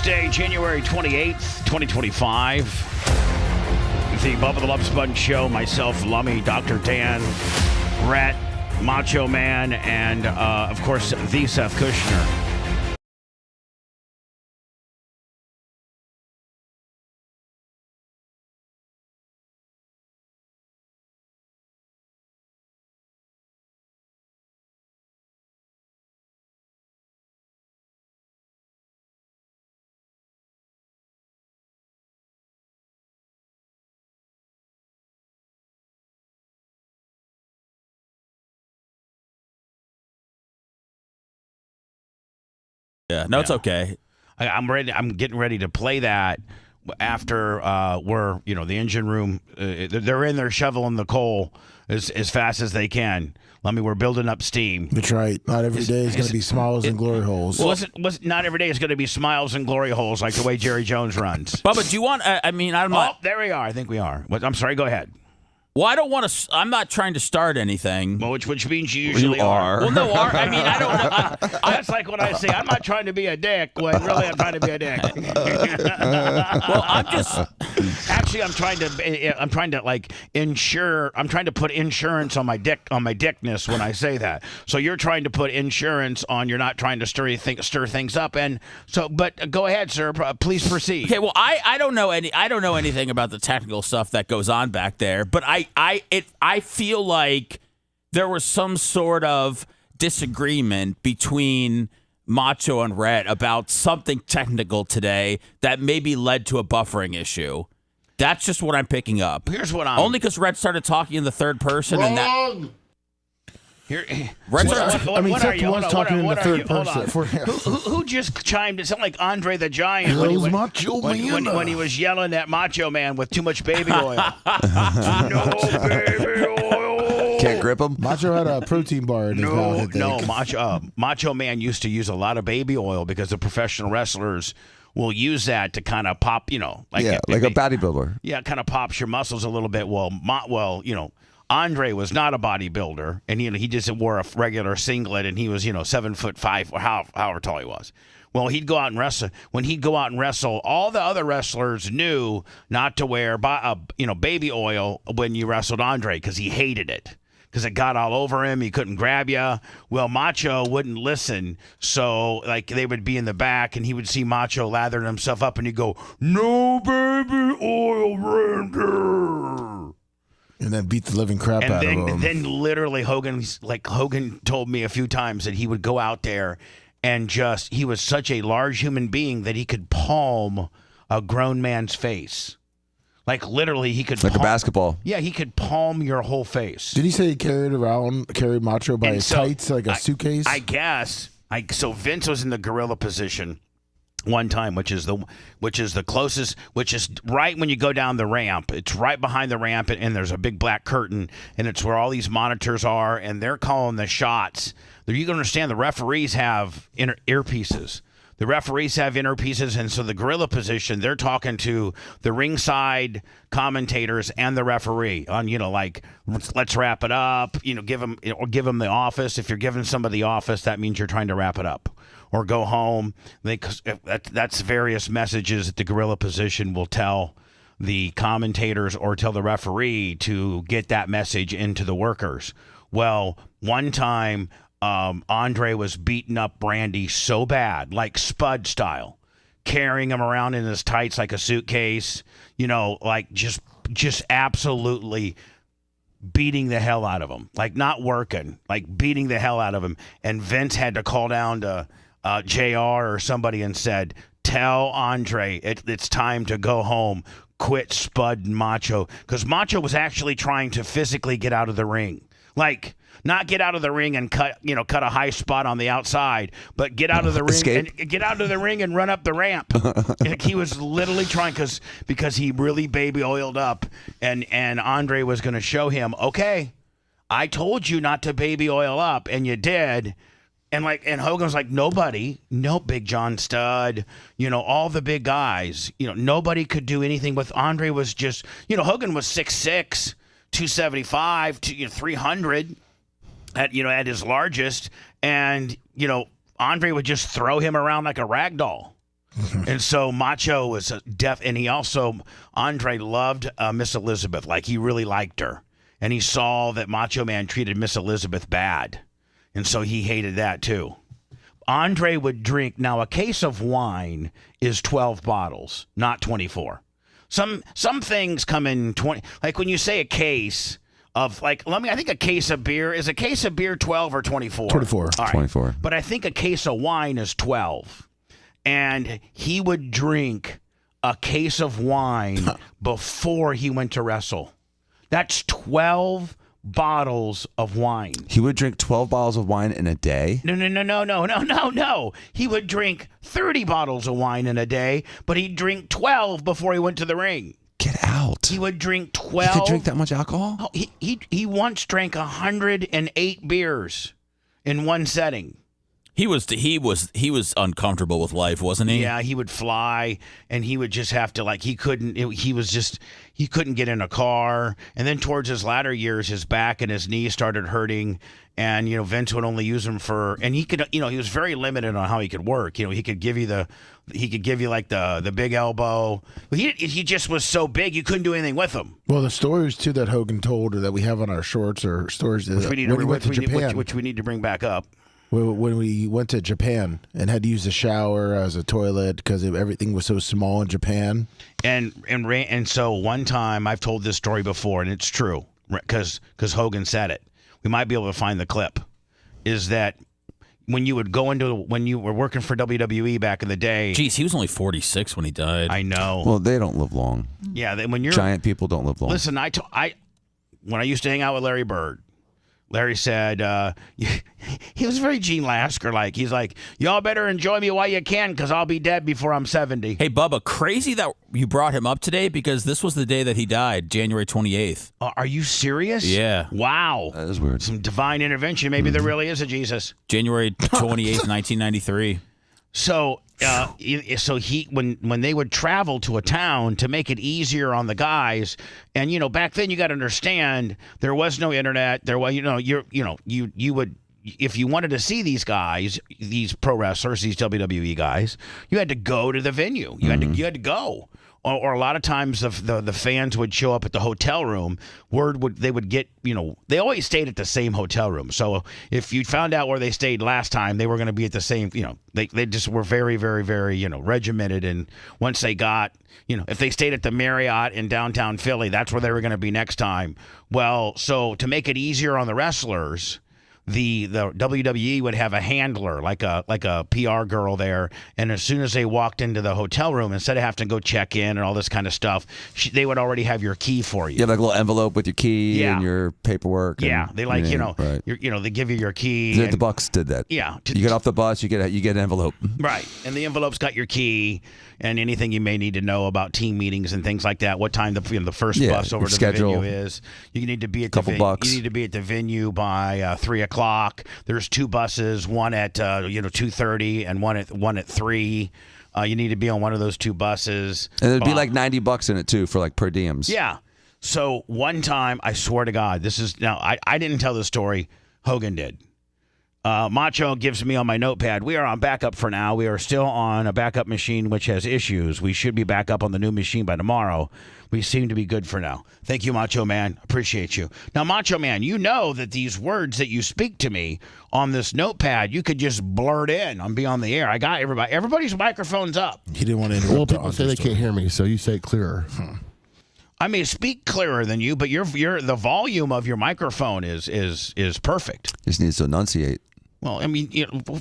Tuesday, January 28th, 2025. The Bubba the Love Sponge Show, myself, Lummy, Dr. Dan, Rhett, Macho Man, and, of course, the Seth Kushner. Yeah, no, it's okay. I'm ready. I'm getting ready to play that after the engine room. They're in there shoveling the coal as fast as they can. We're building up steam. That's right. Not every day is going to be smiles and glory holes. Well, not every day is going to be smiles and glory holes like the way Jerry Jones runs. Bubba, do you want? I'm not. Oh, there we are. I think we are. I'm sorry. Go ahead. Well, I don't want to. I'm not trying to start anything. Well, which means you usually are. Well, no, I don't. That's like when I say I'm not trying to be a dick when really I'm trying to be a dick. Well, I'm just. Actually, I'm trying to put insurance on my dickness when I say that. So you're trying to put insurance on. You're not trying to stir things up. And so, but go ahead, sir. Please proceed. Okay. Well, I don't know anything about the technical stuff that goes on back there, but I feel like there was some sort of disagreement between Macho and Rhett about something technical today that maybe led to a buffering issue. That's just what I'm picking up. Here's what I'm... Only because Rhett started talking in the third person. Wrong! And that... Seth was talking in the third person. Who just chimed? It sounded like Andre the Giant when he was yelling at Macho Man with too much baby oil. No baby oil. Can't grip him. Macho had a protein bar in his mouth. No, Macho Man used to use a lot of baby oil because the professional wrestlers will use that to kind of pop, like a bodybuilder. Yeah, kind of pops your muscles a little bit. Andre was not a bodybuilder, and he just wore a regular singlet, and he was 7'5" or however tall he was. Well, he'd go out and wrestle. When he'd go out and wrestle, all the other wrestlers knew not to wear baby oil when you wrestled Andre because he hated it. Because it got all over him. He couldn't grab you. Well, Macho wouldn't listen. So, they would be in the back, and he would see Macho lathering himself up, and he'd go, "No baby oil, Randy." And then beat the living crap out of him. And then literally Hogan told me a few times that he would go out there and he was such a large human being that he could palm a grown man's face. Literally, he could a basketball. Yeah, he could palm your whole face. Did he say he carried Macho by his tights like a suitcase? I guess. So Vince was in the gorilla position one time, which is the closest, which is right when you go down the ramp. It's right behind the ramp, and there's a big black curtain, and it's where all these monitors are, and they're calling the shots. You can understand the referees have earpieces. The referees have earpieces, and so the gorilla position, they're talking to the ringside commentators and the referee on, let's wrap it up. Give them the office. If you're giving somebody the office, that means you're trying to wrap it up or go home. That's various messages that the gorilla position will tell the commentators or tell the referee to get that message into the workers. Well, one time, Andre was beating up Randy so bad, like Spud style, carrying him around in his tights like a suitcase, just absolutely beating the hell out of him, not working, beating the hell out of him. And Vince had to call down to JR or somebody and said, "Tell Andre it's time to go home. Quit Spud and Macho," because Macho was actually trying to physically get out of the ring, not get out of the ring and cut a high spot on the outside, but get out of the ring and run up the ramp. He was literally trying because he really baby oiled up, and Andre was going to show him, okay, I told you not to baby oil up, and you did. And Hogan was like, nobody, no Big John Studd, all the big guys, nobody could do anything with Andre. Was just, Hogan was 6'6", 275, 300 at his largest, and Andre would just throw him around like a rag doll. And so Macho was deaf, and Andre loved Miss Elizabeth, like he really liked her. And he saw that Macho Man treated Miss Elizabeth bad. And so he hated that too. Andre would drink, now a case of wine is 12 bottles, not 24. Some things come in 20, like when you say a case of, like, I think a case of beer, is a case of beer 12 or 24? 24. All right. 24. But I think a case of wine is 12. And he would drink a case of wine before he went to wrestle. That's 12 bottles of wine. He would drink 12 bottles of wine in a day? No. He would drink 30 bottles of wine in a day, but he'd drink 12 before he went to the ring. Get out. He would drink 12. He could drink that much alcohol? Oh, he once drank 108 beers in one setting. He was uncomfortable with life, wasn't he? Yeah, he would fly, and he would just have to, like, he couldn't get in a car. And then towards his latter years, his back and his knees started hurting, and Vince would only use him and he could, he was very limited on how he could work. He could give you like the big elbow. He just was so big you couldn't do anything with him. Well, the stories too that Hogan told, or that we have on our shorts, or stories that Which we need to bring back up. When we went to Japan and had to use the shower as a toilet because everything was so small in Japan. And so one time, I've told this story before, and it's true because Hogan said it. We might be able to find the clip. Is that when you were working for WWE back in the day? Geez, he was only 46 when he died. I know. Well, they don't live long. Yeah, when you're giant people don't live long. Listen, when I used to hang out with Larry Bird, Larry said, he was very Gene Lasker-like. He's like, y'all better enjoy me while you can because I'll be dead before I'm 70. Hey, Bubba, crazy that you brought him up today because this was the day that he died, January 28th. Are you serious? Yeah. Wow. That is weird. Some divine intervention. Maybe there really is a Jesus. January 28th, 1993. So when they would travel to a town to make it easier on the guys, and back then you got to understand there was no internet. There was you would, if you wanted to see these guys, these pro wrestlers, these WWE guys, you had to go to the venue. You had to go. Or a lot of times the fans would show up at the hotel room. They would get, they always stayed at the same hotel room. So if you found out where they stayed last time, they were going to be at the same, they just were very, very, very, regimented. And once they got, if they stayed at the Marriott in downtown Philly, that's where they were going to be next time. Well, so to make it easier on the wrestlers, the WWE would have a handler, like a PR girl there, and as soon as they walked into the hotel room, instead of having to go check in and all this kind of stuff, they would already have your key for you. You have like a little envelope with your key and your paperwork. Yeah, they right. They give you your key. The Bucks did that. Yeah, you get off the bus, you get an envelope. Right, and the envelope's got your key and anything you may need to know about team meetings and things like that. What time the first bus over to schedule. The venue is. You need to be at bucks. You need to be at the venue by 3:00. There's two buses, one at 2:30 and one at 3. You need to be on one of those two buses. And it'd be like $90 in it too for like per diems. Yeah. So one time, I swear to God, I didn't tell the story. Hogan did. Macho gives me on my notepad, we are on backup for now. We are still on a backup machine which has issues. We should be back up on the new machine by tomorrow. We seem to be good for now. Thank you, Macho Man. Appreciate you. Now, Macho Man, you know that these words that you speak to me on this notepad, you could just blurt in and be on the air. I got everybody. Everybody's microphone's up. He didn't want to interrupt. Well, people say they can't hear me, so you say it clearer. I may speak clearer than you, but the volume of your microphone is perfect. Just needs to enunciate. Well, I mean,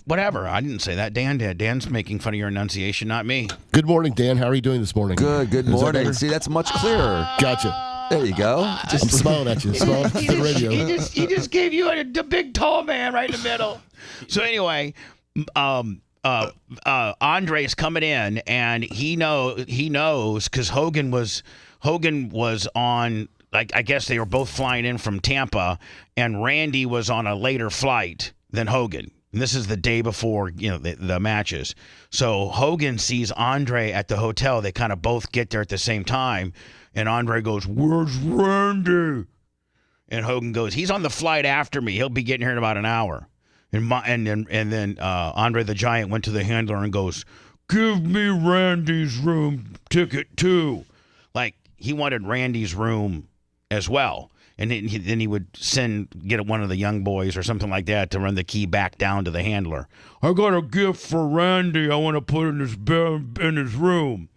whatever. I didn't say that. Dan did. Dan's making fun of your enunciation, not me. Good morning, Dan. How are you doing this morning? Good morning. See, that's much clearer. Gotcha. There you go. I'm smiling at you. Smiling at the radio. He just gave you a big tall man right in the middle. So anyway, Andre's coming in, and he knows because Hogan was on. Like, I guess they were both flying in from Tampa, and Randy was on a later flight than Hogan. And this is the day before, the matches. So Hogan sees Andre at the hotel. They kind of both get there at the same time. And Andre goes, "Where's Randy?" And Hogan goes, "He's on the flight after me. He'll be getting here in about an hour." And then Andre the Giant went to the handler and goes, give me Randy's room ticket too. Like, he wanted Randy's room as well. And then he would get one of the young boys or something like that to run the key back down to the handler. I got a gift for Randy. I want to put in his bed, in his room.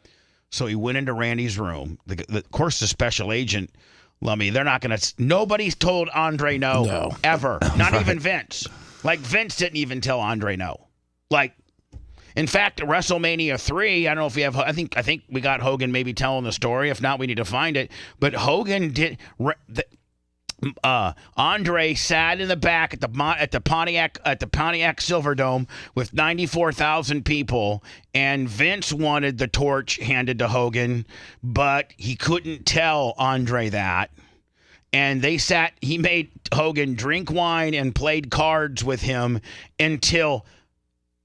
So he went into Randy's room. Of course, the special agent, Lummy, they're not going to. Nobody's told Andre no. Ever. Not even Vince. Like, Vince didn't even tell Andre no. Like, in fact, WrestleMania 3, I don't know if we have. I think we got Hogan maybe telling the story. If not, we need to find it. But Hogan did. Andre sat in the back at the Pontiac Silverdome with 94,000 people, and Vince wanted the torch handed to Hogan, but he couldn't tell Andre that. And he made Hogan drink wine and played cards with him until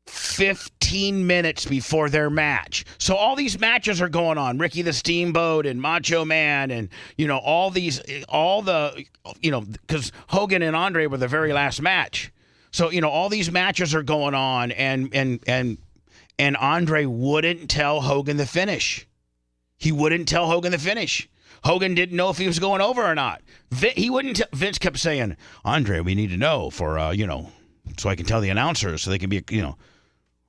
15 minutes before their match. So all these matches are going on. Ricky the Steamboat and Macho Man and, because Hogan and Andre were the very last match. So, all these matches are going on and Andre wouldn't tell Hogan the finish. He wouldn't tell Hogan the finish. Hogan didn't know if he was going over or not. Vince kept saying, Andre, we need to know for, so I can tell the announcers so they can be,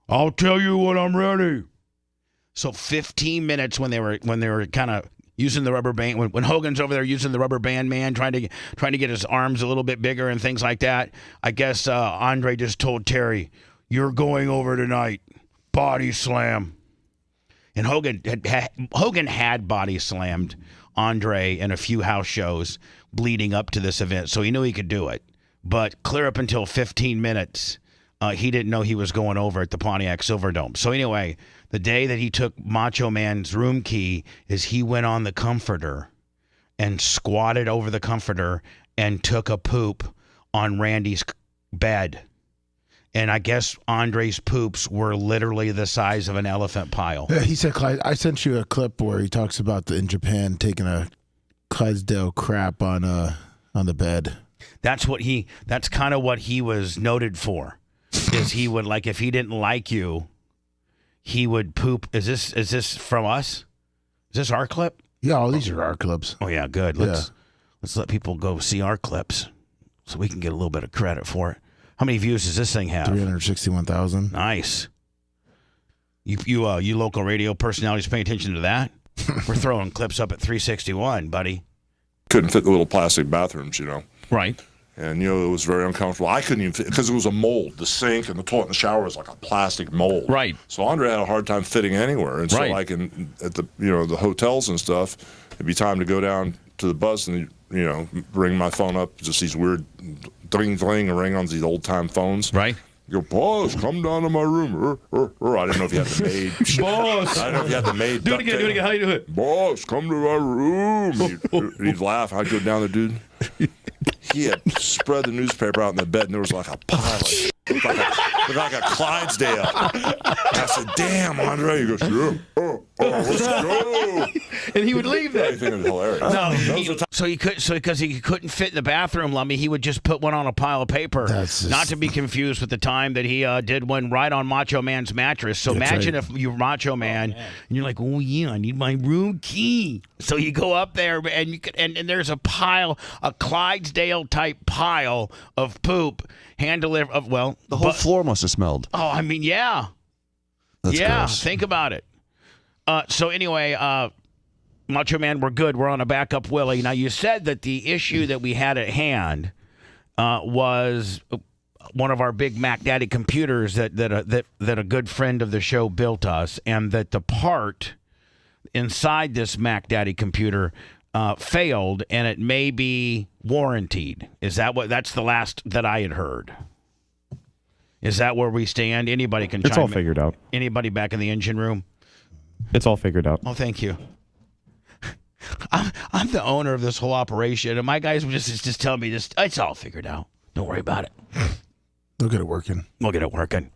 I'll tell you when I'm ready. So 15 minutes when they were kind of using the rubber band, when Hogan's over there using the rubber band man, trying to get his arms a little bit bigger and things like that. I guess Andre just told Terry, "You're going over tonight, body slam." And Hogan had body slammed Andre in a few house shows leading up to this event, so he knew he could do it. But clear up until 15 minutes. He didn't know he was going over at the Pontiac Silverdome. So anyway, the day that he took Macho Man's room key is he went on the comforter and squatted over the comforter and took a poop on Randy's bed. And I guess Andre's poops were literally the size of an elephant pile. He said, Clyde, I sent you a clip where he talks about in Japan taking a Clydesdale crap on the bed. That's kind of what he was noted for. Is he would, like, if he didn't like you, he would poop. Is this from us? Is this our clip? Yeah, all these are our clips. Oh yeah, good. Let's let people go see our clips so we can get a little bit of credit for it. How many views does this thing have? 361,000. Nice. You local radio personalities pay attention to that? We're throwing clips up at 361, buddy. Couldn't fit the little plastic bathrooms, Right. And, it was very uncomfortable. I couldn't even fit because it was a mold. The sink and the toilet and the shower was like a plastic mold. Right. So Andre had a hard time fitting anywhere. And so, Right. like, at the, the hotels and stuff, it'd be time to go down to the bus and, ring my phone up, just these weird ding ring on these old-time phones. Right. You go, boss, come down to my room. I didn't know if you had the maid. Boss. I didn't know if you had the maid. Do it again. How do you do it? Boss, come to my room. He'd laugh. I'd go down there, dude. He had spread the newspaper out in the bed, and there was like a pile of shit. Looked like a Clydesdale. I said, damn, Andre. He goes, yeah. Let's go. And he would leave that. I think it was hilarious. No, because he couldn't fit in the bathroom, Lummy, he would just put one on a pile of paper. Not to be confused with the time that he did one right on Macho Man's mattress. So imagine if you're Macho Man and you're like, oh yeah, I need my room key. So you go up there and there's a pile, a Clydesdale type pile of poop hand delivered. The whole floor must have smelled. Oh, I mean, yeah. That's gross. Think about it. So anyway, Macho Man, we're good. We're on a backup Willie. Now, you said that the issue that we had at hand was one of our big Mac Daddy computers that a good friend of the show built us, and that the part inside this Mac Daddy computer failed, and it may be warrantied. That's the last that I had heard. Is that where we stand? Anybody can chime in. It's all figured out. Anybody back in the engine room? It's all figured out. Oh, thank you. I'm the owner of this whole operation, and my guys would just tell me this. It's all figured out. Don't worry about it. They'll get it working. We'll get it working.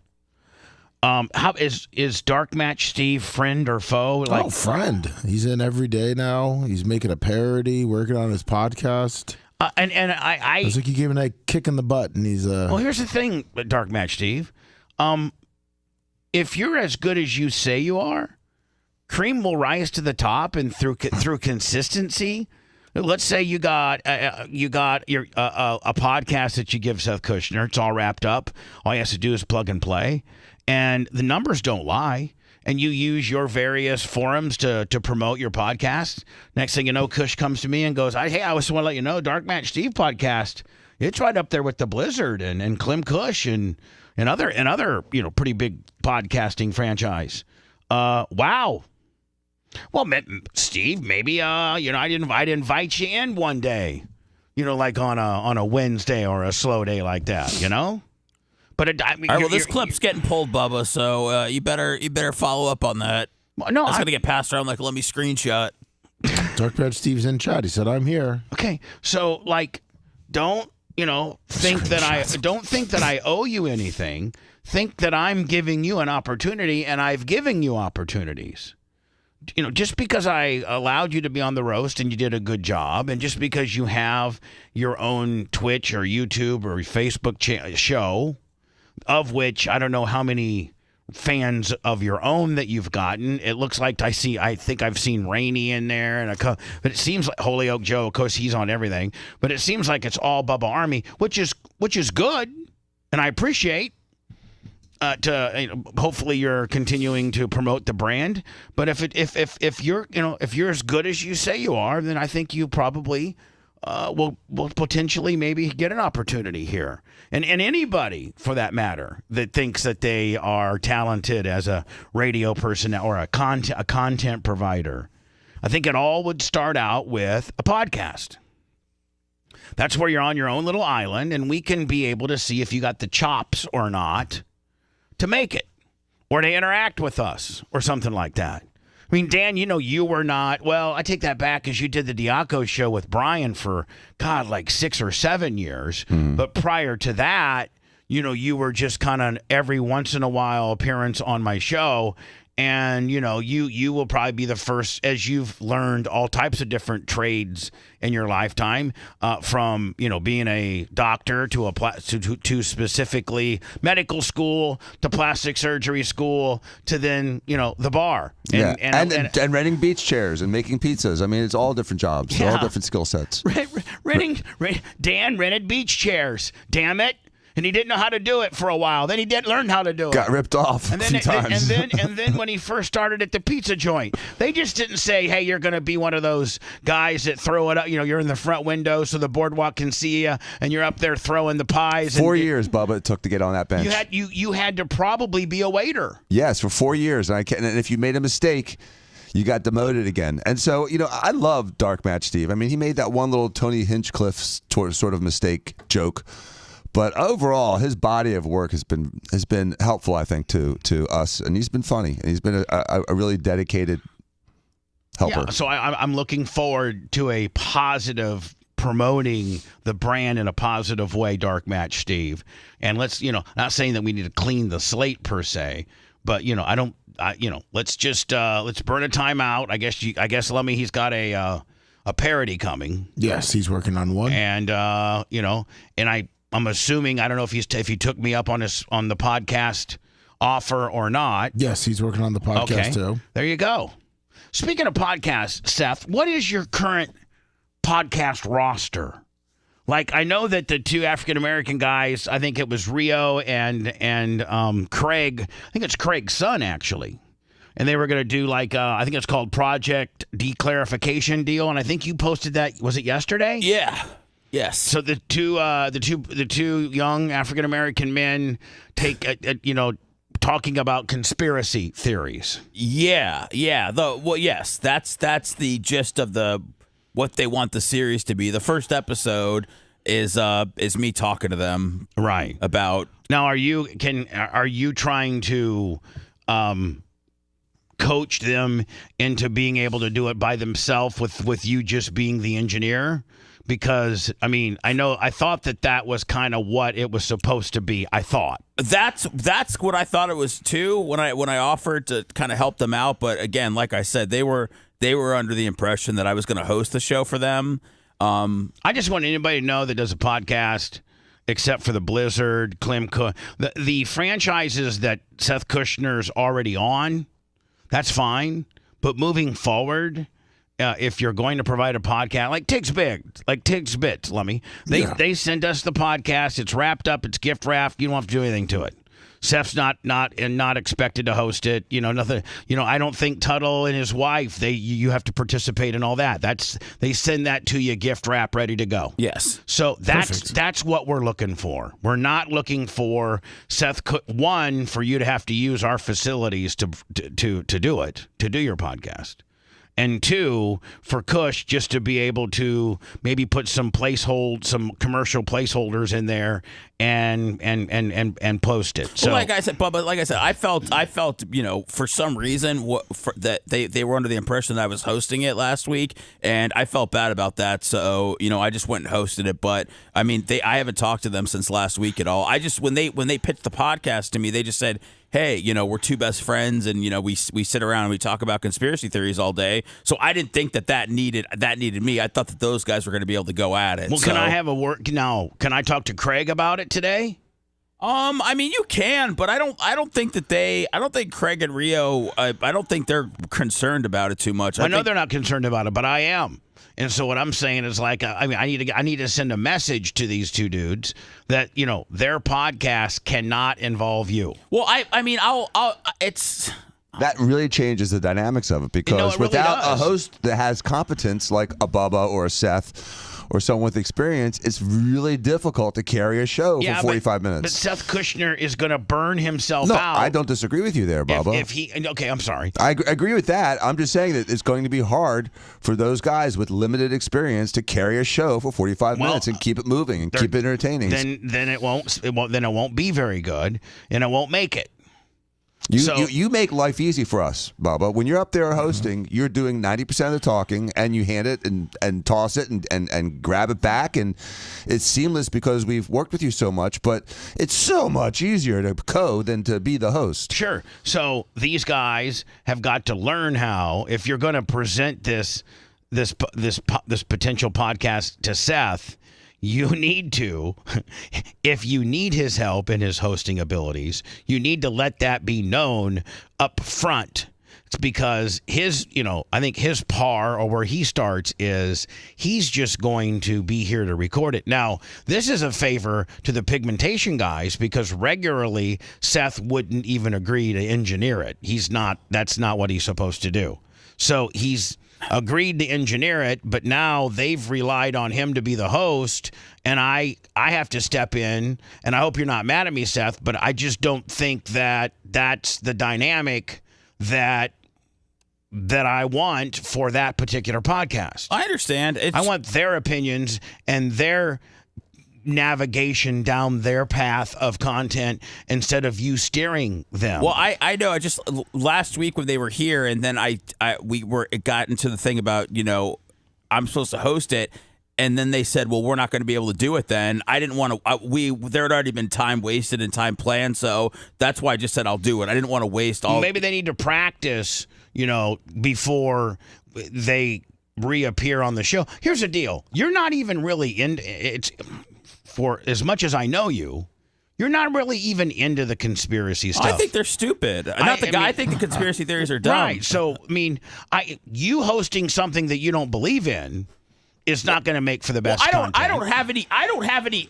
How is Dark Match Steve friend or foe? Friend. He's in every day now. He's making a parody, working on his podcast. And I was like, you gave him that kick in the butt, and he's Well, here's the thing, Dark Match Steve. if you're as good as you say you are, cream will rise to the top, and through consistency. Let's say you got your a podcast that you give Seth Kushner. It's all wrapped up. All you have to do is plug and play, and the numbers don't lie. And you use your various forums to promote your podcast. Next thing you know, Kush comes to me and goes, "Hey, I just want to let you know, Dark Match Steve podcast. It's right up there with the Blizzard and Clem Kush and other pretty big podcasting franchise." Wow. Well, Steve, maybe I'd invite you in one day, like on a Wednesday or a slow day like that, But all right, well, this clip's getting pulled, Bubba, so you better follow up on that. No, it's gonna get passed around. Let me screenshot. Dark Match Steve's in chat. He said, "I'm here." Okay, so don't think that I owe you anything. Think that I'm giving you an opportunity, and I've given you opportunities. Just because I allowed you to be on the roast and you did a good job, and just because you have your own Twitch or YouTube or Facebook show, of which I don't know how many fans of your own that you've gotten. It looks like I think I've seen Rainey in there, but it seems like Holyoke Joe, of course, he's on everything. But it seems like it's all Bubba Army, which is good, and I appreciate. Hopefully you're continuing to promote the brand. But if you're as good as you say you are, then I think you probably will potentially maybe get an opportunity here. And anybody, for that matter, that thinks that they are talented as a radio person or a content provider, I think it all would start out with a podcast. That's where you're on your own little island, and we can be able to see if you got the chops or not to make it, or to interact with us, or something like that. I mean, Dan, you were not, well, I take that back, because you did the Diaco show with Brian for, like 6 or 7 years. But prior to that, you were just kind of every once in a while appearance on my show. And, you will probably be the first, as you've learned all types of different trades in your lifetime, from, being a doctor to specifically medical school, to plastic surgery school, to then, the bar. And renting beach chairs and making pizzas. I mean, it's all different jobs, all different skill sets. Dan rented beach chairs. Damn it. And he didn't know how to do it for a while. Then he did learn how to do it. Got ripped off a few times. And then when he first started at the pizza joint, they just didn't say, "Hey, you're going to be one of those guys that throw it up. You're in the front window so the boardwalk can see you, and you're up there throwing the pies." 4 years, Bubba, it took to get on that bench. You had to probably be a waiter. Yes, for 4 years. And if you made a mistake, you got demoted again. And so, I love Dark Match Steve. I mean, he made that one little Tony Hinchcliffe sort of mistake joke. But overall, his body of work has been helpful, I think, to us, and he's been funny, and he's been a really dedicated helper. Yeah, so I'm looking forward to a positive promoting the brand in a positive way, Dark Match Steve. And let's, not saying that we need to clean the slate per se, but let's just let's burn a timeout. I guess Lummy, he's got a parody coming. Yes, he's working on one, and I'm assuming, I don't know if he took me up on the podcast offer or not. Yes, he's working on the podcast too. There you go. Speaking of podcasts, Seth, what is your current podcast roster? I know that the two African American guys, I think it was Rio and Craig. I think it's Craig's son actually, and they were going to do I think it's called Project Declarification Deal, and I think you posted that. Was it yesterday? Yeah. Yes. So the two young African American men talking about conspiracy theories. Yeah. Yes. That's the gist of what they want the series to be. The first episode is me talking to them, right, about. Now, are you trying to coach them into being able to do it by themselves with you just being the engineer? Because, I thought that was kind of what it was supposed to be. I thought. That's what I thought it was too when I offered to kind of help them out. But again, like I said, they were under the impression that I was going to host the show for them. I just want anybody to know that does a podcast except for the Blizzard, Clem Cook. The franchises that Seth Kushner's already on, that's fine. But moving forward, if you're going to provide a podcast like Tig's Bits, Lummy, they send us the podcast. It's wrapped up. It's gift wrapped. You don't have to do anything to it. Seth's not expected to host it. Nothing. I don't think Tuttle and his wife. You have to participate in all that. They send that to you, gift wrap, ready to go. Yes. So that's what we're looking for. We're not looking for one for you to have to use our facilities to do it, to do your podcast. And two, for Kush just to be able to maybe put some commercial placeholders in there and post it. So, well, like I said, Bubba, I felt, for some reason that they were under the impression that I was hosting it last week, and I felt bad about that. So, I just went and hosted it. But I mean, I haven't talked to them since last week at all. I just when they pitched the podcast to me, they just said, hey, we're two best friends, and we sit around and we talk about conspiracy theories all day. So I didn't think that needed me. I thought that those guys were going to be able to go at it. Well, can I have a word now? Can I talk to Craig about it today? I mean, you can, but I don't think Craig and Rio, I don't think they're concerned about it too much. I know they're not concerned about it, but I am. And so what I'm saying is I need to send a message to these two dudes that, their podcast cannot involve you. Well, it's that really changes the dynamics of it because it really without does. a host that has competence like a Bubba or a Seth or someone with experience, it's really difficult to carry a show for 45 minutes. But Seth Kushner is going to burn himself No, out. I don't disagree with you there, Bubba. Okay, I'm sorry. I agree with that. I'm just saying that it's going to be hard for those guys with limited experience to carry a show for 45 minutes and keep it moving and keep it entertaining. Then it won't be very good, and it won't make it. You make life easy for us, Bubba. When you're up there hosting, you're doing 90% of the talking, and you hand it and toss it and grab it back, and it's seamless because we've worked with you so much. But it's so much easier to code than to be the host. Sure. So these guys have got to learn how, if you're going to present this potential podcast to Seth, you need to, if you need his help and his hosting abilities, you need to let that be known up front. It's because I think his par, or where he starts, is he's just going to be here to record it. Now, this is a favor to the pigmentation guys because regularly Seth wouldn't even agree to engineer it. That's not what he's supposed to do. So he's agreed to engineer it, but now they've relied on him to be the host, and I have to step in, and I hope you're not mad at me, Seth, but I just don't think that that's the dynamic that I want for that particular podcast. I understand. I want their opinions and their navigation down their path of content instead of you steering them. Well, I know. I just last week when they were here, and then it got into the thing about I'm supposed to host it, and then they said, well, we're not going to be able to do it. Then I didn't want to. There had already been time wasted and time planned, so that's why I just said I'll do it. I didn't want to waste all. Maybe they need to practice, before they reappear on the show. Here's the deal: you're not even really it's. For as much as I know you, you're not really even into the conspiracy stuff. I think they're stupid. I think the conspiracy theories are dumb. Right. So, you hosting something that you don't believe in is not going to make for the best content. I don't have any.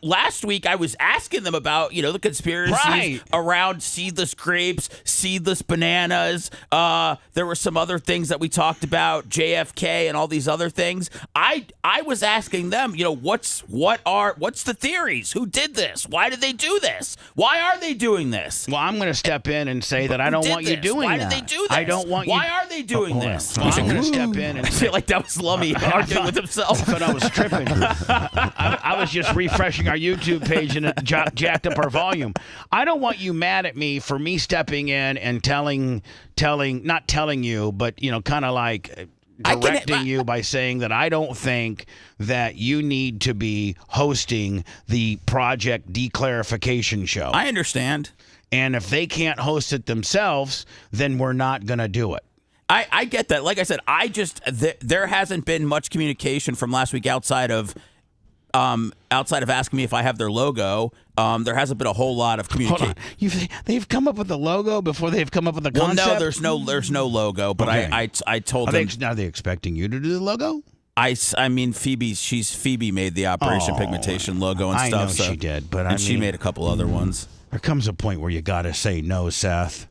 Last week I was asking them about the conspiracies around seedless grapes, seedless bananas. There were some other things that we talked about, JFK and all these other things. I was asking them, what's the theories? Who did this? Why did they do this? Why are they doing this? Well, I'm going to step in and say that I don't want you doing that. Why did they do this? I don't want you. Why are they doing this? Well, I'm going to step in and I feel like that was Lummy arguing with himself. But I was tripping. I was just refreshing our YouTube page and it jacked up our volume. I don't want you mad at me for me stepping in and not telling you, but kind of like directing you by saying that I don't think that you need to be hosting the Project Declarification show. I understand. And if they can't host it themselves, then we're not going to do it. I get that. Like I said, there hasn't been much communication from last week outside of outside of asking me if I have their logo, there hasn't been a whole lot of communication. Hold on. They've come up with the logo before they've come up with the Well, concept? no, there's no logo. But Okay. I told Are them. they expecting you to do the logo? I mean, Phoebe made the Operation Oh, Pigmentation logo and I stuff. know so, she did, but and she made a couple other ones. There comes a point where you got to say no, Seth.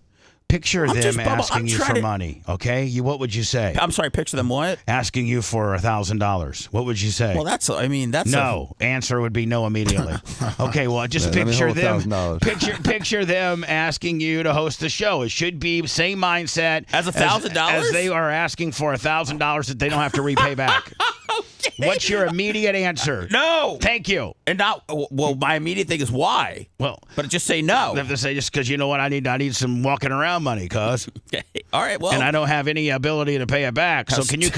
Picture them just, Bubba, asking I'm you trying for to- money, okay? What would you say? I'm sorry, picture them what? Asking you for $1,000. What would you say? Well, that's no. Answer would be no immediately. Okay, well, just Yeah, let me picture hold them. $1,000. Picture them asking you to host the show. It should be same mindset As $1,000? as they are asking for $1,000 that they don't have to repay back. Okay. What's your immediate answer? No. Thank you. And not well. My immediate thing is why. Well, But just say no. I have to say just because you know what I need some walking around money, cuz. Okay. All right. Well, And I don't have any ability to pay it back. So can you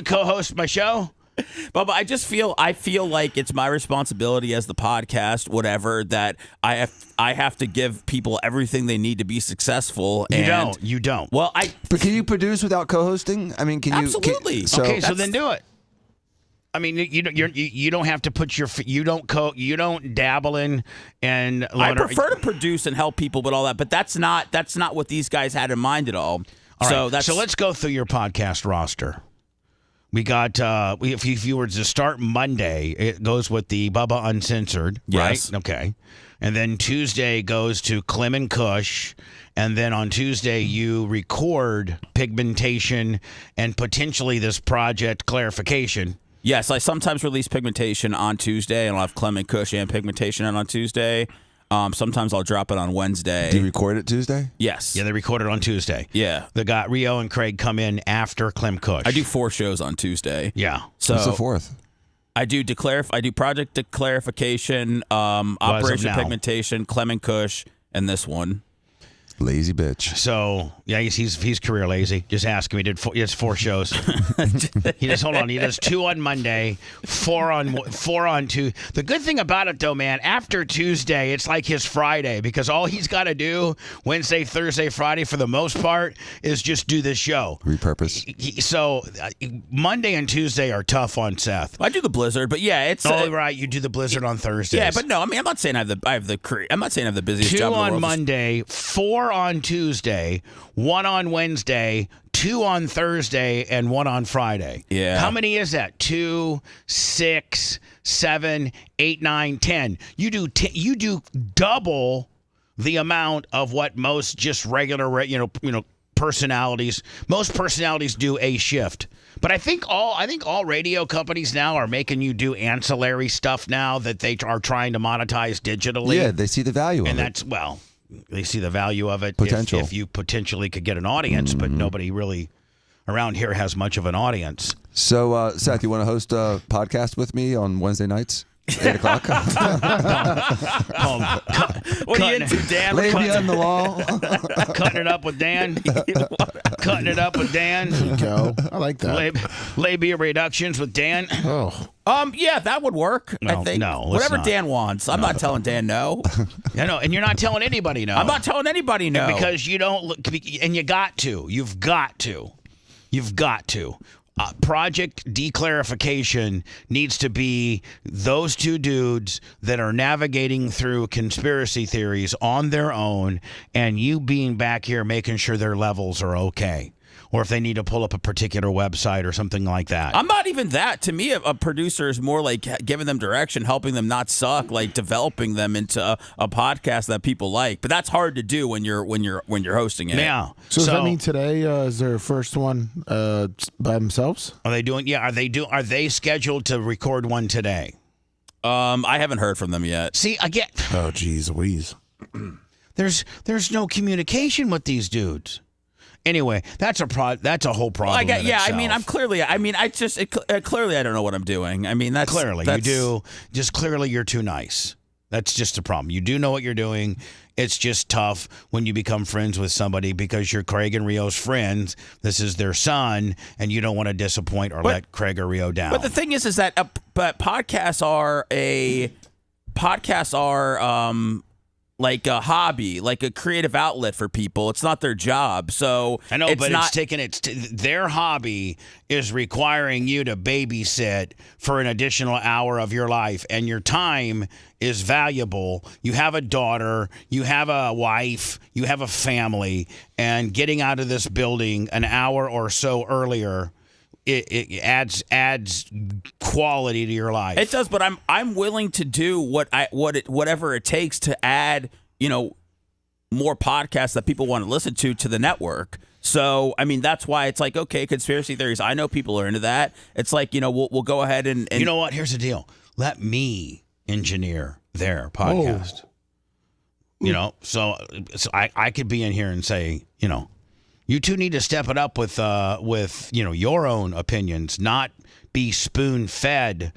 co-host my show? Bubba, I feel like it's my responsibility as the podcast, whatever, that I have to give people everything they need to be successful. You don't. Well, But can you produce without co-hosting? I mean, can you? Absolutely. Okay, so then do it. I mean, you don't have to put you don't dabble in and I prefer to produce and help people with all that, but that's not what these guys had in mind at all. So let's go through your podcast roster. We got if you were to start Monday, it goes with the Bubba Uncensored, Yes. right? Okay. And then Tuesday goes to Clem and Kush, and then on Tuesday you record Pigmentation and potentially this project Clarification. Yes, I sometimes release Pigmentation on Tuesday, and I'll have Clement Kush and Pigmentation on Tuesday. Sometimes I'll drop it on Wednesday. Do you record it Tuesday? Yes. Yeah, they record it on Tuesday. Yeah. They got Rio and Craig come in after Clem Kush. I do 4 shows on Tuesday. Yeah. So What's the fourth? I do Project Clarification, Operation now. Pigmentation, Clement Kush, and this one. Lazy bitch. So yeah, he's career lazy. Just ask him. He did 4 shows. He does 2 on Monday, 4 on 2. The good thing about it though, man, after Tuesday, it's like his Friday because all he's got to do Wednesday, Thursday, Friday for the most part is just do this show. Repurpose. So Monday and Tuesday are tough on Seth. I do the Blizzard, but yeah, it's Right, you do the Blizzard on Thursdays. yeah, but no, I mean, I'm not saying I have the busiest 2 job in the on world. Monday, 4 on Tuesday, 1 on Wednesday, 2 on Thursday, and 1 on Friday. Yeah. How many is that? 2, 6, 7, 8, 9, 10. You do double the amount of what most just regular personalities. Most personalities do a shift. But I think all radio companies now are making you do ancillary stuff now that they are trying to monetize digitally. Yeah, they see the value of And it. that's, they see the value of it. Potential. If you potentially could get an audience, but nobody really around here has much of an audience. So, Seth, you want to host a podcast with me on Wednesday nights? 8 o'clock? What are you into, Dan? Lay me on the wall. Cutting it up with Dan. Cutting it up with Dan. Go. I like that. Labia reductions with Dan. Oh, Yeah, that would work. I No, think. no, let's Whatever not. Dan wants. I'm not telling Dan no. I know, and you're not telling anybody no. I'm not telling anybody no. Because you don't look, and you got to. You've got to. Project Declarification needs to be those 2 dudes that are navigating through conspiracy theories on their own, and you being back here making sure their levels are okay. Or if they need to pull up a particular website or something like that. I'm not even that. To me, a producer is more like giving them direction, helping them not suck, like developing them into a podcast that people like. But that's hard to do when you're hosting it. Yeah. so does that mean today is their first one by themselves? Are they doing? Yeah. Are they scheduled to record one today? I haven't heard from them yet. See, again, Oh, geez, Louise. there's no communication with these dudes. Anyway, that's a whole problem. in itself. I mean, clearly I don't know what I'm doing. I mean, that's you do. Just clearly, you're too nice. That's just the problem. You do know what you're doing. It's just tough when you become friends with somebody because you're Craig and Rio's friends. This is their son, and you don't want to disappoint or let Craig or Rio down. But the thing is that podcasts are like a hobby, like a creative outlet for people. It's not their job. So I know, it's but not, it's taking their hobby is requiring you to babysit for an additional hour of your life, and your time is valuable. You have a daughter, you have a wife, you have a family, and getting out of this building an hour or so earlier, it adds quality to your life. It does, but I'm willing to do whatever it takes to add, more podcasts that people want to listen to the network. So, I mean, that's why it's like, okay, conspiracy theories. I know people are into that. It's like, we'll go ahead and you know what? Here's the deal. Let me engineer their podcast. So I could be in here and say, you two need to step it up with your own opinions, not be spoon-fed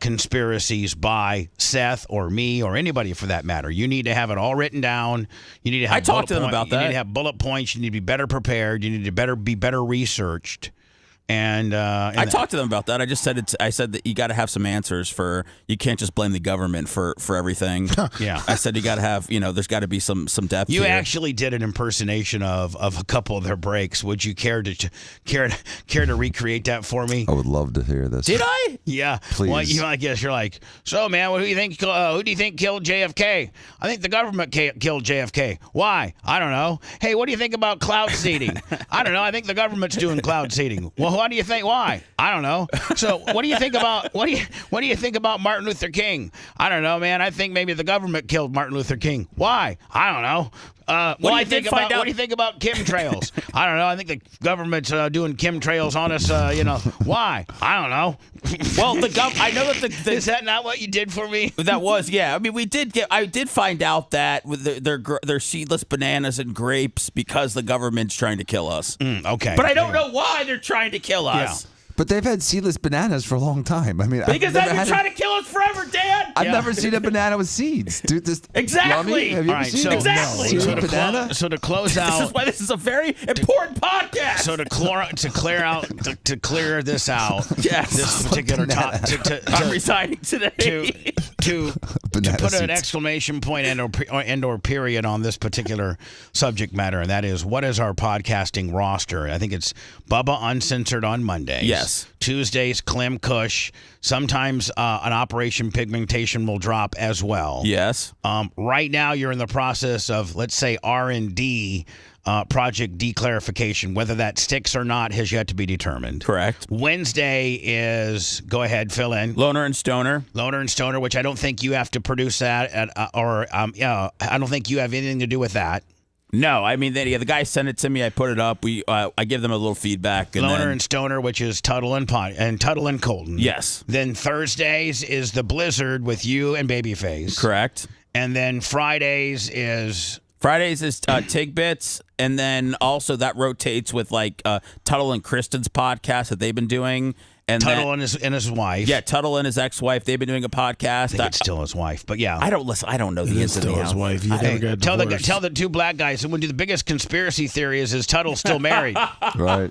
conspiracies by Seth or me or anybody for that matter. You need to have it all written down. You need to have. I talked to them about that. You need to have bullet points. You need to be better prepared. You need to be better researched. And I talked to them about that. I just said I said that you got to have some answers you can't just blame the government for everything. Yeah. I said you got to have, there's got to be some depth. You here. actually did an impersonation of a couple of their breaks. Would you care to recreate that for me? I would love to hear this. Did I? Yeah. Please. Well, I guess you're like, so man, who do you think killed JFK? I think the government killed JFK. Why? I don't know. Hey, what do you think about cloud seeding? I don't know. I think the government's doing cloud seeding. Well, what do you think? Why? I don't know. So, what do you think about what do you think about Martin Luther King? I don't know, man. I think maybe the government killed Martin Luther King. Why? I don't know. What do you think about chemtrails? I don't know. I think the government's doing chemtrails on us. Why? I don't know. Well, I know that is that not what you did for me? That was, yeah. I mean, I did find out that with their seedless bananas and grapes because the government's trying to kill us. Okay. But I don't know why they're trying to kill us. Yeah. But they've had seedless bananas for a long time. I mean, Because they've been trying to kill us forever, Dan. I've never seen a banana with seeds. Dude, Exactly. Lummy, have you All ever right, seen so- it? Exactly. Seedless So to, banana? so to close This is out, why this is a very important podcast. so to clear this out, Yes. this particular topic, I'm resigning today. to Banana put an seeds. exclamation point and or period on this particular subject matter, and that is, what is our podcasting roster? I think it's Bubba Uncensored on Mondays. Yes. Tuesdays, Clem Cush. Sometimes an Operation Pigmentation will drop as well. Yes. Right now, you're in the process of, let's say, R&D, project declarification. Whether that sticks or not has yet to be determined. Correct. Wednesday is, go ahead, fill in. Loner and Stoner. Loner and Stoner, which I don't think you have to produce that, I don't think you have anything to do with that. No, I mean, the guy sent it to me. I put it up. I give them a little feedback. And Loner and Stoner, which is Tuttle and Colton. Yes. Then Thursdays is the Blizzard with you and Babyface. Correct. And then Fridays is Tigbits, and then also that rotates with like Tuttle and Kristen's podcast that they've been doing. And Tuttle and his wife. Yeah, Tuttle and his ex-wife. They've been doing a podcast. I think it's still his wife, but yeah. I don't listen. I don't know the ins and Still the his outs. wife. You never got Tell divorced. the two black guys who would do the biggest conspiracy theory is Tuttle's still married. Right.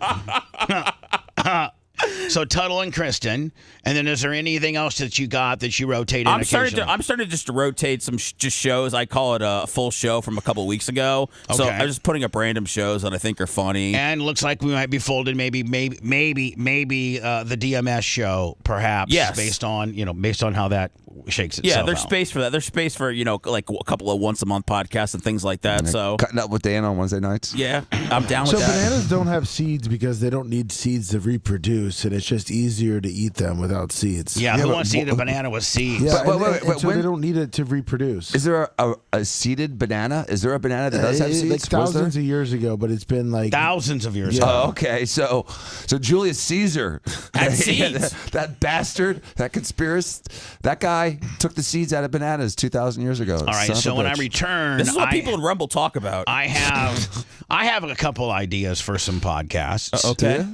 So Tuttle and Kristen, and then is there anything else that you got that you rotate in I'm starting occasionally? just to rotate some just shows. I call it a full show from a couple weeks ago. So Okay. I'm just putting up random shows that I think are funny. And looks like we might be folded maybe the DMS show, perhaps. Yes. Based on how that shakes itself Yeah, there's out. space for that. There's space for like a couple of once a month podcasts and things like that. So Cutting up with Dan on Wednesday nights. yeah, I'm down So with that. bananas don't have seeds because they don't need seeds to reproduce, and it's just easier to eat them without seeds. Yeah, who but wants to eat a banana with seeds? Yeah, But and, wait, and so when- they don't need it to reproduce. Is there a seeded banana? Is there a banana that does have seeds? Like Was there? thousands of years ago, but it's been like Thousands of years Yeah. ago. Oh, okay. So Julius Caesar Had seeds. that bastard, that conspiracist, that guy took the seeds out of bananas 2,000 years ago. All right, so when I return, This is what people in Rumble talk about. I have a couple ideas for some podcasts. Okay.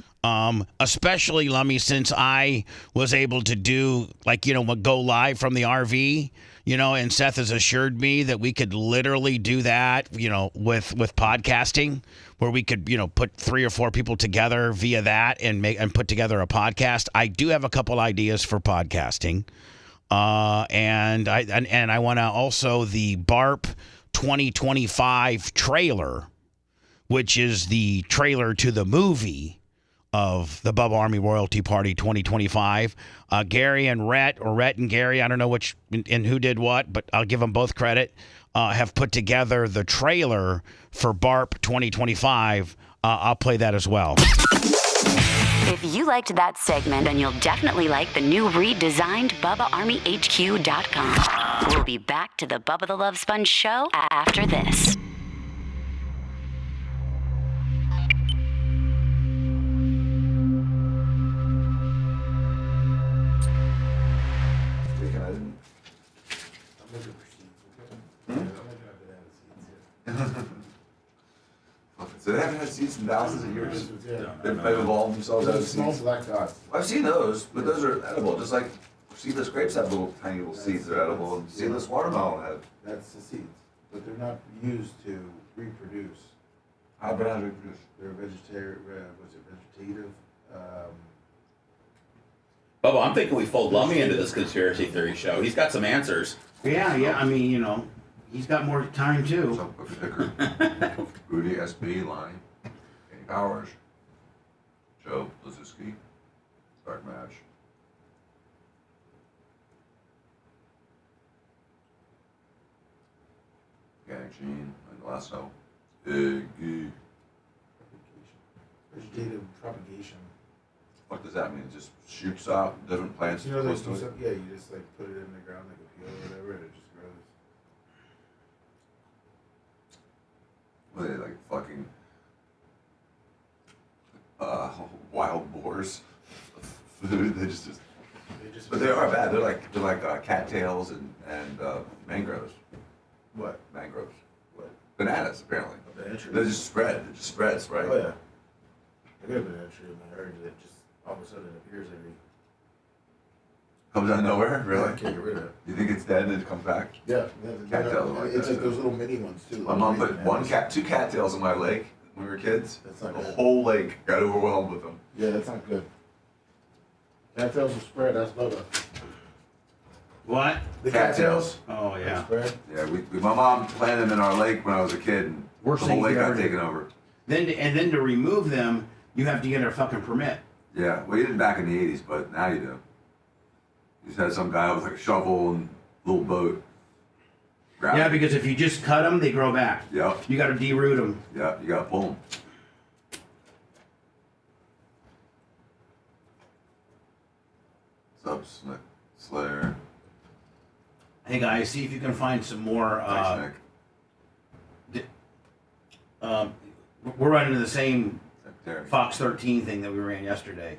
Especially Lummy, since I was able to do go live from the RV, and Seth has assured me that we could literally do that, with podcasting, where we could, put 3 or 4 people together via that and put together a podcast. I do have a couple ideas for podcasting. And I want to also the BARP 2025 trailer, which is the trailer to the movie of the Bubba Army Royalty Party 2025. Gary and Rhett, or Rhett and Gary, I don't know which and who did what, but I'll give them both credit, have put together the trailer for BARP 2025. I'll play that as well. If you liked that segment, then you'll definitely like the new redesigned BubbaArmyHQ.com. We'll be back to the Bubba the Love Sponge show after this. So they haven't had seats in thousands of years. They've evolved themselves out of Small seeds. black dots. I've seen those, but those are edible. Just like seedless grapes have little tiny little seeds that are edible, and seedless watermelon have. That's the seeds, but they're not used to reproduce. How do they reproduce? They're vegetative. Bubba, I'm thinking we fold Lummy into this conspiracy theory show. He's got some answers. Yeah. I mean, he's got more time too. Some thicker. Rudy SB line. Kenny Powers. Joe Lazuski. Dark Match. Gang Gene. And Lasso. Iggy. Vegetative propagation. What does that mean? It just shoots out different plants You know, close like, to it? yeah, you just like put it in the ground like a peel or whatever, and it just grows. What are they, like fucking wild boars? Food. They just but they are bad. They're like cattails and mangroves. What? Mangroves. What? Bananas apparently. A banana tree? They just spread. It just spreads, right? Oh yeah. I got a banana tree in my yard that just all of a sudden appears every. Comes out of nowhere, I really? can't get rid of it. You think it's dead and it comes back? Yeah. Cattails are like It's that, like too. those little mini ones too. My mom put two cattails in my lake when we were kids. That's not The good. whole lake got overwhelmed with them. Yeah, that's not good. Cattails will spread. That's Bubba. What? The Cattails. Oh they yeah. spread. Yeah, my mom planted them in our lake when I was a kid, and Worst the whole thing lake you've got ever taken did. over. Then to remove them, you have to get a fucking permit. Yeah, well, you didn't back in the 80s, but now you do. You just had some guy with like a shovel and a little boat. Grab Yeah, it. because if you just cut them, they grow back. Yep, You got to deroot them. yep, you gotta pull them. What's up, Slayer? Hey guys, see if you can find some more. Thanks, Nick. We're running the same Secretary. Fox 13 thing that we ran yesterday.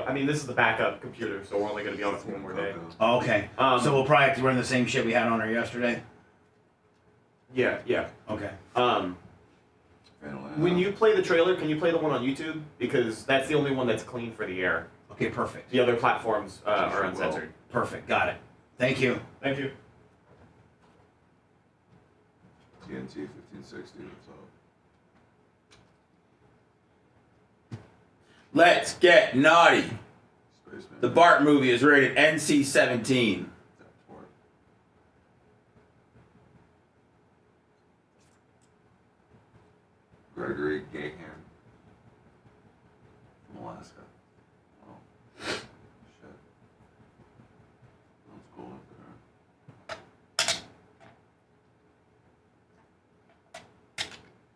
I mean, this is the backup computer, so we're only going to be on it for one more day. Oh, okay. So we'll probably have to run the same shit we had on her yesterday. Yeah. Okay. When you play the trailer, can you play the one on YouTube? Because that's the only one that's clean for the air. Okay, perfect. The other platforms are uncensored. Perfect. Got it. Thank you. Thank you. TNT 1560. What's up? Let's get naughty. Spaceman. The Bart movie is rated NC-17. Gregory Gahan from Alaska. Oh, shit. That's cool up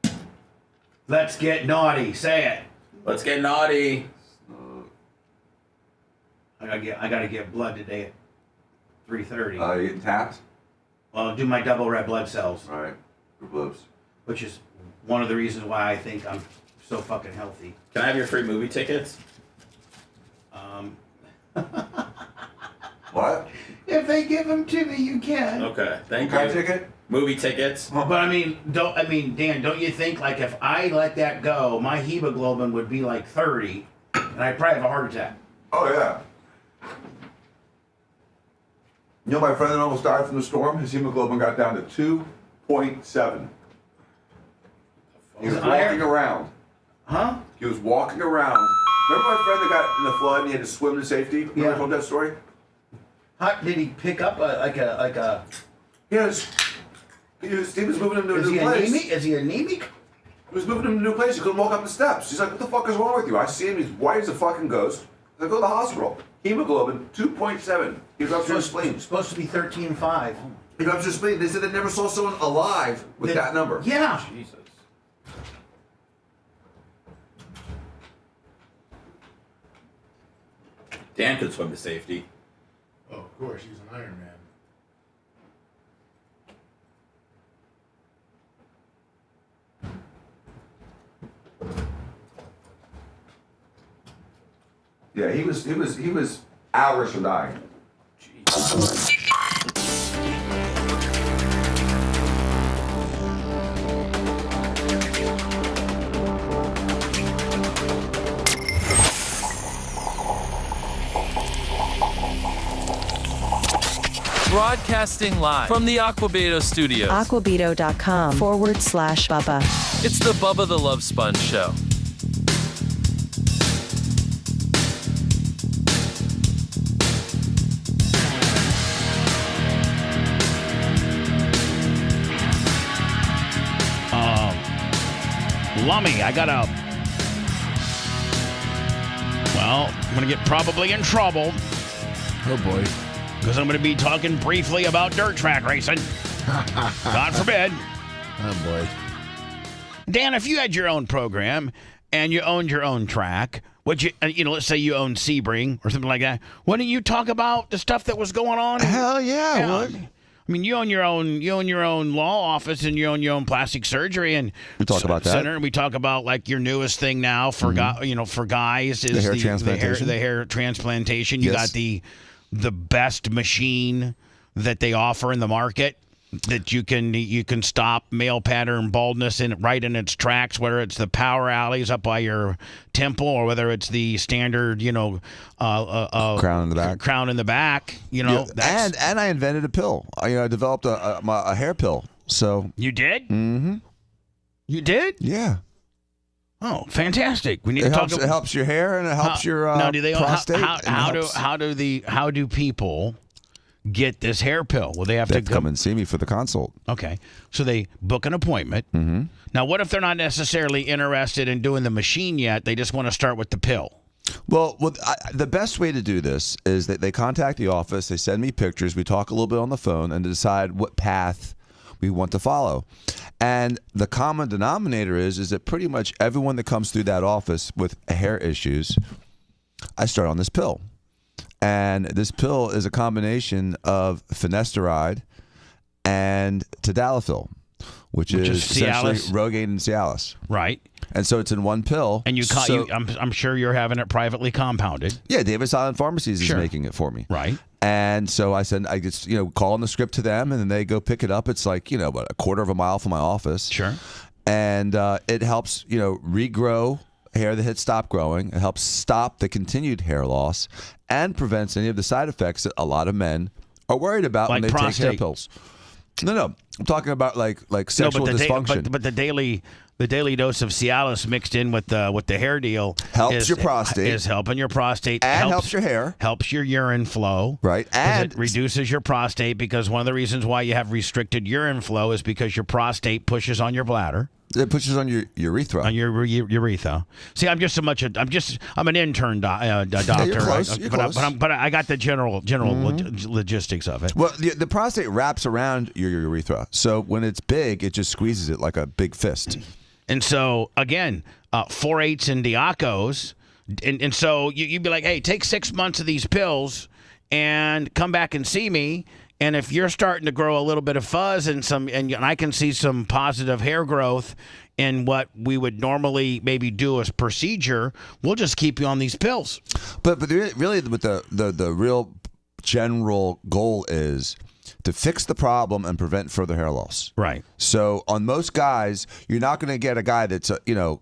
there. Let's get naughty. Say it. Let's get naughty. Snug. I gotta get blood today at 3:30. You getting tapped? Well, I'll do my double red blood cells, All right. Good blows. which is one of the reasons why I think I'm so fucking healthy. Can I have your free movie tickets? What? If they give them to me, you can. Okay, thank Car you. ticket? Movie tickets. But Dan, don't you think like if I let that go, my hemoglobin would be like 30, and I'd probably have a heart attack. Oh, yeah. You know my friend that almost died from the storm? His hemoglobin got down to 2.7. He was Is it walking iron? around. Huh? He was walking around. Remember my friend that got in the flood and he had to swim to safety? Remember Yeah. I told that story? How did he pick up like a? He had Steve was moving him to a new place. Is he anemic? He was moving him to a new place. He couldn't walk up the steps. He's like, what the fuck is wrong with you? I see him. He's white as a fucking ghost. I go to the hospital. Hemoglobin 2.7. He ruptured his spleen. Supposed to be 13.5. He ruptured his spleen. They said they never saw someone alive with that number. Yeah. Jesus. Dan could swim to safety. Oh, of course, he's an Iron Man. Yeah, he was hours from dying. Broadcasting live from the Aquabeto studios. Aquabeto.com/Bubba. It's the Bubba the Love Sponge show. Lummy, I'm going to get probably in trouble. Oh, boy. Because I'm going to be talking briefly about dirt track racing. God forbid. Oh, boy. Dan, if you had your own program and you owned your own track, would you, let's say you own Sebring or something like that, wouldn't you talk about the stuff that was going on? Hell yeah, I would. I mean, you own your own law office and you own your own plastic surgery and we talk about that. Center. And we talk about like your newest thing now for for guys is the hair transplantation. The hair transplantation. You got the best machine that they offer in the market that you can stop male pattern baldness right in its tracks, whether it's the power alleys up by your temple or whether it's the standard crown in the back. Crown in the back. And I invented a pill. I developed a hair pill. So you did? Mm-hmm. You did? Yeah. Oh, fantastic! We need it to helps, talk. It helps your hair and it helps your prostate. How do people get this hair pill? Well, they have to come and see me for the consult. Okay, so they book an appointment. Mm-hmm. Now, what if they're not necessarily interested in doing the machine yet? They just want to start with the pill. Well, the best way to do this is that they contact the office. They send me pictures. We talk a little bit on the phone and decide what path we want to follow. And the common denominator is that pretty much everyone that comes through that office with hair issues, I start on this pill. And this pill is a combination of finasteride and tadalafil, which is essentially Rogaine and Cialis. Right. And so it's in one pill. And I'm sure you're having it privately compounded. Yeah, Davis Island Pharmacies is making it for me. Right. And so I just call on the script to them, and then they go pick it up. It's like about a quarter of a mile from my office. Sure. And it helps regrow hair that had stopped growing. It helps stop the continued hair loss and prevents any of the side effects that a lot of men are worried about when they take hair pills. No, I'm talking about like sexual dysfunction. But the daily dose of Cialis mixed in with the hair deal helps your prostate. Is helping your prostate and helps your hair. Helps your urine flow. Right. And it reduces your prostate because one of the reasons why you have restricted urine flow is because your prostate pushes on your bladder. It pushes on your urethra. On your urethra. See, I'm an intern doctor. Yeah, you're close. You're close. But I got the general logistics of it. Well, the prostate wraps around your urethra, so when it's big, it just squeezes it like a big fist. And so again, 4/8 in Diacos, and so you'd be like, hey, take 6 months of these pills and come back and see me. And if you're starting to grow a little bit of fuzz and I can see some positive hair growth in what we would normally maybe do as procedure, we'll just keep you on these pills. But really, what the real general goal is to fix the problem and prevent further hair loss. Right. So on most guys, you're not going to get a guy that's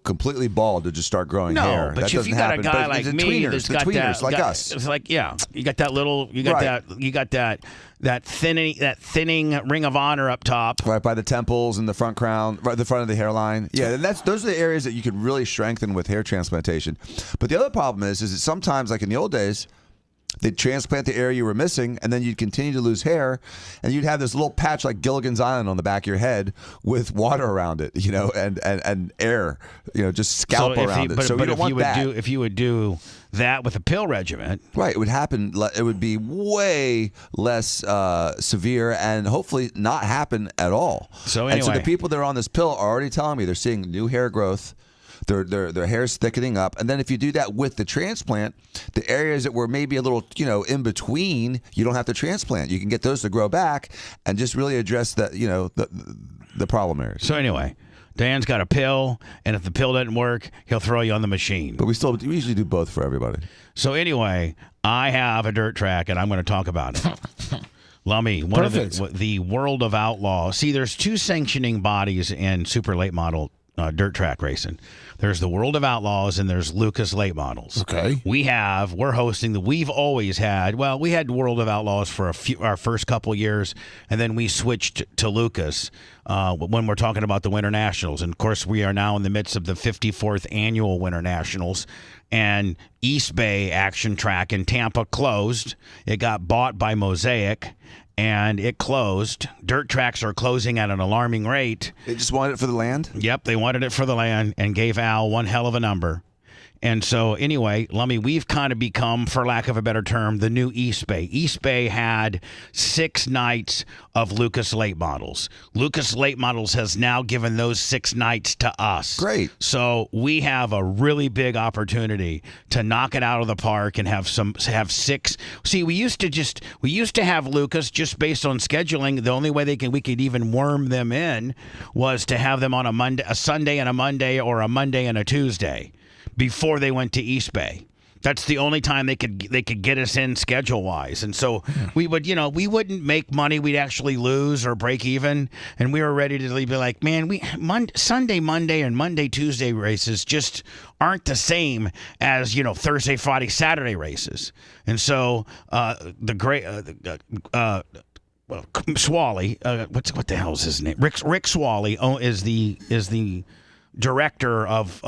completely bald to just start growing hair. But if you got a guy like me that's got tweeners, like us, it's like you got that that thinning ring of honor up top, right by the temples and the front crown, right the front of the hairline. Yeah, those are the areas that you can really strengthen with hair transplantation. But the other problem is that sometimes, like in the old days, they'd transplant the area you were missing, and then you'd continue to lose hair, and you'd have this little patch like Gilligan's Island on the back of your head with water around it, and air, just scalp around it. So you don't want that. If you would do that with a pill regimen, right? It would happen. It would be way less severe, and hopefully not happen at all. So anyway, and so the people that are on this pill are already telling me they're seeing new hair growth. Their hair's thickening up, and then if you do that with the transplant, the areas that were maybe a little in between, you don't have to transplant. You can get those to grow back and just really address that the problem areas. So anyway, Dan's got a pill, and if the pill doesn't work, he'll throw you on the machine. But we usually do both for everybody. So anyway, I have a dirt track, and I'm going to talk about it. Lummy, one of the World of Outlaw. See, there's two sanctioning bodies in super late model dirt track racing. There's the World of Outlaws and there's Lucas Late Models. Okay. We're hosting we've always had, we had World of Outlaws for our first couple years, and then we switched to Lucas when we're talking about the Winter Nationals. And of course, we are now in the midst of the 54th annual Winter Nationals, and East Bay Action Track in Tampa closed. It got bought by Mosaic, and it closed. Dirt tracks are closing at an alarming rate. They just wanted it for the land? Yep, they wanted it for the land and gave Al one hell of a number. And so anyway, Lummy, we've kind of become, for lack of a better term, the new East Bay. East Bay had 6 nights of Lucas Late Models. Lucas Late Models has now given those 6 nights to us. Great. So we have a really big opportunity to knock it out of the park and have 6. See, we used to have Lucas just based on scheduling. The only way we could even worm them in was to have them on a Sunday and a Monday, or a Monday and a Tuesday, before they went to East Bay. That's the only time they could get us in schedule wise. And so we wouldn't make money. We'd actually lose or break even. And we were ready to be like, man, Sunday, Monday, and Monday, Tuesday races just aren't the same as, Thursday, Friday, Saturday races. And so Swally, what the hell is his name? Rick Swally is the director of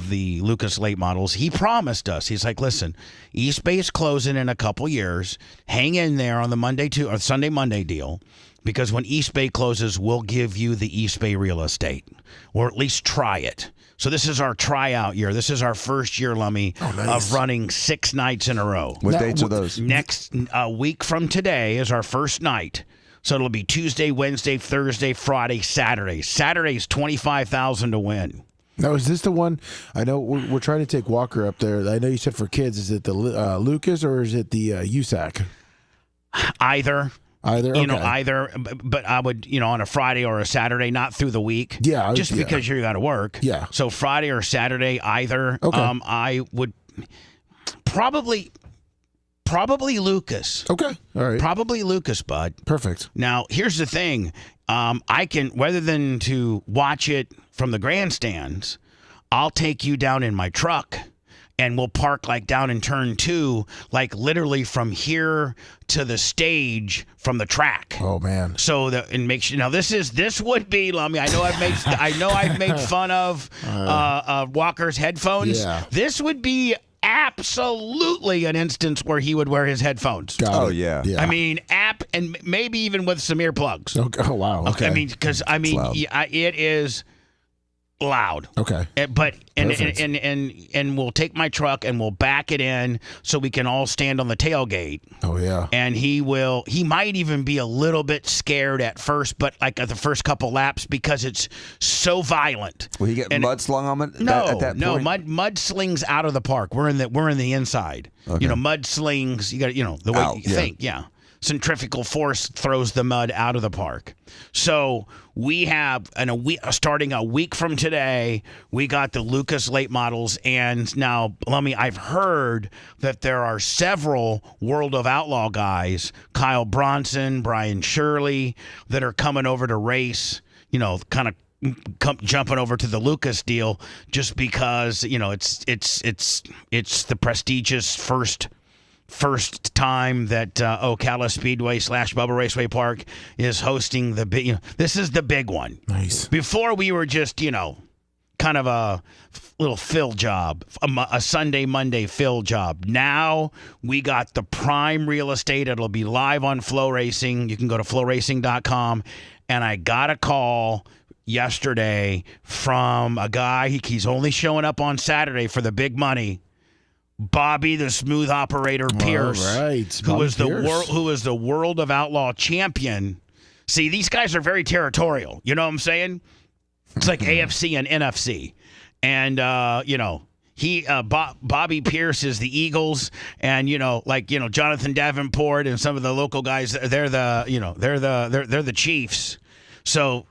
the Lucas Late Models. He promised us, he's like, listen, East Bay's closing in a couple years. Hang in there on the Sunday Monday deal, because when East Bay closes, we'll give you the East Bay real estate, or at least try it. So this is our tryout year. This is our first year, Lummy, of running 6 nights in a row. What dates are those? Next week from today is our first night. So it'll be Tuesday, Wednesday, Thursday, Friday, Saturday. Saturday's $25,000 to win. Now, is this the one? I know we're trying to take Walker up there. I know you said for kids. Is it the Lucas or is it the USAC? Either. Either. Okay. Either. But I would, on a Friday or a Saturday, not through the week. Yeah. Just because you got to work. Yeah. So Friday or Saturday, either. Okay. I would probably Lucas. Okay. All right. Probably Lucas, bud. Perfect. Now, here's the thing. I can, rather than to watch it from the grandstands, I'll take you down in my truck, and we'll park down in turn 2, literally from here to the stage from the track. Oh man. So this would be, Lummy, I know I've made fun of Walker's headphones. Yeah. This would be absolutely an instance where he would wear his headphones. Got it. Yeah. I mean, and maybe even with some earplugs. Oh wow. Okay. It is loud. Okay. But and we'll take my truck and we'll back it in so we can all stand on the tailgate. Oh yeah. And he might even be a little bit scared at first, but at the first couple laps, because it's so violent. Will he get mud slung on it? No, at that point? mud slings out of the park. We're in the inside. Okay. Mud slings. You got the way Out, you think. Yeah. Centrifugal force throws the mud out of the park. So we have, starting a week from today, we got the Lucas Late Models. And now, Lummy, I've heard that there are several World of Outlaw guys, Kyle Bronson, Brian Shirley, that are coming over to race, kind of jumping over to the Lucas deal, just because, it's the prestigious first time that Ocala Speedway / Bubba Raceway Park is hosting the big. This is the big one. Nice. Before we were just kind kind of a little fill job, a Sunday, Monday fill job. Now we got the prime real estate. It'll be live on Flow Racing. You can go to flowracing.com. And I got a call yesterday from a guy. He's only showing up on Saturday for the big money. Bobby the Smooth Operator Pierce, All right. who Bobby is the Pierce. who is the World of Outlaw champion. See, these guys are very territorial. You know what I'm saying? It's like AFC and NFC. And, Bobby Pierce is the Eagles, and Jonathan Davenport and some of the local guys. They're the Chiefs. So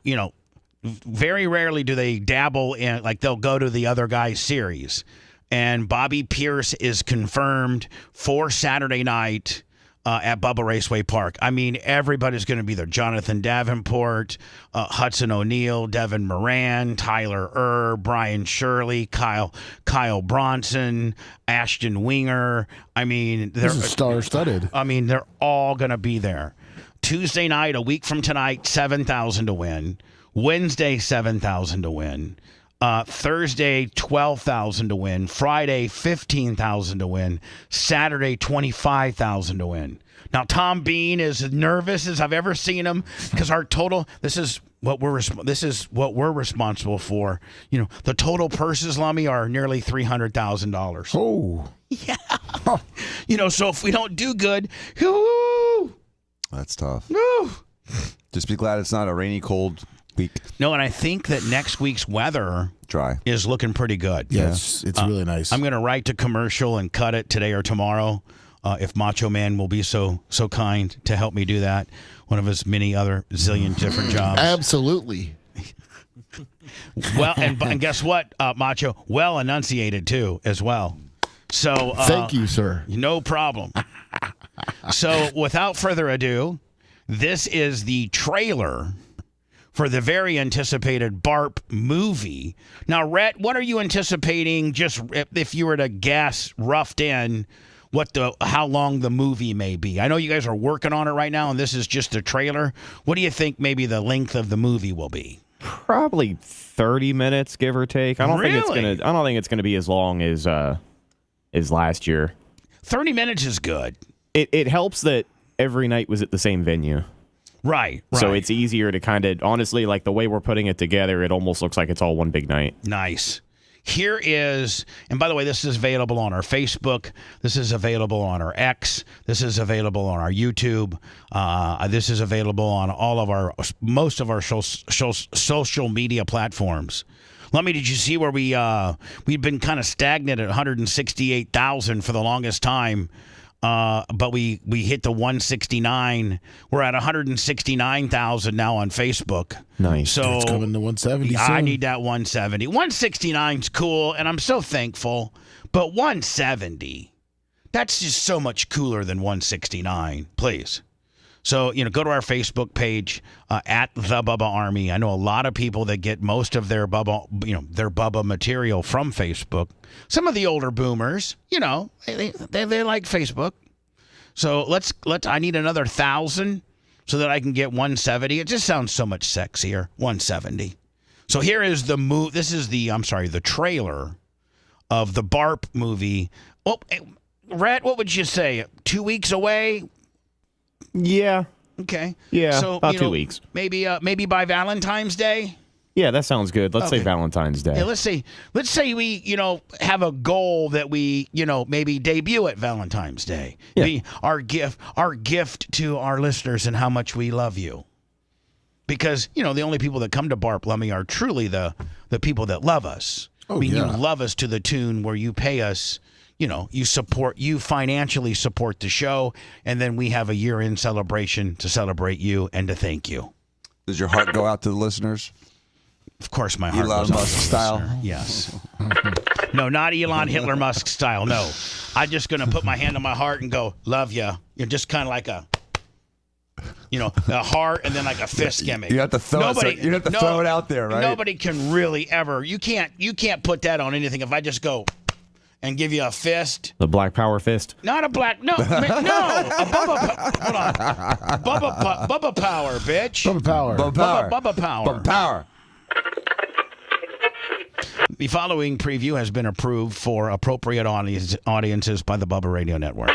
very rarely do they dabble in, like, they'll go to the other guy's series. And Bobby Pierce is confirmed for Saturday night at Bubba Raceway Park. I mean, everybody's going to be there. Jonathan Davenport, Hudson O'Neal, Devin Moran, Tyler Brian Shirley, Kyle Bronson, Ashton Winger. I mean, This is star-studded. I mean, they're all going to be there. Tuesday night, a week from tonight, $7,000 to win. Wednesday, $7,000 to win. Thursday, $12,000 to win. Friday, $15,000 to win. Saturday, $25,000 to win. Now, Tom Bean is as nervous as I've ever seen him because our total. This is what we're responsible for. The total purses, Lummy, are nearly $300,000. Oh, yeah. So if we don't do good, whoo, That's tough. whoo. Just be glad it's not a rainy, cold week. No, and I think that next week's weather Dry. is looking pretty good. yeah, it's really nice. I'm going to write to commercial and cut it today or tomorrow. If Macho Man will be so kind to help me do that, one of his many other zillion different jobs. Absolutely. Well, and guess what, Macho? Well enunciated too, as well. So Thank you, sir. No problem. So without further ado, this is the trailer for the very anticipated BARP movie. Now, Rhett, what are you anticipating? Just if you were to guess, roughed in, how long the movie may be. I know you guys are working on it right now, and this is just a trailer. What do you think maybe the length of the movie will be? Probably 30 minutes, give or take. I don't think it's gonna be as long as last year. 30 minutes is good. It helps that every night was at the same venue. Right. So it's easier to kind of, honestly, like the way we're putting it together, it almost looks like it's all one big night. Nice. Here is, and by the way, this is available on our Facebook. This is available on our X. This is available on our YouTube. This is available on most of our social media platforms. Did you see where we've been kind of stagnant at 168,000 for the longest time? But we hit the 169. We're at 169,000 now on Facebook. Nice. So it's coming to 170 I soon. need that 170. 169's cool, and I'm so thankful. But 170, that's just so much cooler than 169. Please. So, go to our Facebook page at The Bubba Army. I know a lot of people that get most of their Bubba material from Facebook. Some of the older boomers, they like Facebook. So I need another 1,000 so that I can get 170. It just sounds so much sexier. 170. So here is the trailer of the BARP movie. Oh, Rhett, what would you say? 2 weeks away? Yeah. Okay. Yeah, so, about 2 weeks. Maybe by Valentine's Day? Yeah, that sounds good. Let's say Valentine's Day. Yeah, let's say we, have a goal that we, maybe debut at Valentine's Day. Yeah. Be our gift to our listeners and how much we love you. Because, the only people that come to BARP, Lummy, are truly the people that love us. Oh, you yeah. love us to the tune where you pay us, you financially support the show, and then we have a year-end celebration to celebrate you and to thank you. Does your heart go out to the listeners? Of course, my heart Elon goes out to Musk the style? listener. Yes. No, not Elon Hitler Musk style. No. I'm just going to put my hand on my heart and go, love ya. You're just kind of like a heart and then like a fist gimmick. You have to throw it out there, right? Nobody can really ever. You can't put that on anything. If I just go and give you a fist. The Black Power fist. Not a black. No. A Bubba. Hold on. Bubba Power, bitch. Bubba Power. Bubba Power. Bubba Power. Bubba Power. The following preview has been approved for appropriate audiences by the Bubba Radio Network.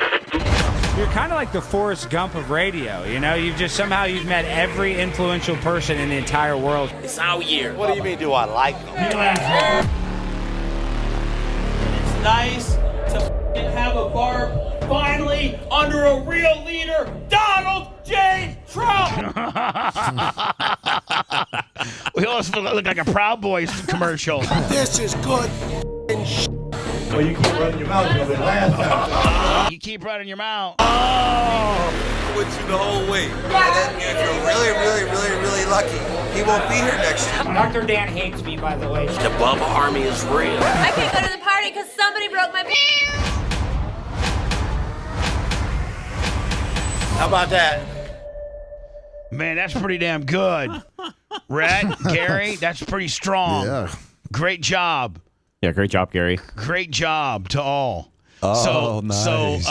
You're kind of like the Forrest Gump of radio, you know? You've met every influential person in the entire world. It's our year. What do you mean, do I like them? It's nice to have a bar finally under a real leader, Donald J. Trump. We almost look like a Proud Boys commercial. This is good. Well, you keep running your mouth, you'll be laughing. You keep running your mouth. With you the whole way. And then if you're really, really, really, really lucky, he won't be here next year. Dr. Dan hates me, by the way. The Bubba Army is real. I can't go to the party because somebody broke my pants. How about that? Man, that's pretty damn good. Rhett, Gary, that's pretty strong. Yeah. Great job. Yeah, great job, Gary. Great job to all. Oh, nice.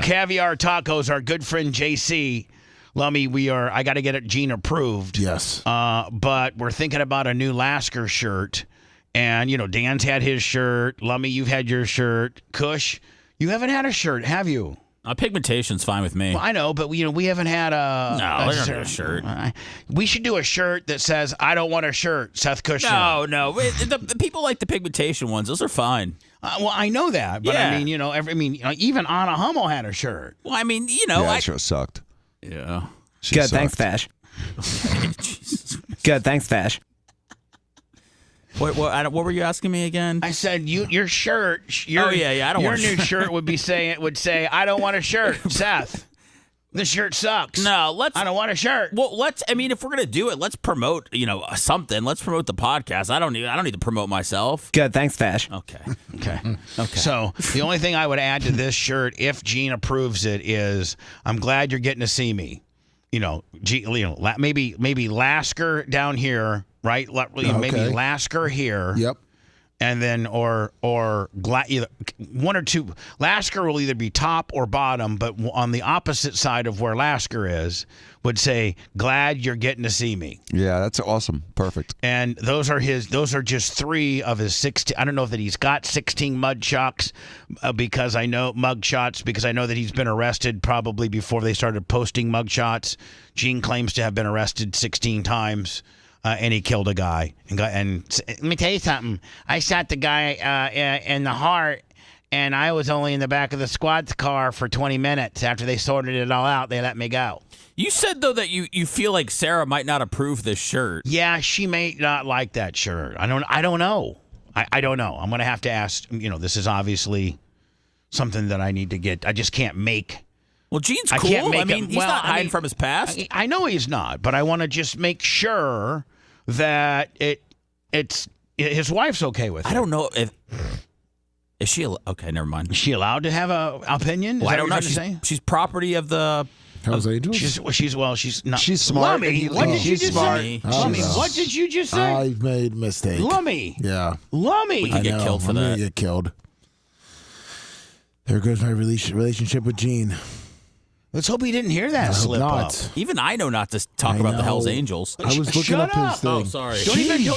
Caviar Tacos, our good friend JC, Lummy, I got to get it Gene approved. Yes. But we're thinking about a new Lasker shirt. And, Dan's had his shirt. Lummy, you've had your shirt. Kush, you haven't had a shirt, have you? Pigmentation's fine with me. Well, I know, but we haven't had a shirt. We should do a shirt that says, I don't want a shirt, Seth Kushner. No. The people like the pigmentation ones. Those are fine. Well, I know that, but Yeah. even Anna Hummel had a shirt. Well, I mean, Yeah, that sure sucked. Yeah. She sucked. Fash. Good, thanks, Fash. What were you asking me again? I said your shirt. I don't want a new shirt. shirt would say I don't want a shirt, Seth. This shirt sucks. No, I don't want a shirt. Well, if we're gonna do it, let's promote something. Let's promote the podcast. I don't need to promote myself. Good, thanks, Fash. Okay. So the only thing I would add to this shirt, if Gene approves it, is I'm glad you're getting to see me. Maybe Lasker down here. Right, maybe Lasker here. Yep. And then either one or two. Lasker will either be top or bottom, but on the opposite side of where Lasker is would say, "Glad you're getting to see me." Yeah, that's awesome. Perfect. And those are just 3 of his 16. I don't know that he's got 16 mug shots because I know that he's been arrested probably before they started posting mug shots. Gene claims to have been arrested 16 times. And he killed a guy. And let me tell you something. I shot the guy in the heart, and I was only in the back of the squad's car for 20 minutes. After they sorted it all out, they let me go. You said, though, that you feel like Sarah might not approve this shirt. Yeah, she may not like that shirt. I don't know. I don't know. I'm going to have to ask. This is obviously something that I need to get. I just can't make. Well, Gene's cool. He's not hiding from his past. I know he's not, but I want to just make sure that it's his wife's okay with it. I don't know if she. Okay, never mind. Is she allowed to have an opinion? Well, I don't know. She's property of the Hells Angels. She's not. She's smart. Lummy, what did you just say? Lummy, what did you just say? I've made a mistake. Lummy. Yeah. Lummy. We could get killed for I'm that. gonna get killed. There goes my relationship with Gene. Let's hope he didn't hear that slip up. Even I know not to talk about the Hell's Angels. I was looking up his thing. Oh, sorry.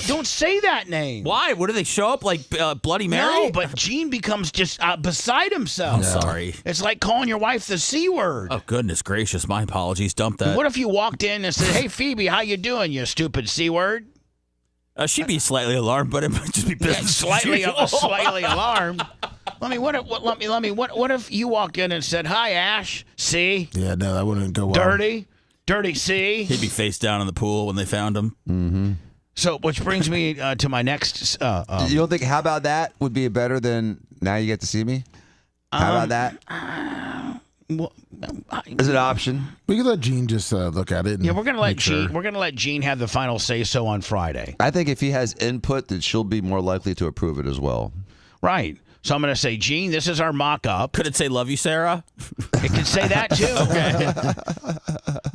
Don't say that name. Why? What do they show up like Bloody Mary? No, but Gene becomes just beside himself. I'm sorry. It's like calling your wife the C word. Oh, goodness gracious. My apologies. Dump that. What if you walked in and said, "Hey, Phoebe, how you doing, you stupid C word"? She'd be slightly alarmed, but it might just be business. Slightly alarmed. What if you walked in and said, "Hi, Ash, C"? Yeah, no, that wouldn't go well. Dirty C. He'd be face down in the pool when they found him. Mm-hmm. So, which brings me to my next. You don't think "How about that" would be better than "Now you get to see me"? How about that? Is it an option? We can let Gene just look at it. And we're gonna let Gene. sure. We're gonna let Gene have the final say so on Friday. I think if he has input, then she'll be more likely to approve it as well. Right. So I'm going to say, Gene, this is our mock-up. Could it say "Love you, Sarah"? It could say that too. Okay.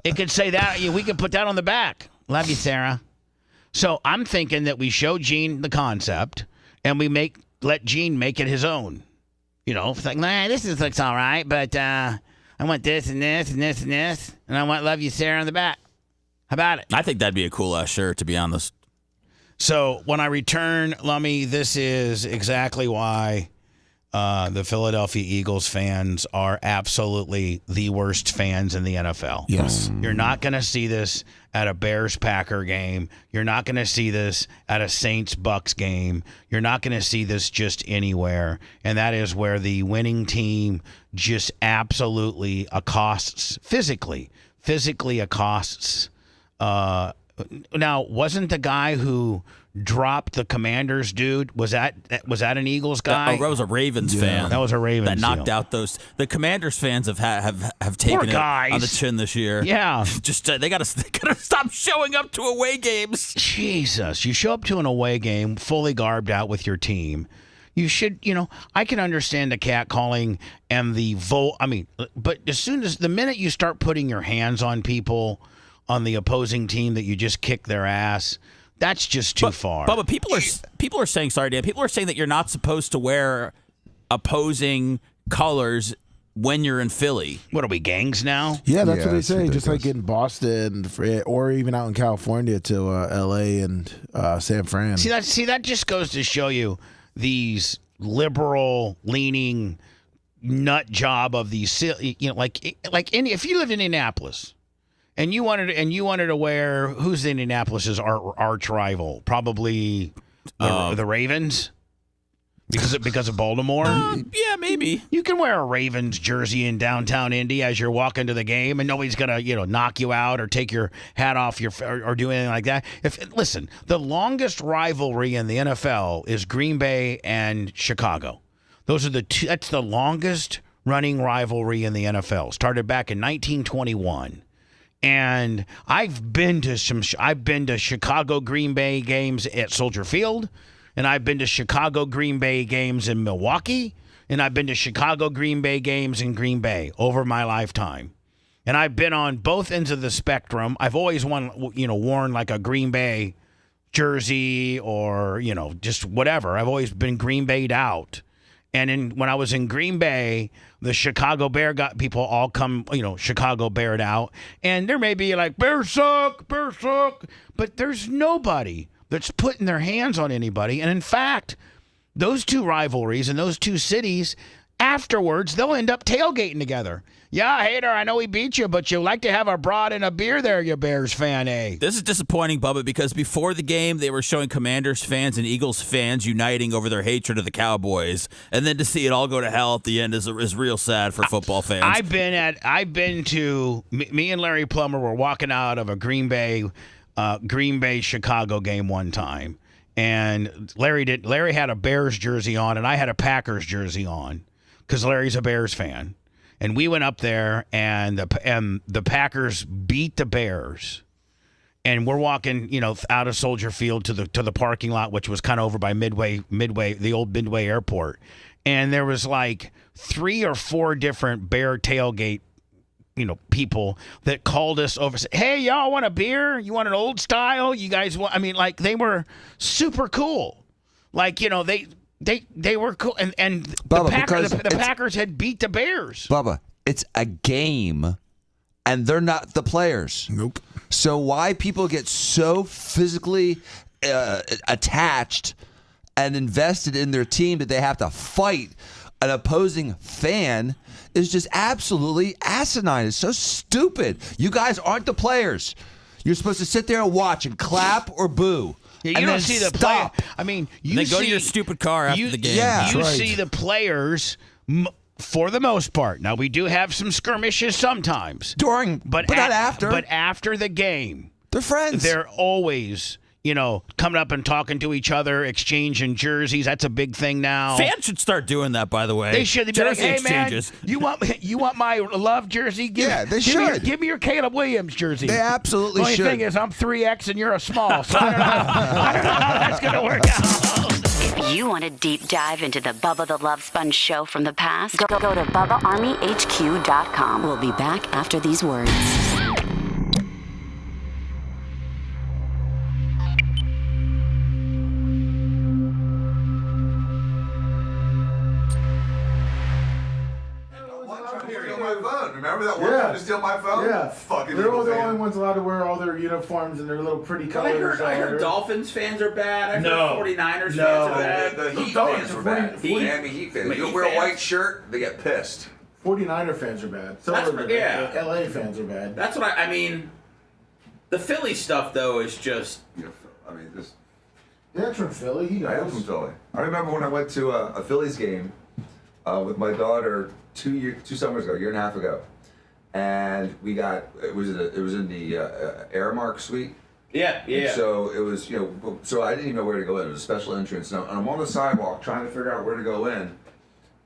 It could say that. We could put that on the back. "Love you, Sarah." So I'm thinking that we show Gene the concept, and we let Gene make it his own. It's like, this looks all right, but I want this and this and this and this, and I want "Love you, Sarah" on the back. How about it? I think that'd be a cool ass shirt, to be honest. So when I return, Lummy, this is exactly why the Philadelphia Eagles fans are absolutely the worst fans in the NFL. Yes. You're not going to see this at a Bears-Packer game. You're not going to see this at a Saints-Bucks game. You're not going to see this just anywhere. And that is where the winning team just absolutely accosts, physically accosts. Now, wasn't the guy who dropped the Commanders dude, was that an Eagles guy? That was a Ravens fan. That was a Ravens that knocked out those. The Commanders fans have taken it on the chin this year. Yeah, just they gotta stop showing up to away games. Jesus, you show up to an away game fully garbed out with your team. You should, I can understand the catcalling and the vote. I mean, but the minute you start putting your hands on people on the opposing team that you just kick their ass, that's just too far. But people are saying, sorry, Dan, people are saying that you're not supposed to wear opposing colors when you're in Philly. What are we, gangs now? Yeah, that's what they say. Just like in Boston or even out in California to L.A. and San Fran. See that just goes to show you these liberal-leaning nut job of these, like if you lived in Indianapolis. And you wanted to wear, who's Indianapolis's arch rival? Probably the Ravens, because of Baltimore. Yeah, maybe. You can wear a Ravens jersey in downtown Indy as you're walking to the game, and nobody's gonna knock you out or take your hat off or do anything like that. Listen, the longest rivalry in the NFL is Green Bay and Chicago. Those are the two. That's the longest running rivalry in the NFL. Started back in 1921. And I've been to Chicago Green Bay games at Soldier Field, and I've been to Chicago Green Bay games in Milwaukee, and I've been to Chicago Green Bay games in Green Bay over my lifetime. And I've been on both ends of the spectrum. I've always worn like a Green Bay jersey or, just whatever. I've always been Green Bay'd out. And when I was in Green Bay, the Chicago Bear people all come, Chicago Beared out. And there may be like, Bears suck. But there's nobody that's putting their hands on anybody. And in fact, those two rivalries and those two cities, afterwards, they'll end up tailgating together. Yeah, hater, I know we beat you, but you like to have a broad and a beer there, you Bears fan, eh? This is disappointing, Bubba, because before the game, they were showing Commanders fans and Eagles fans uniting over their hatred of the Cowboys. And then to see it all go to hell at the end is real sad for football fans. Me and Larry Plummer were walking out of a Green Bay Chicago game one time. And Larry had a Bears jersey on, and I had a Packers jersey on because Larry's a Bears fan. And we went up there, and the Packers beat the Bears. And we're walking, out of Soldier Field to the parking lot, which was kind of over by Midway, the old Midway Airport. And there was like 3 or 4 different Bear tailgate, people that called us over. Said, hey, y'all want a beer? You want an old style? You guys want? I mean, like they were super cool. Like They were cool, and Bubba, the Packers had beat the Bears. Bubba, it's a game, and they're not the players. Nope. So why people get so physically attached and invested in their team that they have to fight an opposing fan is just absolutely asinine. It's so stupid. You guys aren't the players. You're supposed to sit there and watch and clap or boo. Yeah, you don't see the player. I mean, you go to your stupid car after the game. Yeah, you see the players for the most part. Now we do have some skirmishes sometimes but not after. But after the game, they're friends. They're always, coming up and talking to each other, exchanging jerseys. That's a big thing now. Fans should start doing that, by the way. They should. They'd be like, Jersey hey, exchanges. man, you want my love jersey? They should. Give me your Caleb Williams jersey. They absolutely should. The only thing is I'm 3X and you're a small, so I don't know how that's going to work out. If you want to deep dive into the Bubba the Love Sponge show from the past, go to BubbaArmyHQ.com. We'll be back after these words. Remember that one trying to steal my phone? Yeah. Fucking They're all Eagle the fan. only ones allowed to wear all their uniforms and their little pretty colors. I heard Dolphins fans are bad. I heard 49ers fans are bad. The Heat fans were bad. Heat? Miami Heat fans. You Heat wear a fans? white shirt, they get pissed. 49er fans are bad. So That's are the yeah. LA fans are bad. That's what I mean. The Philly stuff, though, is just. I mean, this. Dad's from Philly. He knows. I am from Philly. I remember when I went to a Phillies game with my daughter 2 summers ago, a year and a half ago, and we got it was in the Airmark suite. Yeah, yeah. And so it was, so I didn't even know where to go in. It was a special entrance. And I'm on the sidewalk trying to figure out where to go in,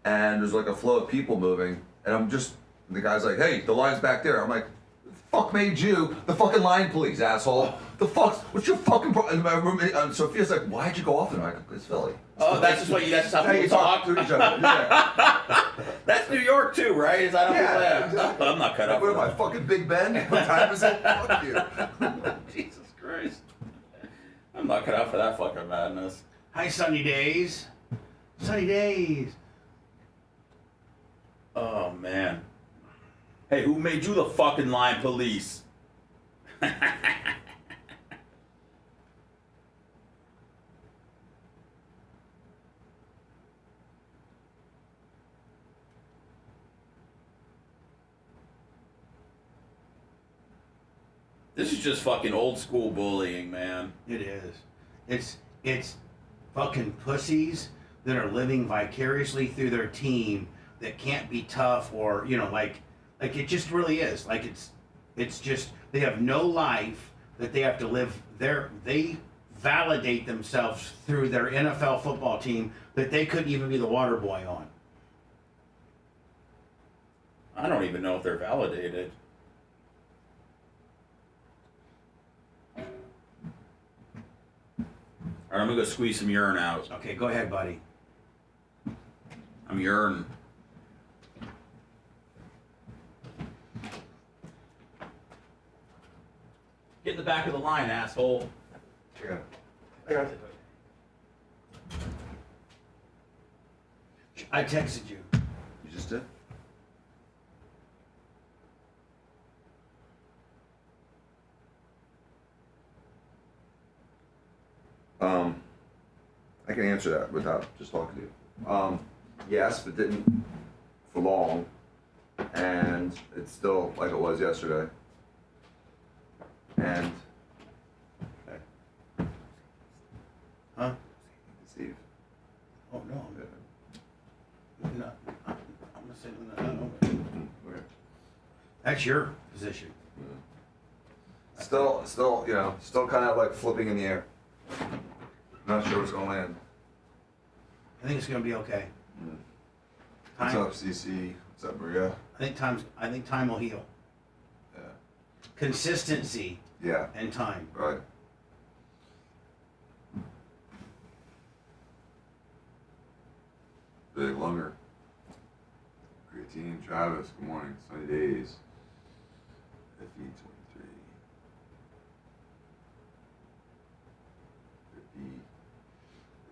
and there's like a flow of people moving, and the guy's like, "Hey, the line's back there." I'm like, "Fuck made you the fucking line, police, asshole? The fuck's what's your fucking problem?" And Sophia's like, "Why'd you go off there?" I'm like, "It's Philly." Oh, that's how you people talk to each other. Yeah. That's New York too, right? Is that Yeah, exactly. I'm not cut up. What am I, fucking Big Ben? What time is it? Fuck you. Jesus Christ. I'm not cut out for that fucking madness. Hi, Sunny Days. Sunny Days. Oh, man. Hey, who made you the fucking line police? This is just fucking old school bullying, man. It is. It's fucking pussies that are living vicariously through their team that can't be tough or, like it just really is. Like it's just, they have no life that they have to live they validate themselves through their NFL football team that they couldn't even be the water boy on. I don't even know if they're validated. All right, I'm gonna go squeeze some urine out. Okay, go ahead, buddy. I'm urine. Get in the back of the line, asshole. Yeah. I got it. I texted you. You just did? I can answer that without just talking to you. Yes, but didn't for long, and it's still like it was yesterday. And Huh? Steve. Oh no, I'm not. I'm not saying that. Okay. That's your position. Still, still kind of like flipping in the air. Not sure what's gonna land. I think it's gonna be okay. What's up, CC? What's up, Maria? I think time will heal. Yeah. Consistency. Yeah. And time. Right. Big Lunger. Great team. Travis, good morning. Sunny days. FE23.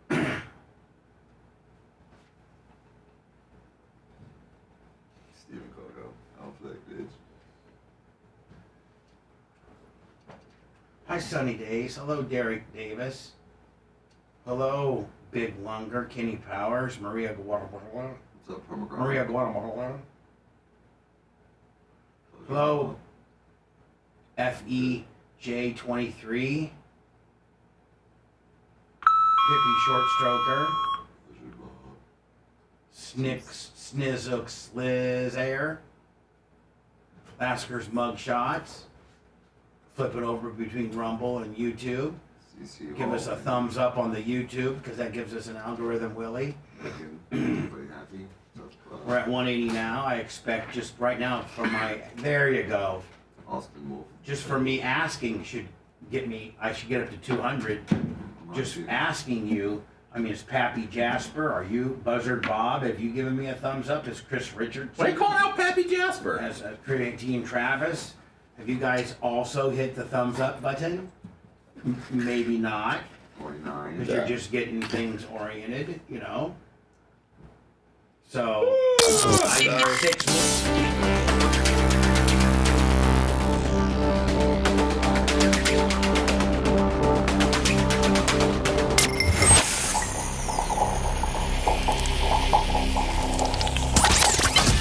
50. Steven Coco. I'll flick, bitch. Hi, Sunny Days. Hello, Derek Davis. Hello, Big Lunger, Kenny Powers, Maria Guatemala. What's up, Permagron? Maria Guatemala. Hello, FEJ23. Pippi Short Stroker. Snizook Slizair. Lasker's Mugshots. Flip it over between Rumble and YouTube. Give us a thumbs up on the YouTube because that gives us an algorithm, Willie. Everybody happy? We're at 180 now. I expect just right now from there you go. Austin Wolf. Just for me asking I should get up to 200. Just asking you. I mean, is Pappy Jasper? Are you Buzzard Bob? Have you given me a thumbs up? Is Chris Richardson? Why are you calling out Pappy Jasper? As Creatine Travis. Have you guys also hit the thumbs up button? Maybe not. 49. Because you're just getting things oriented, So, 6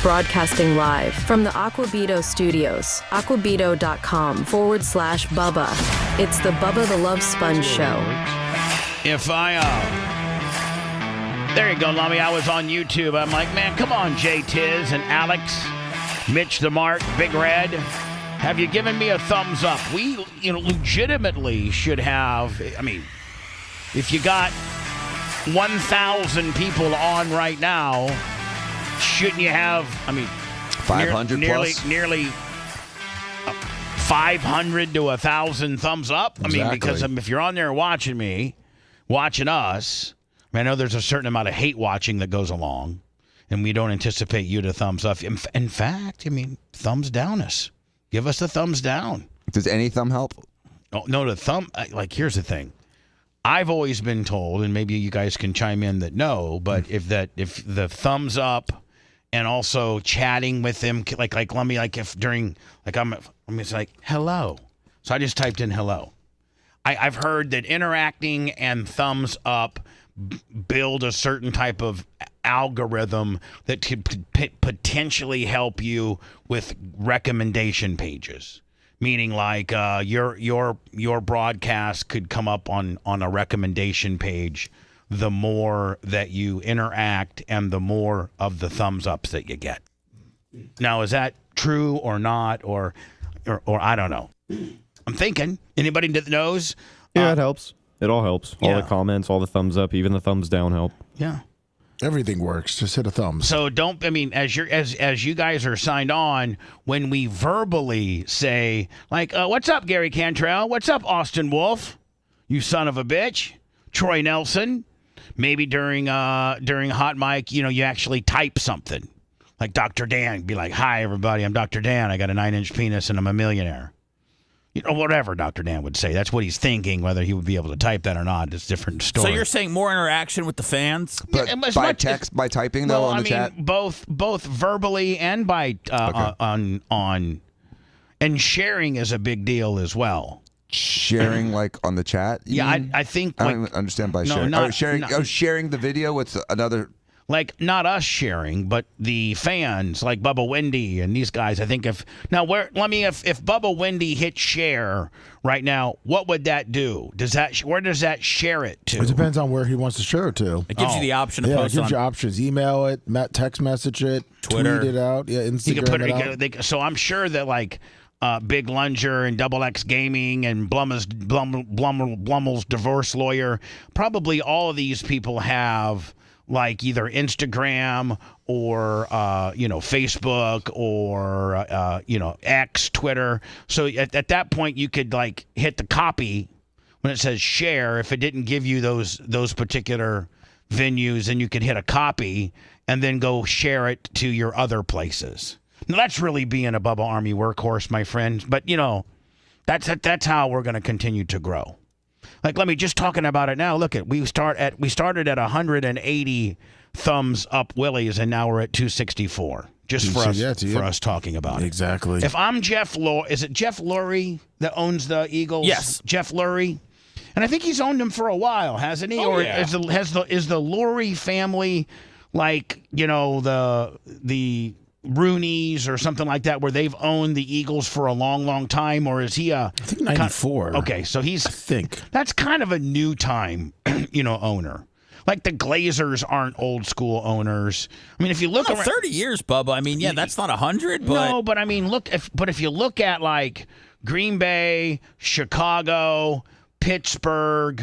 broadcasting live from the Aquabito studios. Aquabito.com/Bubba. It's the Bubba the Love Sponge Show. If there you go, Lummy. I was on YouTube. I'm like, man, come on, Jay Tiz and Alex, Mitch the Mark, Big Red. Have you given me a thumbs up? We, legitimately should have. I mean, if you got 1,000 people on right now, shouldn't you have? I mean, 500 plus, nearly 500 to 1,000 thumbs up. Exactly. I mean, because if you're on there watching us. I know there's a certain amount of hate watching that goes along, and we don't anticipate you to thumbs up. In fact, thumbs down us. Give us the thumbs down. Does any thumb help? Oh, no, the thumb. Here's the thing. I've always been told, and maybe you guys can chime in that no, but if the thumbs up and also chatting with them, like let me if during I'm just like hello, so I just typed in hello. I've heard that interacting and thumbs up build a certain type of algorithm that could potentially help you with recommendation pages. Meaning, like your broadcast could come up on a recommendation page the more that you interact and the more of the thumbs ups that you get. Now, is that true or not, or I don't know. I'm thinking. Anybody that knows? Yeah, it helps. It all helps. All Yeah. the comments, all the thumbs up, even the thumbs down help. Yeah. Everything works. Just hit a thumbs. So don't. As you guys are signed on, when we verbally say like, "What's up, Gary Cantrell? What's up, Austin Wolf? You son of a bitch, Troy Nelson." Maybe during hot mic, you actually type something like Dr. Dan. Be like, "Hi everybody, I'm Dr. Dan. I got a 9-inch penis and I'm a millionaire." Whatever Dr. Dan would say. That's what he's thinking. Whether he would be able to type that or not, it's a different story. So you're saying more interaction with the fans? But by text, by typing, though, on the chat? Both verbally and by on and sharing is a big deal as well. Sharing, like, on the chat? Yeah, I think. I don't even understand by sharing. Sharing the video with another. Like, not us sharing, but the fans, like Bubba Wendy and these guys. I think if Bubba Wendy hit share right now, what would that do? Where does that share it to? It depends on where he wants to share it to. It gives you the option to post it gives you options. Email it, text message it, Twitter. tweet it out, Instagram You can put it out. So I'm sure that like Big Lunger and Double X Gaming and Blummel's divorce lawyer, probably all of these people have like either Instagram or Facebook or X, Twitter. So at that point you could like hit the copy when it says share. If it didn't give you those particular venues, then you could hit a copy and then go share it to your other places. Now that's really being a Bubba Army workhorse, my friend. But that's how we're going to continue to grow. Like, let me just talking about it now. Look we started at 180 thumbs up willies, and now we're at 264. Just for us talking about it. Exactly. If I'm Jeff Lurie, is it Jeff Lurie that owns the Eagles? Yes, Jeff Lurie, and I think he's owned them for a while, hasn't he? Oh, yeah. Is the Lurie family like the Rooneys or something like that, where they've owned the Eagles for a long, long time, or is he I think 94. Okay, so that's kind of a new time, owner. Like the Glazers aren't old school owners. I mean, if you look around 30 years, Bubba. I mean, that's not 100, but no, but I mean, if you look at like Green Bay, Chicago, Pittsburgh.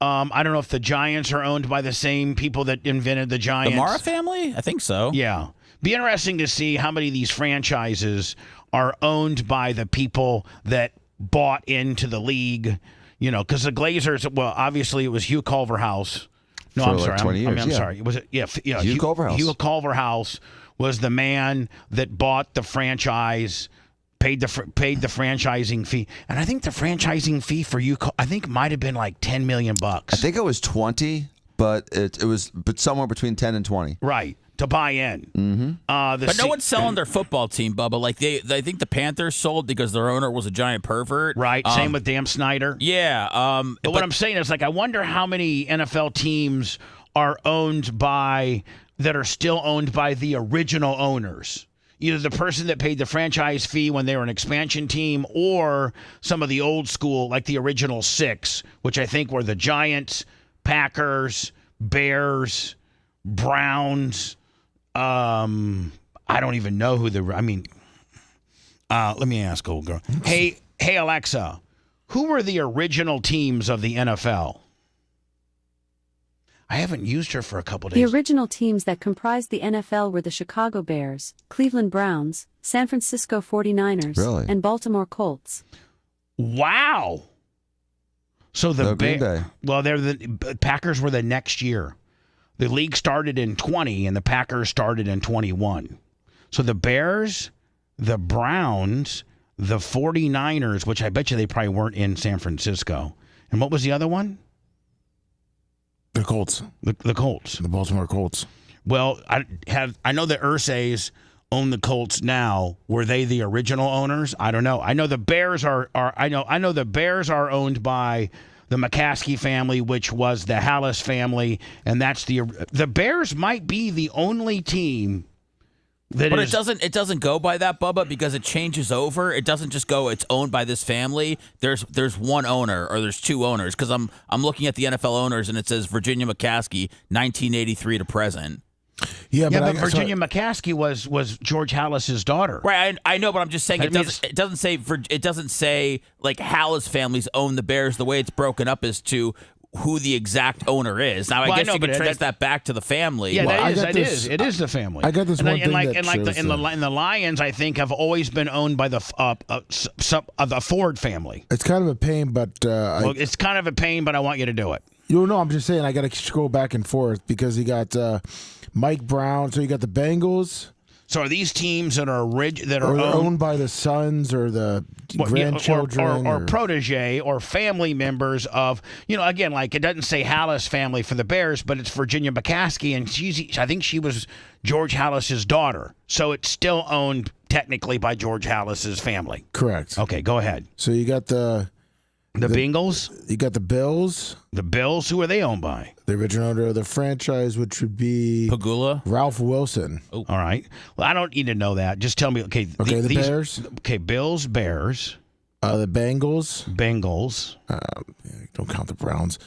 I don't know if the Giants are owned by the same people that invented the Giants. The Mara family? I think so. Yeah. Be interesting to see how many of these franchises are owned by the people that bought into the league, because the Glazers, well, obviously it was Hugh Culverhouse. No, For I'm like sorry. 20 years, I'm sorry. Was it? Yeah. Hugh Culverhouse. Hugh Culverhouse was the man that bought the franchise, paid the franchising fee, and I think the franchising fee for Hugh, I think might have been like $10 million. I think it was 20, but it was somewhere between 10 and 20. Right. To buy in. Mm-hmm. But no one's selling their football team, Bubba. Like they think the Panthers sold because their owner was a giant pervert. Right. Same with Dan Snyder. Yeah. But what I'm saying is, like, I wonder how many NFL teams are owned by that are still owned by the original owners. Either the person that paid the franchise fee when they were an expansion team or some of the old school, like the original 6, which I think were the Giants, Packers, Bears, Browns. I don't even know who let me ask, old girl. Hey, Alexa, who were the original teams of the NFL? I haven't used her for a couple The days. original teams that comprised the NFL were the Chicago Bears, Cleveland Browns, San Francisco 49ers, Really? and Baltimore Colts. Wow. So the No Green Bay. Well, the Packers were the next year. The league started in 20 and the Packers started in 21. So the Bears, the Browns, the 49ers, which I bet you they probably weren't in San Francisco. And what was the other one? The Colts. The Colts. The Baltimore Colts. Well, I know the Ursays own the Colts now. Were they the original owners? I don't know. I know the Bears I know the Bears are owned by the McCaskey family, which was the Hallis family, and that's the Bears might be the only team that But is, it doesn't go by that, Bubba, because it changes over. It doesn't just go it's owned by this family. There's one owner or there's two owners, because I'm looking at the NFL owners and it says Virginia McCaskey 1983 to present. Yeah, but Virginia McCaskey was George Hallis's daughter. Right, I know, but I'm just saying it doesn't say like Hallis families own the Bears. The way it's broken up is to who the exact owner is. Now, I guess you can trace that back to the fammy. Yeah, Well, it is the family. I got this one thing that shows and the Lions, I think, have always been owned by the Ford family. It's kind of a pain, but it's kind of a pain, but I want you to do it. You know, I'm just saying I got to scroll back and forth because you got Mike Brown. So you got the Bengals. So are these teams that are owned by the sons or the grandchildren or protege or family members of, again, like it doesn't say Hallis family for the Bears, but it's Virginia McCaskey, and I think she was George Hallis's daughter. So it's still owned technically by George Hallis's family. Correct. Okay, go ahead. So you got the Bengals? You got the Bills. The Bills, who are they owned by? The original owner of the franchise, which would be Pagula? Ralph Wilson. Oh. All right. Well, I don't need to know that. Just tell me. Okay. The Bears. Okay, Bills, Bears. The Bengals. Don't count the Browns.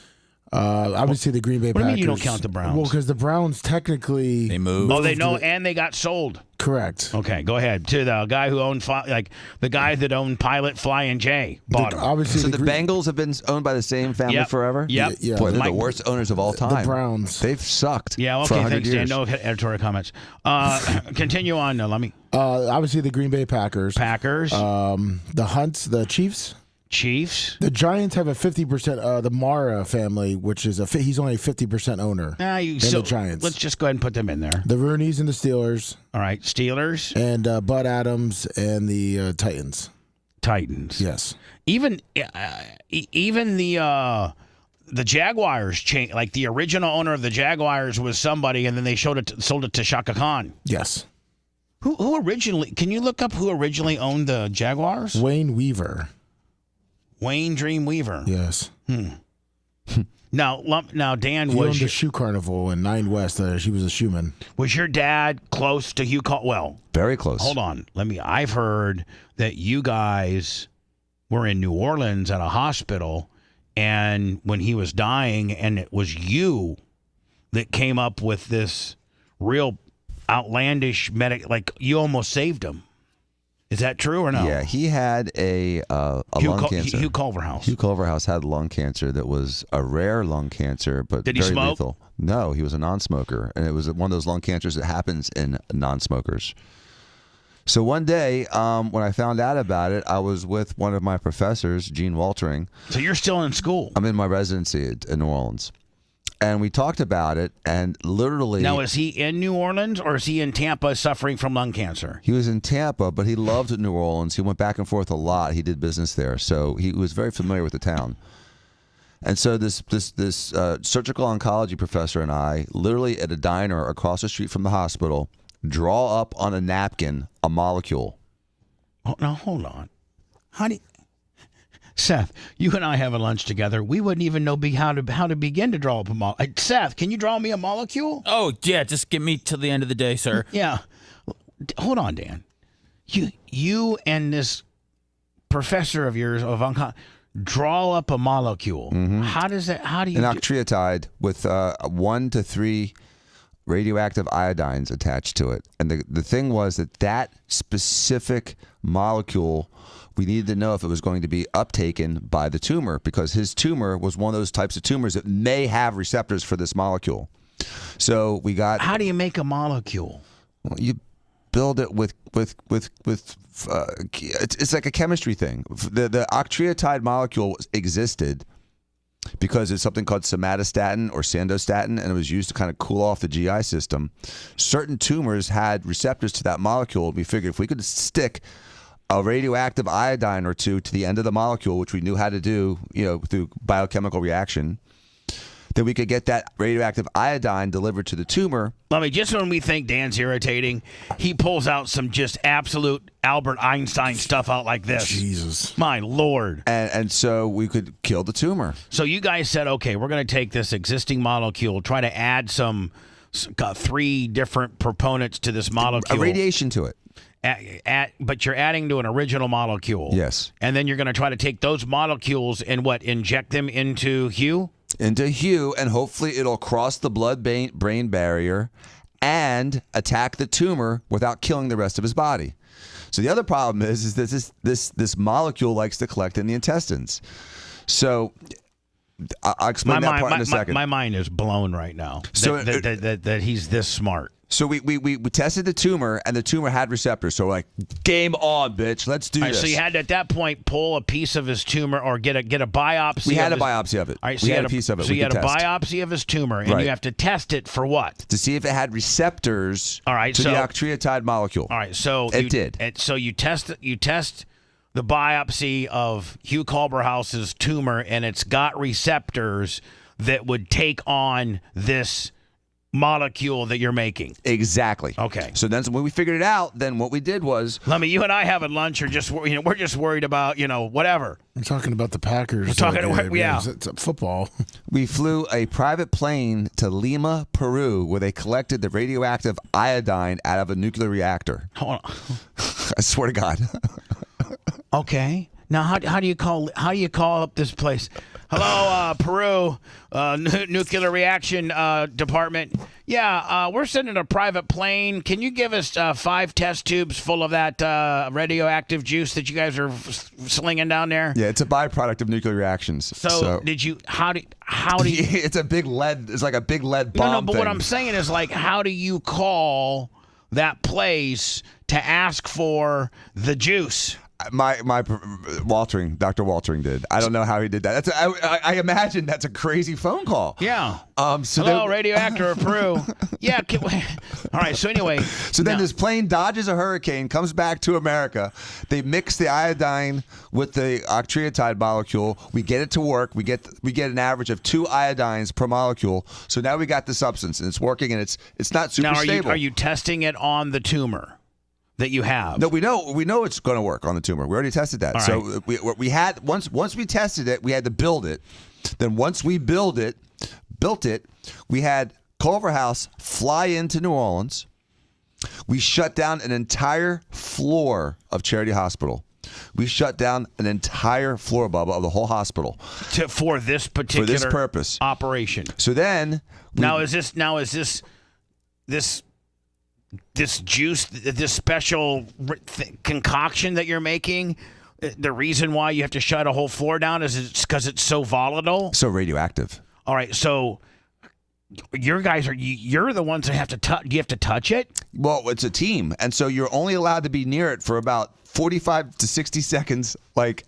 Obviously, the Green Bay Packers. What do you mean you don't count the Browns? Well, because the Browns technically they moved. Oh, they know, and they got sold. Correct. Okay, go ahead. To the guy who owned, the guy that owned Pilot Flying J bought him. Obviously, so the Bengals have been owned by the same family forever? Yep. Yeah. Boy, they're the worst owners of all time. The Browns. They've sucked. Yeah, for okay, 100 thanks, years. Dan. No editorial comments. Continue on. Let me. Obviously, the Green Bay Packers. The Hunts, the Chiefs. The Giants have a 50%. The Mara family, which is he's only a 50% owner. The Giants. Let's just go ahead and put them in there. The Roonies and the Steelers. All right, Steelers and Bud Adams and the Titans. Yes. Even the Jaguars changed. Like the original owner of the Jaguars was somebody, and then they sold it to Shaka Khan. Yes. Who originally? Can you look up who originally owned the Jaguars? Wayne Weaver. Wayne Dream Weaver. Yes. Now, Dan he was owned the shoe carnival in 9 West. She was a shoeman. Was your dad close to Hugh Caldwell? Very close. Hold on. I've heard that you guys were in New Orleans at a hospital, and when he was dying, and it was you that came up with this real outlandish like you almost saved him. Is that true or no? Yeah, he had a lung cancer. Hugh Culverhouse. Hugh Culverhouse had lung cancer that was a rare lung cancer, but Did he very smoke? lethal. No, he was a non-smoker, and it was one of those lung cancers that happens in non-smokers. So one day, when I found out about it, I was with one of my professors, Gene Waltering. So you're still in school? I'm in my residency in New Orleans. And we talked about it, and literally... Now, is he in New Orleans, or is he in Tampa suffering from lung cancer? He was in Tampa, but he loved New Orleans. He went back and forth a lot. He did business there, so he was very familiar with the town. And so this surgical oncology professor and I, literally at a diner across the street from the hospital, draw up on a napkin a molecule. Oh, now, hold on. How do you... Seth, you and I have a lunch together. We wouldn't even know how to begin to draw up a molecule. Seth, can you draw me a molecule? Oh, yeah, just get me till the end of the day, sir. Yeah. Hold on, Dan. You and this professor of yours draw up a molecule. Mm-hmm. How do you an octreotide with 1 to 3 radioactive iodines attached to it. And the thing was that specific molecule, we needed to know if it was going to be uptaken by the tumor, because his tumor was one of those types of tumors that may have receptors for this molecule. So we got. How do you make a molecule? Well, you build it with it's like a chemistry thing. The octreotide molecule existed because it's something called somatostatin or sandostatin, and it was used to kind of cool off the GI system. Certain tumors had receptors to that molecule. We figured if we could stick a radioactive iodine or two to the end of the molecule, which we knew how to do, through biochemical reaction, then we could get that radioactive iodine delivered to the tumor. Just when we think Dan's irritating, he pulls out some just absolute Albert Einstein stuff out like this. Jesus. My Lord. And so we could kill the tumor. So you guys said, okay, we're going to take this existing molecule, try to add some 3 different proponents to this molecule. A radiation to it. But you're adding to an original molecule. Yes. And then you're going to try to take those molecules and inject them into Hugh? Into Hugh, and hopefully it'll cross the blood-brain barrier and attack the tumor without killing the rest of his body. So the other problem is that this molecule likes to collect in the intestines. So I'll explain that part in a second. My mind is blown right now. So that he's this smart. So we tested the tumor, and the tumor had receptors. So we're like, game on, bitch. Let's do this. So you had to, at that point, pull a piece of his tumor or get a biopsy. We had a biopsy of it. All right, so we you had a piece of it. So you had a biopsy of his tumor, and you have to test it for what? To see if it had receptors to the octreotide molecule. All right, so it did. So you test the biopsy of Hugh Culberhouse's tumor, and it's got receptors that would take on this molecule that you're making. Exactly. Okay. So then when we figured it out, then what we did was, you and I having lunch are just we're just worried about whatever. We're talking about the Packers. We're talking it's football. We flew a private plane to Lima, Peru, where they collected the radioactive iodine out of a nuclear reactor. Hold on. I swear to God. Okay. Now how do you call up this place? Hello, Peru, nuclear reaction department. Yeah, we're sending a private plane. Can you give us 5 test tubes full of that radioactive juice that you guys are slinging down there? Yeah, it's a byproduct of nuclear reactions. So did you? How do you? It's a big lead. It's like a big lead bomb. No, but what I'm saying is how do you call that place to ask for the juice? My Dr. Waltering did. I don't know how he did that. I imagine that's a crazy phone call. Yeah. Hello, radioactor of Peru. Yeah. All right. So anyway. So then this plane dodges a hurricane, comes back to America. They mix the iodine with the octreotide molecule. We get it to work. We get an average of 2 iodines per molecule. So now we got the substance, and it's working, and it's not super stable. Are you testing it on the tumor that you have? No, we know it's going to work on the tumor. We already tested that. All right. So we had once we tested it, we had to build it. Then once we built it, we had Culverhouse fly into New Orleans. We shut down an entire floor of Charity Hospital. We shut down an entire floor, Bubba, of the whole hospital for this particular purpose operation. So then is this juice, this special concoction that you're making, the reason why you have to shut a whole floor down is because it's so volatile? So radioactive. All right, so you're the ones that have to touch. Do you have to touch it? Well, it's a team, and so you're only allowed to be near it for about 45 to 60 seconds, like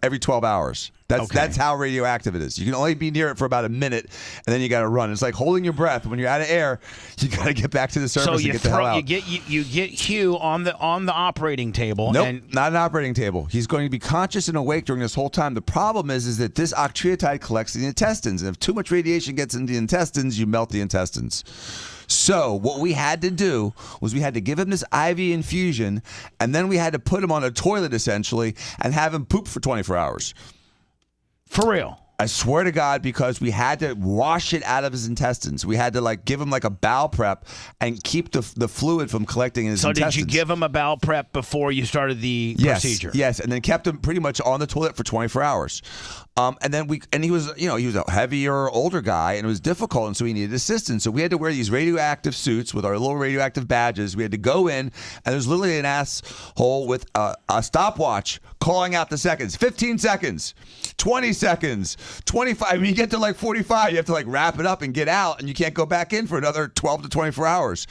every 12 hours. That's how radioactive it is. You can only be near it for about a minute, and then you got to run. It's like holding your breath. When you're out of air, you got to get back to the surface and get the hell out. You get Hugh on the operating table. Nope, not an operating table. He's going to be conscious and awake during this whole time. The problem is that this octreotide collects in the intestines, and if too much radiation gets into the intestines, you melt the intestines. So what we had to do was we had to give him this IV infusion, and then we had to put him on a toilet essentially and have him poop for 24 hours. For real. I swear to God, because we had to wash it out of his intestines. We had to give him a bowel prep and keep the fluid from collecting in his intestines. So did you give him a bowel prep before you started the procedure? Yes, and then kept him pretty much on the toilet for 24 hours. And then he was a heavier, older guy, and it was difficult, and so he needed assistance. So we had to wear these radioactive suits with our little radioactive badges. We had to go in, and there's literally an asshole with a stopwatch calling out the seconds. 15 seconds, 20 seconds, 25. I mean, you get to 45, you have to wrap it up and get out, and you can't go back in for another 12 to 24 hours.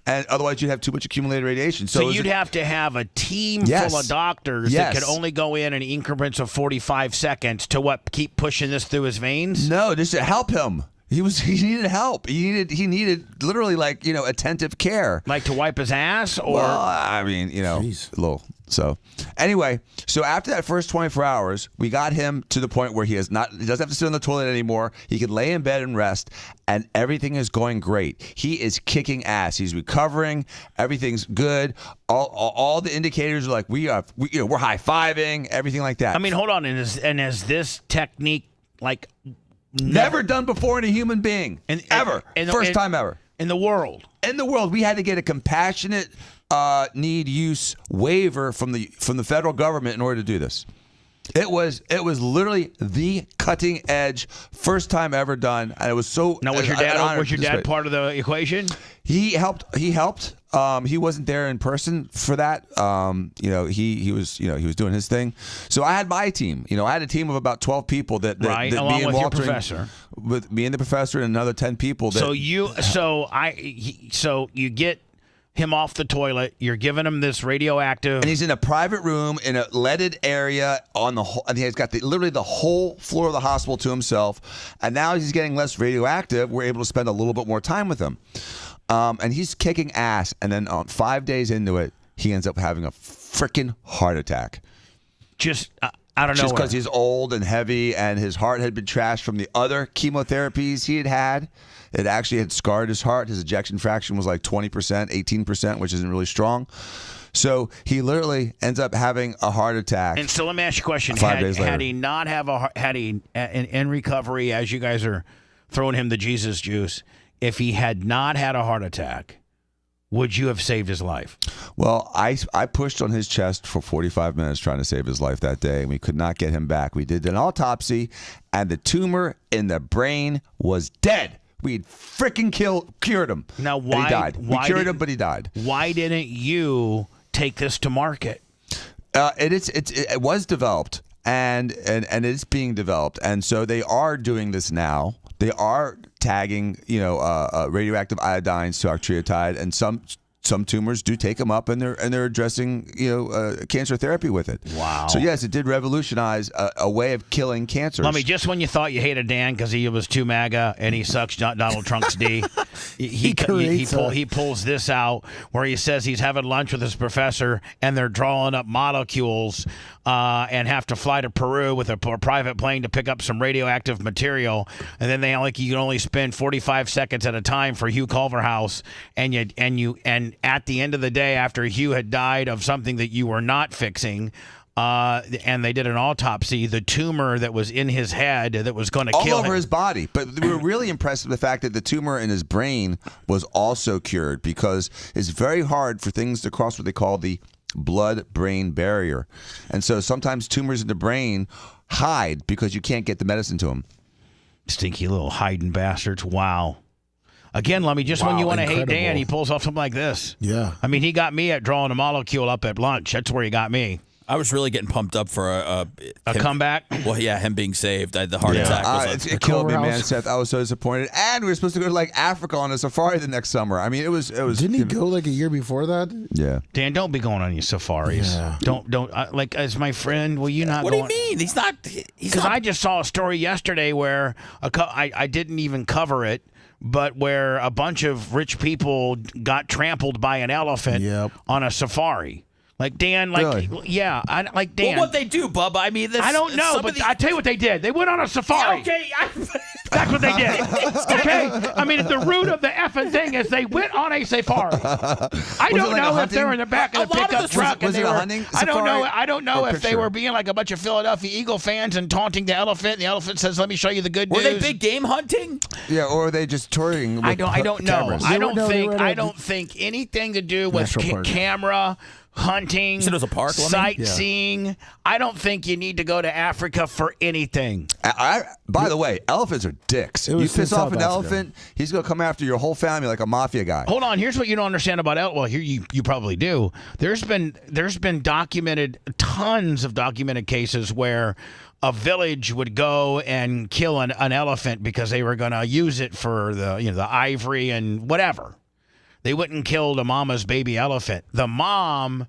And otherwise, you'd have too much accumulated radiation. So you'd have to have a team full of doctors that could only go in increments of 45 seconds to keep pushing this through his veins? No, just to help him. He needed help. He needed literally attentive care. Like to wipe his ass, or well, I mean, a little. So anyway, after that first 24 hours, we got him to the point where he doesn't have to sit on the toilet anymore. He can lay in bed and rest, and everything is going great. He is kicking ass. He's recovering. Everything's good. All the indicators are we're high-fiving, everything like that. I mean, hold on, and is this technique never done before in a human being, first time ever in the world? In the world, we had to get a compassionate need use waiver from the federal government in order to do this. It was literally the cutting edge, first time ever done, and it was so. Now, was your dad part of the equation? He helped. He wasn't there in person for that. He was doing his thing. So I had my team. I had a team of about 12 people that along me and with Walter, your professor, with me and the professor, and another 10 people. So you get him off the toilet. You're giving him this radioactive, and he's in a private room in a leaded area on the whole. And he's got literally the whole floor of the hospital to himself. And now he's getting less radioactive. We're able to spend a little bit more time with him. And he's kicking ass. And then 5 days into it, he ends up having a freaking heart attack. Just I don't know. Just because he's old and heavy, and his heart had been trashed from the other chemotherapies he had had. It actually had scarred his heart. His ejection fraction was 20%, 18%, which isn't really strong. So he literally ends up having a heart attack. And so let me ask you a question: had he not in recovery, as you guys are throwing him the Jesus juice, if he had not had a heart attack, would you have saved his life? Well, I pushed on his chest for 45 minutes trying to save his life that day, and we could not get him back. We did an autopsy, and the tumor in the brain was dead. We'd freaking cured him. Now, why? And he died. We cured him, but he died. Why didn't you take this to market? It was developed, and it's being developed, and so they are doing this now. They are tagging, radioactive iodines to octreotide, and some tumors do take them up, and they're addressing cancer therapy with it. Wow. So yes, it did revolutionize a way of killing cancers. Let me just when you thought you hated Dan because he was too MAGA and he sucks Donald Trump's D, he pulls this out where he says he's having lunch with his professor and they're drawing up molecules and have to fly to Peru with a private plane to pick up some radioactive material, and then you can only spend 45 seconds at a time for Hugh Culverhouse, and at the end of the day, after Hugh had died of something that you were not fixing, and they did an autopsy, the tumor that was in his head that was going to kill him. All over his body. But we were really impressed with the fact that the tumor in his brain was also cured, because it's very hard for things to cross what they call the blood-brain barrier. And so sometimes tumors in the brain hide because you can't get the medicine to them. Stinky little hiding bastards. Wow. Again, Lummy, when you want to hate Dan, he pulls off something like this. Yeah. I mean, he got me at drawing a molecule up at lunch. That's where he got me. I was really getting pumped up for a comeback. Well, yeah, him being saved. The heart attack. It killed me, man, Seth. I was so disappointed. And we were supposed to go to Africa on a safari the next summer. I mean, it was. Didn't he go a year before that? Yeah. Dan, don't be going on your safaris. Yeah. Don't as my friend. Will you not? What do you mean? He's not. Because I just saw a story yesterday where I didn't even cover it, but where a bunch of rich people got trampled by an elephant on a safari. Dan, really? Yeah, Dan. Well, what they do, Bubba? I mean, I don't know, but I tell you what they did. They went on a safari. Okay, That's what they did. Okay? I mean, at the root of the effing thing is they went on a safari. I don't know if they were in the back of the pickup truck and they were. I don't know if they were being like a bunch of Philadelphia Eagle fans and taunting the elephant. The elephant says, "Let me show you the good news." Were they big game hunting? Yeah, or are they just touring? With I don't know. cameras? I don't think anything to do with camera hunting. You said it was a park, sightseeing. Yeah. I don't think you need to go to Africa for anything. By the way, elephants are dicks. You piss off an elephant, he's going to come after your whole family like a mafia guy. Hold on. Here's what you don't understand about well, here you probably do. There's been tons of documented cases where a village would go and kill an elephant because they were going to use it for the ivory and whatever. They wouldn't kill the mama's baby elephant. The mom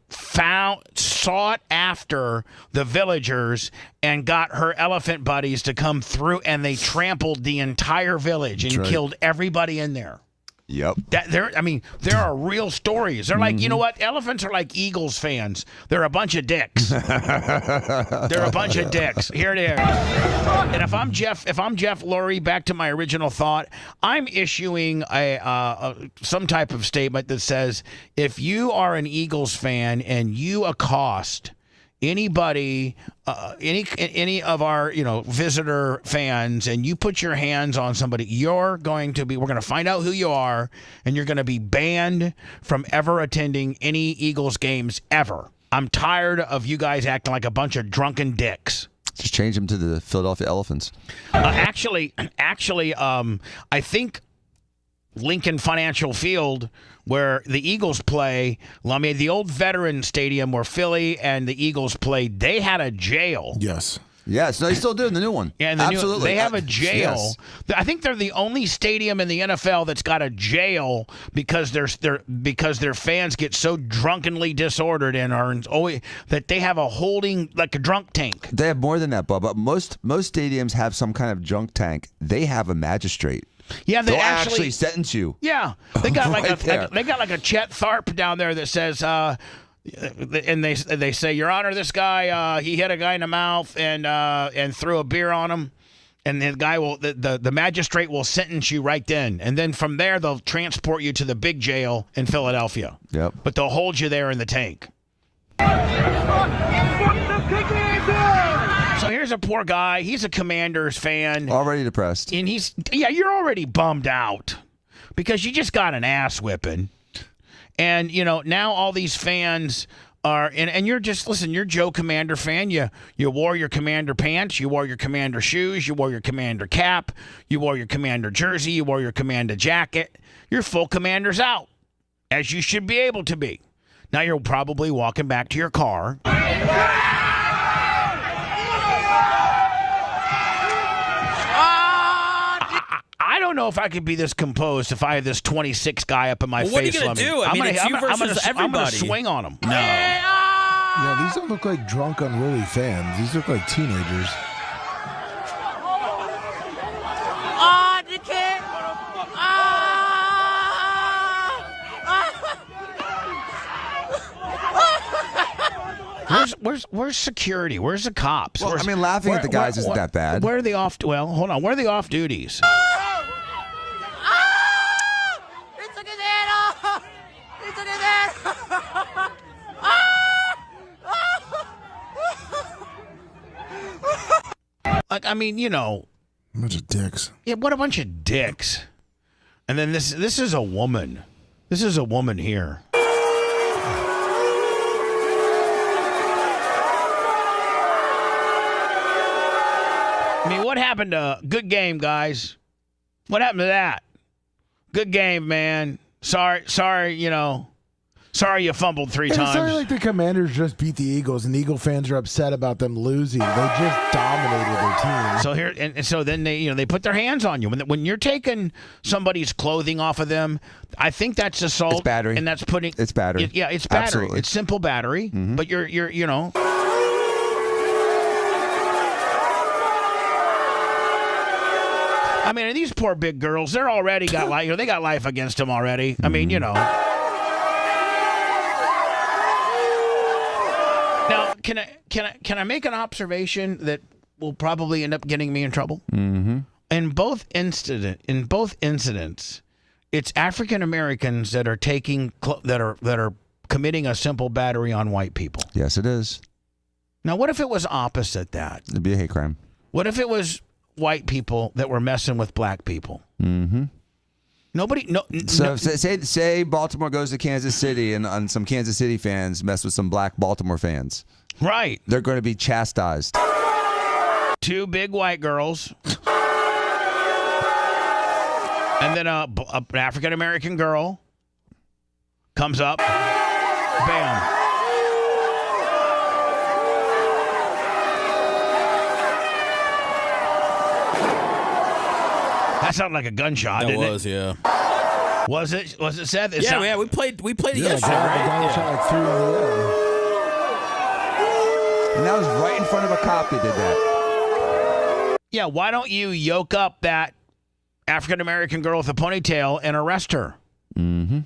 sought after the villagers and got her elephant buddies to come through, and they trampled the entire village and killed everybody in there. Yep. There are real stories. They're like, you know what? Elephants are like Eagles fans. They're a bunch of dicks. They're a bunch of dicks. Here it is. And if I'm Jeff Lurie, back to my original thought, I'm issuing some type of statement that says, if you are an Eagles fan and you accost anybody, any of our visitor fans, and you put your hands on somebody, we're going to find out who you are, and you're going to be banned from ever attending any Eagles games ever. I'm tired of you guys acting like a bunch of drunken dicks. Just change them to the Philadelphia Elephants. Actually, I think Lincoln Financial Field, where the Eagles play, the old Veterans Stadium where Philly and the Eagles played, they had a jail. Yes. Yes, no, they still do in the new one. Yeah, absolutely. They have a jail. Yes. I think they're the only stadium in the NFL that's got a jail because their fans get so drunkenly disordered and are always that they have a holding like a drunk tank. They have more than that, Bubba. Most stadiums have some kind of drunk tank. They have a magistrate. Yeah, they'll actually sentence you. Yeah, they got like a Chet Tharp down there that says, and they say, Your Honor, this guy he hit a guy in the mouth and threw a beer on him, and the guy the magistrate will sentence you right then, and then from there they'll transport you to the big jail in Philadelphia. Yep. But they'll hold you there in the tank. So here's a poor guy. He's a Commanders fan. Already depressed. And you're already bummed out because you just got an ass whipping. And, now all these fans are, and you're just, listen, you're Joe Commander fan. You wore your Commander pants. You wore your Commander shoes. You wore your Commander cap. You wore your Commander jersey. You wore your Commander jacket. You're full Commanders out, as you should be able to be. Now you're probably walking back to your car. I don't know if I could be this composed if I had this 26 guy up in my face. What are you going to do? I mean, it's you versus everybody. I'm going to swing on him. No. Yeah, these don't look like drunk, unruly fans. These look like teenagers. The kid. Where's security? Where's the cops? Well, laughing at the guys isn't that bad. Where are the off? Well, hold on. Where are the off duties? Like, bunch of dicks. Yeah, what a bunch of dicks. And then this is a woman. This is a woman here. What happened to good game, guys? What happened to that? Good game, man. Sorry, sorry you fumbled three times. It's not like the Commanders just beat the Eagles and Eagle fans are upset about them losing. They just dominated their team. So here and so then they put their hands on you. When you're taking somebody's clothing off of them, I think that's assault. It's battery. And that's putting It's battery. Yeah, it's battery. Absolutely. It's simple battery. Mm-hmm. But you're these poor big girls, they're already got life. They got life against them already. I mean, Now, can I make an observation that will probably end up getting me in trouble. Mm-hmm. In both incidents, it's African Americans that are that are committing a simple battery on white people. Yes, it is. Now, what if it was opposite that? It'd be a hate crime. What if it was white people that were messing with black people? Mm-hmm. So say Baltimore goes to Kansas City and some Kansas City fans mess with some black Baltimore fans. Right. They're going to be chastised. 2 big white girls. And then an African American girl comes up. Bam. That sounded like a gunshot, didn't it? Yeah. Was it, Seth? Yeah, we played it yesterday, guy shot like 3 in the air. And that was right in front of a cop that did that. Yeah, why don't you yoke up that African American girl with a ponytail and arrest her? Mm-hmm.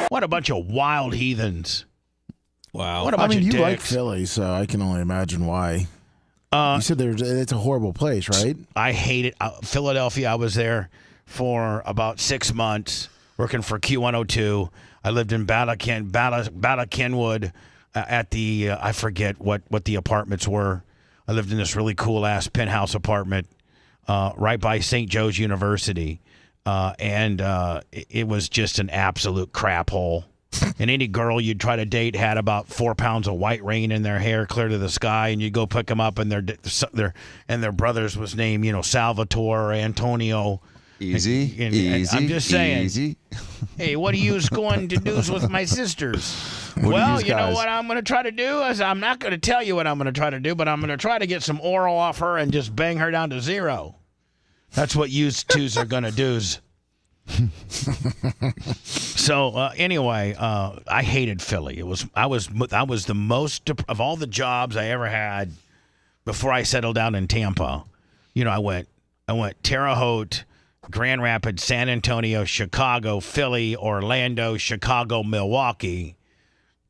What a bunch of wild heathens. Wow. What a bunch of you dicks. like Philly, so I can only imagine why. You said it's a horrible place, right? I hate it. Philadelphia, I was there for about 6 months working for Q102. I lived in Bala Kenwood at the, I forget what the apartments were. I lived in this really cool-ass penthouse apartment right by St. Joe's University. And it was just an absolute crap hole. And any girl you'd try to date had about 4 pounds of white rain in their hair, clear to the sky, and you go pick them up, and their brothers was named, Salvatore or Antonio. Easy. I'm just saying. Easy. Hey, what are you going to do with my sisters? Well, you know what I'm going to try to do is I'm not going to tell you what I'm going to try to do, but I'm going to try to get some oral off her and just bang her down to 0. That's what you twos are going to do. So anyway, I hated Philly. I was the most of all the jobs I ever had before I settled down in Tampa. I went Terre Haute, Grand Rapids, San Antonio, Chicago, Philly, Orlando, Chicago, Milwaukee.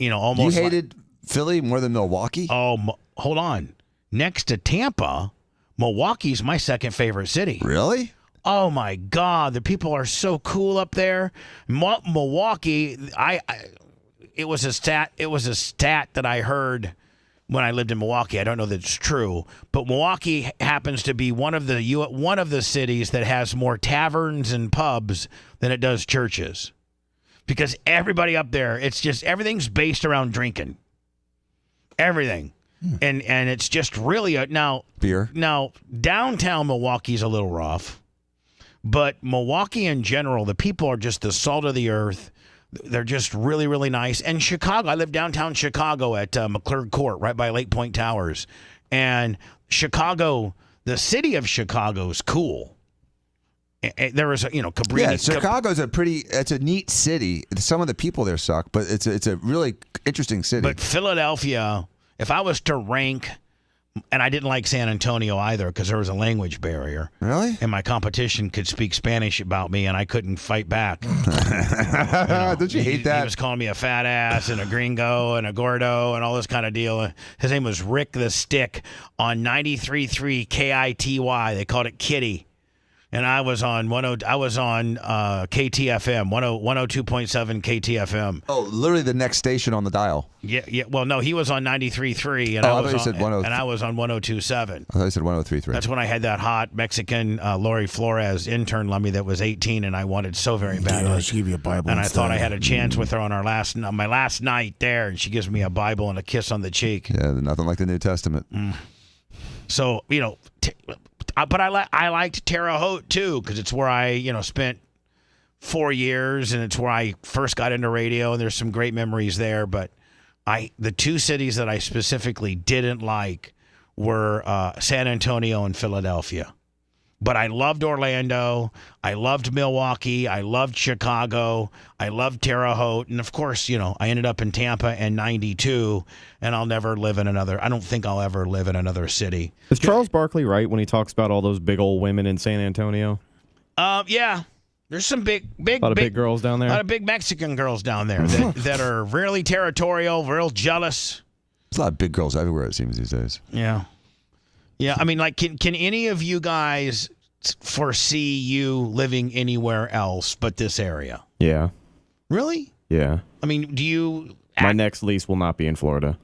Almost. You hated Philly more than Milwaukee? Oh, hold on. Next to Tampa, Milwaukee's my second favorite city. Really? Oh my God, the people are so cool up there. Milwaukee, it was a stat that I heard when I lived in Milwaukee. I don't know that it's true, but Milwaukee happens to be one of the cities that has more taverns and pubs than it does churches. Because everybody up there, it's just everything's based around drinking. Everything. And it's just really beer. Now, downtown Milwaukee's a little rough. But Milwaukee in general, the people are just the salt of the earth. They're just really, really nice. And Chicago, I live downtown Chicago at McClurg Court, right by Lake Point Towers. And Chicago, the city of Chicago is cool. There is Cabrini. Yeah, Chicago's it's a neat city. Some of the people there suck, but it's a really interesting city. But Philadelphia, if I was to rank. And I didn't like San Antonio either because there was a language barrier. Really? And my competition could speak Spanish about me, and I couldn't fight back. Don't you hate that? He was calling me a fat ass and a gringo and a gordo and all this kind of deal. His name was Rick the Stick on 93.3 KITY. They called it Kitty. And I was on KTFM, 102.7 KTFM. Oh, literally the next station on the dial. Yeah. Well, no, he was on 93.3, and I was on 102.7. I thought you said 103.3. That's when I had that hot Mexican Lori Flores intern let me that was 18, and I wanted so very badly. Yeah, she gave you a Bible. And I thought I had a chance with her on my last night there, and she gives me a Bible and a kiss on the cheek. Yeah, nothing like the New Testament. So but I liked Terre Haute too because it's where I spent 4 years, and it's where I first got into radio, and there's some great memories there. But the 2 cities that I specifically didn't like were San Antonio and Philadelphia. But I loved Orlando, I loved Milwaukee, I loved Chicago, I loved Terre Haute, and of course, I ended up in Tampa in '92, and I don't think I'll ever live in another city. Is Charles Barkley right when he talks about all those big old women in San Antonio? Yeah. There's some big A lot of big girls down there. A lot of big Mexican girls down there that are really territorial, real jealous. There's a lot of big girls everywhere, it seems, these days. Yeah. Yeah, I mean, like, can any of you guys foresee you living anywhere else but this area? Yeah. Really? Yeah. I mean, do you... My next lease will not be in Florida.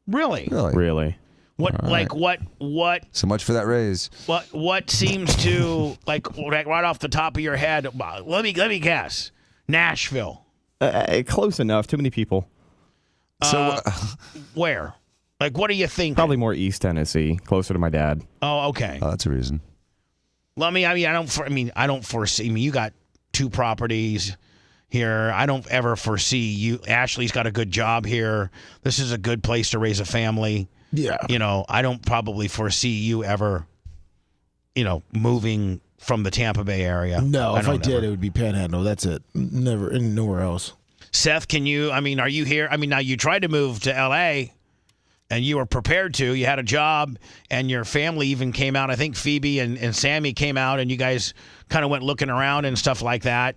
Really? Really. What, like, what... So much for that raise. What seems to, like right off the top of your head, let me guess. Nashville. Close enough. Too many people. Where? Like, what do you think? Probably more East Tennessee, closer to my dad. Oh, okay. Oh, that's a reason. Well, I don't foresee. You got 2 properties here. I don't ever foresee you. Ashley's got a good job here. This is a good place to raise a family. Yeah. I don't probably foresee you ever, moving from the Tampa Bay area. No, if I did, it would be Panhandle. That's it. Never, nowhere else. Seth, are you here? Now you tried to move to L.A., and you were prepared to. You had a job, and your family even came out. I think Phoebe and Sammy came out, and you guys kind of went looking around and stuff like that.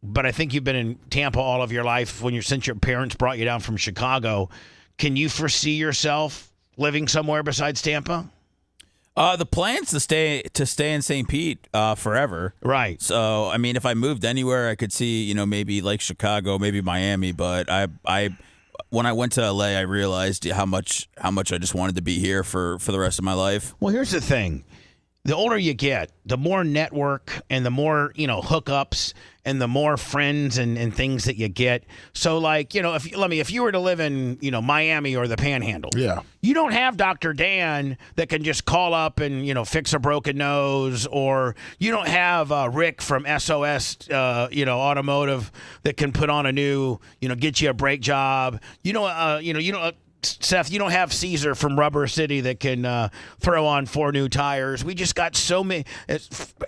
But I think you've been in Tampa all of your life since your parents brought you down from Chicago. Can you foresee yourself living somewhere besides Tampa? The plan's to stay in St. Pete forever. Right. So, if I moved anywhere, I could see, maybe like Chicago, maybe Miami. But when I went to LA, I realized how much I just wanted to be here for the rest of my life. Well, here's the thing. The older you get, the more network and the more, hookups and the more friends and things that you get. So, like, if you were to live in, Miami or the Panhandle, yeah, you don't have Dr. Dan that can just call up and, fix a broken nose, or you don't have Rick from SOS, Automotive that can put on a new, get you a brake job. Seth, you don't have Caesar from Rubber City that can throw on 4 new tires. We just got so many,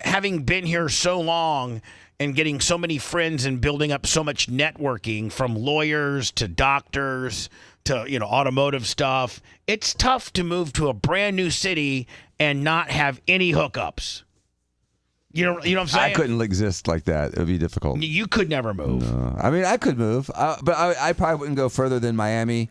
having been here so long and getting so many friends and building up so much networking from lawyers to doctors to, automotive stuff. It's tough to move to a brand new city and not have any hookups. You know what I'm saying? I couldn't exist like that. It would be difficult. You could never move. No. I could move, but I probably wouldn't go further than Miami,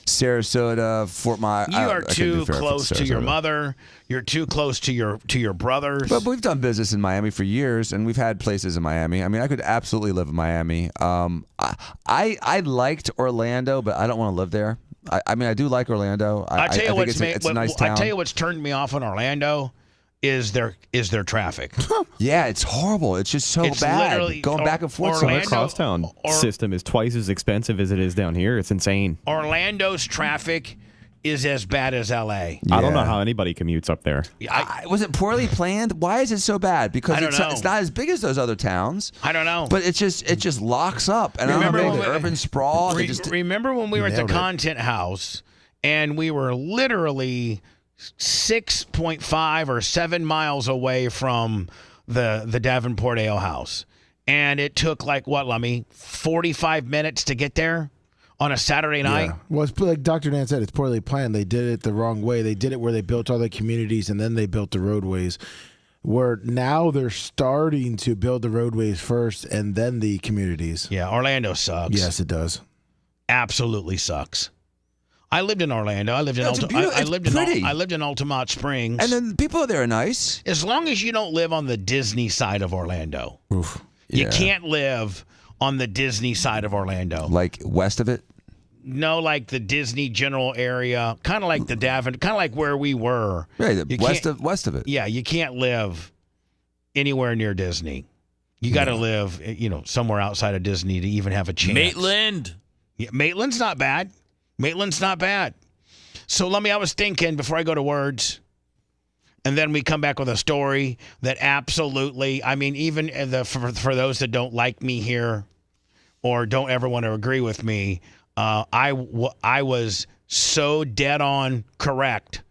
Sarasota, Fort Myers. You are too close to your mother. You're too close to your brothers. But we've done business in Miami for years, and we've had places in Miami. I could absolutely live in Miami. I liked Orlando, but I don't want to live there. I do like Orlando. I tell you it's a nice town. I tell you what's turned me off in Orlando is their traffic. Yeah, it's horrible. It's just so bad. Going back and forth. Their crosstown system is twice as expensive as it is down here. It's insane. Orlando's traffic is as bad as L.A. I don't know how anybody commutes up there. Was it poorly planned? Why is it so bad? Because it's not as big as those other towns. I don't know. But it just locks up. And remember I don't know, the urban sprawl. Remember when we were at the Content House and we were literally 6.5 or 7 miles away from the Davenport Ale House, and it took 45 minutes to get there on a Saturday night. Yeah. Well, it's like Dr. Dan said, it's poorly planned. They did it the wrong way. They did it where they built all the communities and then they built the roadways. Where now they're starting to build the roadways first and then the communities. Yeah, Orlando sucks. Yes, it does. Absolutely sucks. I lived in Orlando. I lived in I lived in Altamont Springs. And then people there are nice. As long as you don't live on the Disney side of Orlando. Oof. You can't live on the Disney side of Orlando. Like west of it? No, like the Disney general area, kind of like the kind of like where we were. Right, west of it. Yeah, you can't live anywhere near Disney. You got to live, somewhere outside of Disney to even have a chance. Maitland. Yeah, Maitland's not bad. Maitland's not bad. So I was thinking before I go to words, and then we come back with a story that absolutely, even for those that don't like me here or don't ever want to agree with me, I was so dead on correct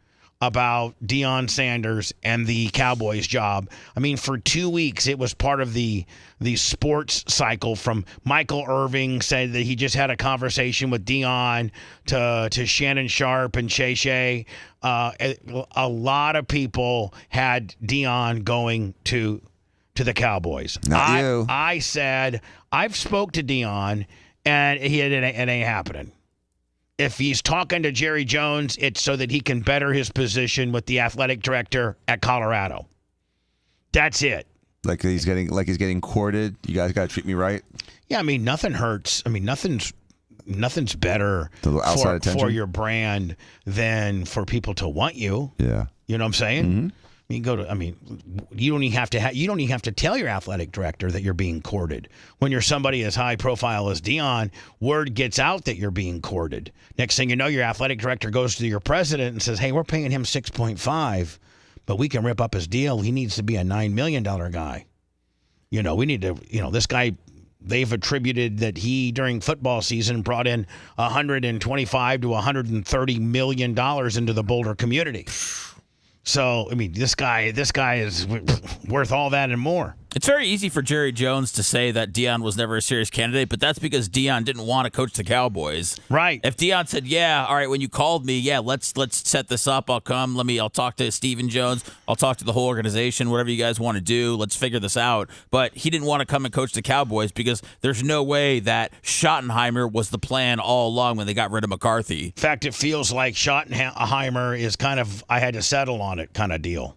about Deion Sanders and the Cowboys job. I mean, for 2 weeks, it was part of the sports cycle from Michael Irving said that he just had a conversation with Deion to Shannon Sharp and Shay Shay. A lot of people had Deion going to the Cowboys. Not you. I said, I've spoke to Deion, and it ain't happening. If he's talking to Jerry Jones, it's so that he can better his position with the athletic director at Colorado. That's it. Like he's getting courted. You guys got to treat me right. Yeah, I mean, nothing hurts. I mean, nothing's better for your brand than for people to want you. Yeah. You know what I'm saying? Mm-hmm. You don't even have to tell your athletic director that you're being courted. When you're somebody as high profile as Deion, word gets out that you're being courted. Next thing you know, your athletic director goes to your president and says, "Hey, we're paying him 6.5, but we can rip up his deal. He needs to be a $9 million guy. We need to. This guy." They've attributed that he, during football season, brought in $125 to $130 million into the Boulder community. So, I mean, this guy is worth all that and more. It's very easy for Jerry Jones to say that Deion was never a serious candidate, but that's because Deion didn't want to coach the Cowboys. Right. If Deion said, "Yeah, all right, when you called me, yeah, let's set this up. I'll come. I'll talk to Stephen Jones. I'll talk to the whole organization. Whatever you guys want to do, let's figure this out." But he didn't want to come and coach the Cowboys because there's no way that Schottenheimer was the plan all along when they got rid of McCarthy. In fact, it feels like Schottenheimer is kind of I had to settle on it kind of deal.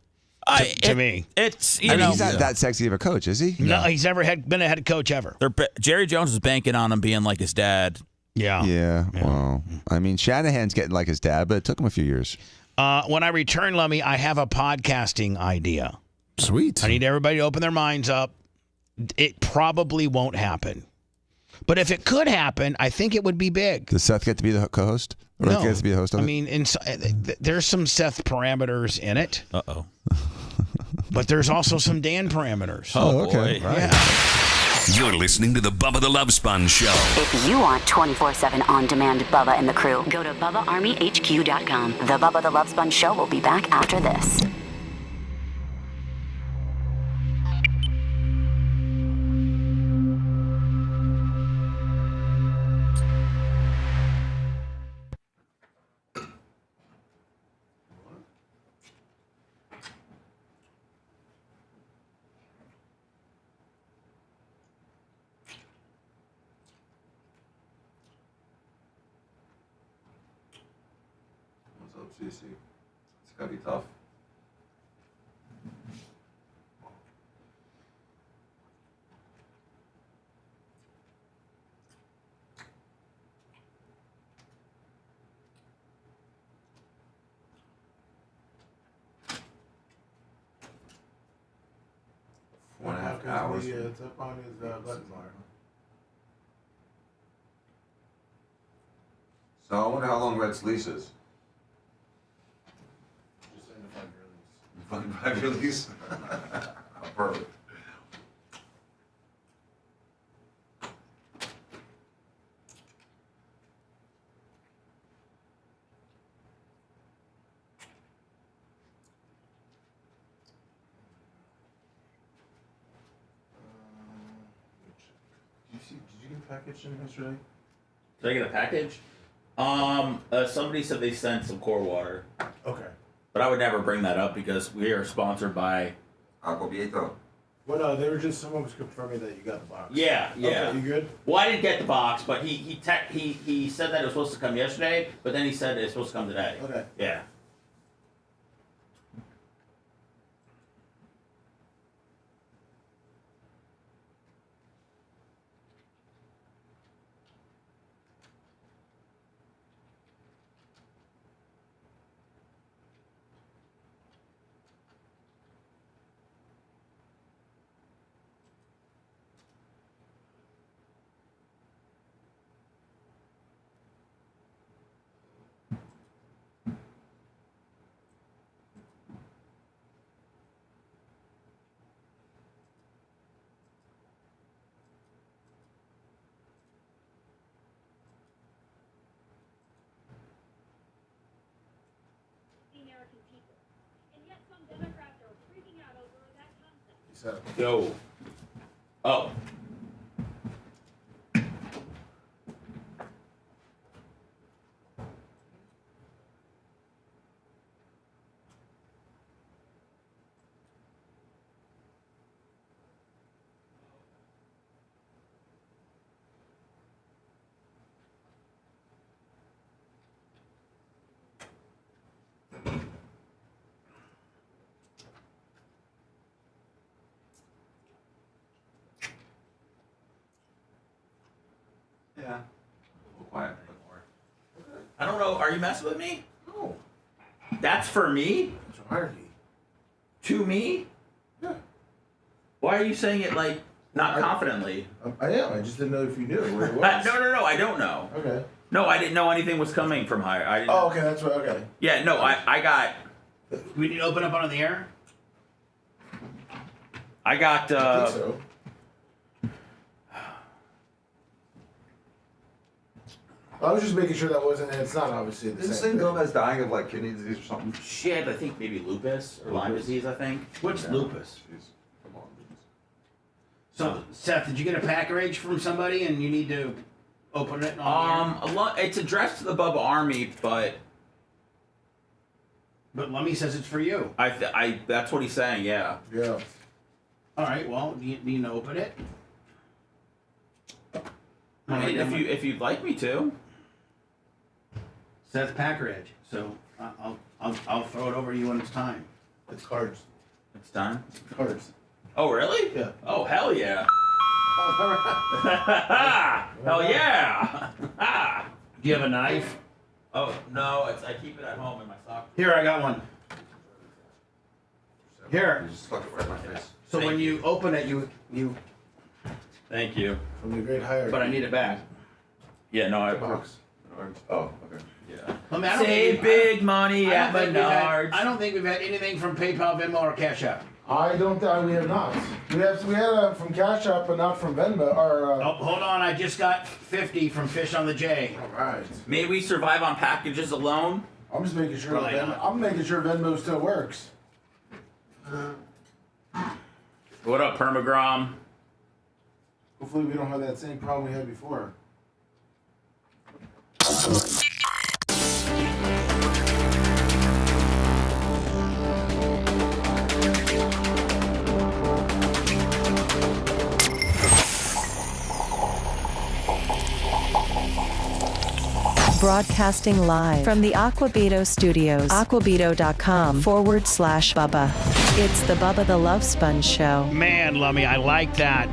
To me, it's he's not that sexy of a coach, is he? No, he's never been a head coach ever. Jerry Jones is banking on him being like his dad. Yeah. Well, I mean, Shanahan's getting like his dad, but it took him a few years. When I return, Lummy, I have a podcasting idea. Sweet. I need everybody to open their minds up. It probably won't happen, but if it could happen, I think it would be big. Does Seth get to be the co-host? Or No, gets to be the host of it? I mean, there's some Seth parameters in it. Uh-oh. But there's also some Dan parameters. Oh, okay. Right. Yeah. You're listening to the Bubba the Love Sponge Show. If you want 24/7 on-demand Bubba and the crew, go to BubbaArmyHQ.com. The Bubba the Love Sponge Show will be back after this. What's up, CC? It's gotta be tough. Four and a half hours. It's up on his button bar. So I wonder how long Red's lease is. Just in the 5-year lease. Perfect. Did you get a package in yesterday? Did I get a package? Somebody said they sent some core water. Okay. But I would never bring that up because we are sponsored by Aquavieto. Well, no, they were just someone was confirming that you got the box. Yeah. Okay, you good? Well, I didn't get the box, but he said that it was supposed to come yesterday, but then he said it's supposed to come today. Okay. Yeah. Yo. Oh. Yeah. A little quiet more. I don't know. Are you messing with me? No. That's for me? It's hierarchy. To me? Yeah. Why are you saying it like not confidently? I am. I just didn't know if you knew where it was. No. I don't know. Okay. No, I didn't know anything was coming from higher. I didn't. Oh, okay. That's right. Okay. Yeah, no, I got. We need to open up on the air? I got. I think so. I was just making sure that wasn't. It's not obviously the Isn't same. Selena Gomez dying of like kidney disease or something? She had, I think, maybe lupus or Lyme disease. I think. What's lupus? Jeez. Come on. So, Seth, did you get a package from somebody and you need to open it on the air? It's addressed to the Bubba Army, but Lummy says it's for you. That's what he's saying. Yeah. Yeah. All right. Well, do you need to open it? I mean, if you'd like me to. Seth Packridge. So I'll throw it over to you when it's time. It's cards. It's time. Cards. Oh really? Yeah. Oh hell yeah. Hell yeah. Do you have a knife? Oh no, I keep it at home in my sock. Here, I got one. Here. You just stuck it right in my face. So when you open it, you Thank you. From the great hierarchy. but I need it back. Yeah, no, I. box. Oh, okay. Yeah. I mean, I don't Save think big money at Menards. I don't think we've had anything from PayPal, Venmo, or Cash App. I don't. We have not. We had from Cash App, but not from Venmo. Or Oh, hold on. I just got 50 from Fish on the J. all right. May we survive on packages alone? I'm just making sure. Probably Venmo, not. I'm making sure Venmo still works. What up, Permagrom? Hopefully, we don't have that same problem we had before. Broadcasting live from the Aquabeto Studios. Aquabeto.com/Bubba. It's the Bubba the Love Sponge Show. Man, Lummy, I like that.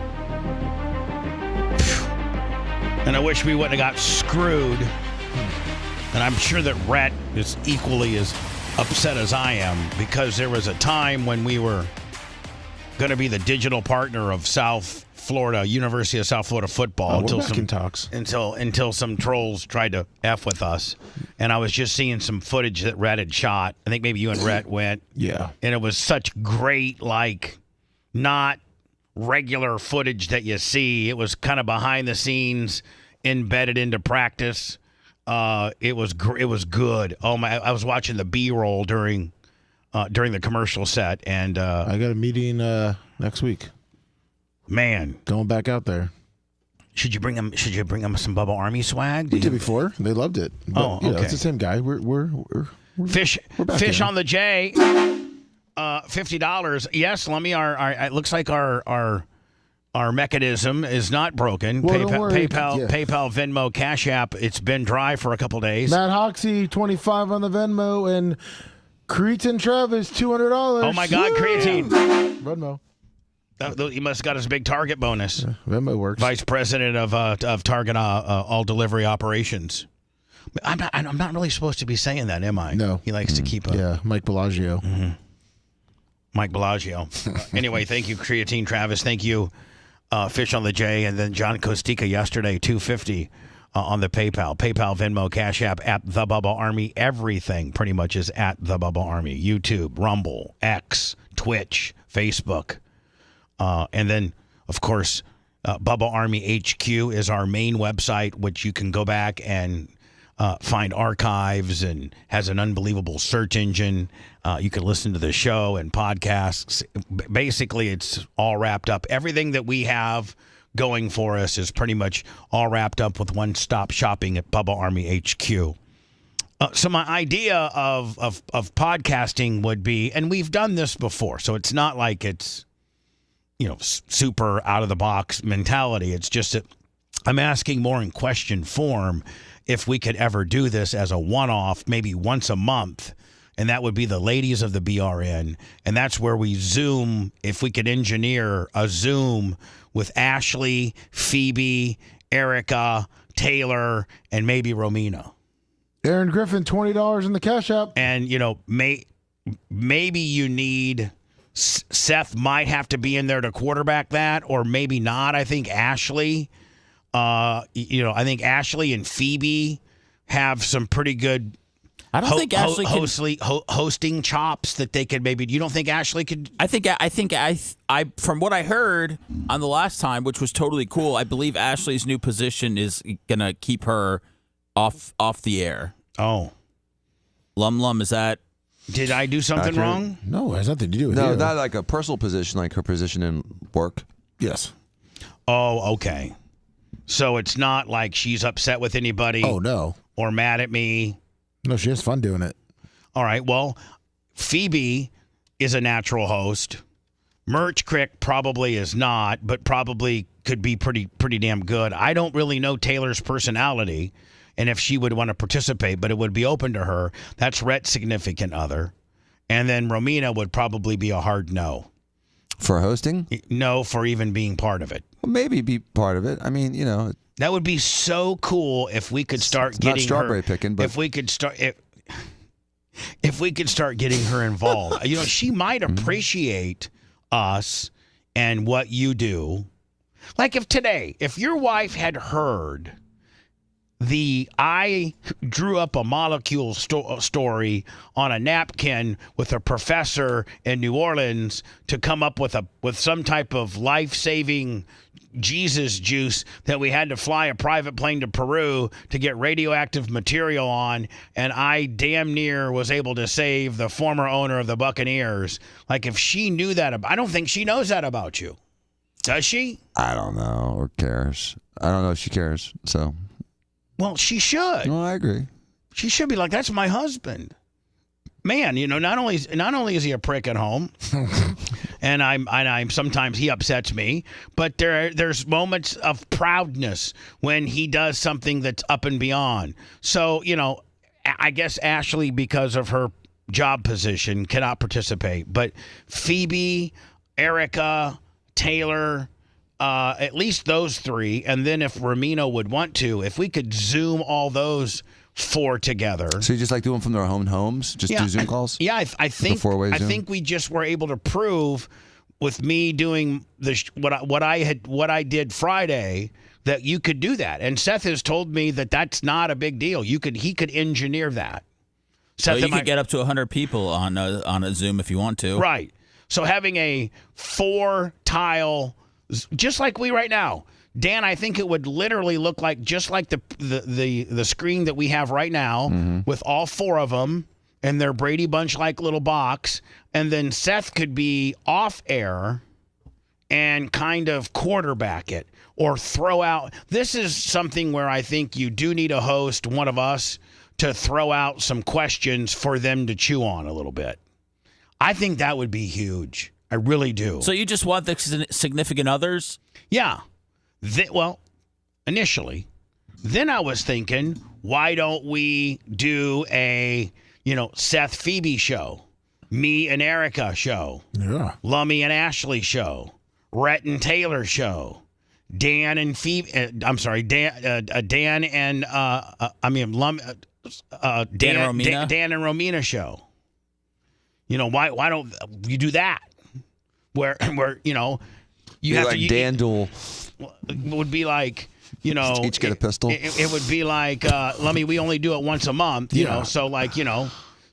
And I wish we wouldn't have got screwed. And I'm sure that Rhett is equally as upset as I am, because there was a time when we were going to be the digital partner of South Florida, University of South Florida football, we're back in talks. until some trolls tried to F with us. And I was just seeing some footage that Rhett had shot. I think maybe you and Rhett went. Yeah. And it was such great, like, not regular footage that you see. It was kind of behind the scenes, embedded into practice. It was good. Oh my! I was watching the B-roll during the commercial set, and I got a meeting next week. Man, going back out there. Should you bring them some Bubba Army swag? We did before. They loved it. But, okay. It's the same guy. We're Fish back on the J. $50. Yes, let me. It looks like our mechanism is not broken. Well, don't worry. PayPal, Venmo, Cash App. It's been dry for a couple days. Matt Hoxie, 25 on the Venmo, and Cretin Travis, $200. Oh my God, Creatine. Venmo. He must have got his big Target bonus. Venmo works. Vice President of Target all delivery operations. I'm not really supposed to be saying that, am I? No. He likes to keep up. Yeah, Mike Bellagio. Mm-hmm. Mike Bellagio. Anyway, thank you, Creatine Travis. Thank you, Fish on the J, and then John Kostika yesterday, $250 on the PayPal, Venmo, Cash App, at the Bubba Army. Everything pretty much is at the Bubba Army. YouTube, Rumble, X, Twitch, Facebook. And then, of course, Bubba Army HQ is our main website, which you can go back and find archives and has an unbelievable search engine. You can listen to the show and podcasts. Basically, it's all wrapped up. Everything that we have going for us is pretty much all wrapped up with one-stop shopping at Bubba Army HQ. So my idea of podcasting would be, and we've done this before, so it's not like it's, super out-of-the-box mentality. It's just that I'm asking more in question form if we could ever do this as a one-off, maybe once a month, and that would be the ladies of the BRN, and that's where we Zoom, if we could engineer a Zoom with Ashley, Phoebe, Erica, Taylor, and maybe Romina. Aaron Griffin, $20 in the Cash App. And, maybe you need... Seth might have to be in there to quarterback that, or maybe not. I think Ashley... I think Ashley and Phoebe have some pretty good. I don't think Ashley hosting chops that they could maybe. You don't think Ashley could? I think from what I heard on the last time, which was totally cool. I believe Ashley's new position is gonna keep her off the air. Oh, Lum, is that? Did I do something wrong? No, it has nothing to do with No, you. not like a personal position, like her position in work. Yes. Oh, okay. So it's not like she's upset with anybody. Oh, no. Or mad at me. No, she has fun doing it. All right. Well, Phoebe is a natural host. Merch Crick probably is not, but probably could be pretty damn good. I don't really know Taylor's personality and if she would want to participate, but it would be open to her. That's Rhett's significant other. And then Romina would probably be a hard no. For hosting? No, for even being part of it. Well, maybe be part of it. I mean, that would be so cool if we could start getting not strawberry her, picking, but if we could start getting her involved. She might appreciate us and what you do. Like if your wife had heard I drew up a molecule story on a napkin with a professor in New Orleans to come up with some type of life-saving Jesus juice that we had to fly a private plane to Peru to get radioactive material on, and I damn near was able to save the former owner of the Buccaneers. Like if she knew that, I don't think she knows that about you. Does she? I don't know or cares. I don't know if she cares, so... Well, she should. No, I agree. She should be like, that's my husband. Man, not only is he a prick at home, and I'm sometimes he upsets me, but there's moments of proudness when he does something that's up and beyond. So, I guess Ashley, because of her job position, cannot participate. But Phoebe, Erica, Taylor, at least those three, and then if Romina would want to, if we could Zoom all those four together. So you just like doing from their own homes? Just do Zoom calls? Yeah, I think we just were able to prove with me doing what I did Friday that you could do that. And Seth has told me that that's not a big deal. He could engineer that. So you could get up to 100 people on a Zoom if you want to. Right. So having a 4-tile, just like we right now, Dan, I think it would literally look like just like the screen that we have right now with all four of them and their Brady Bunch-like little box. And then Seth could be off air and kind of quarterback it or throw out. This is something where I think you do need a host, one of us, to throw out some questions for them to chew on a little bit. I think that would be huge. I really do. So you just want the significant others? Yeah. Initially. Then I was thinking, why don't we do a, Seth Phoebe show, me and Erica show, Lummy and Ashley show, Rhett and Taylor show, Dan and Phoebe. Dan and Dan and Romina show. Why don't you do that? Where you have like to Dandle. It would be like, each get a pistol. It would be like, we only do it once a month, so like,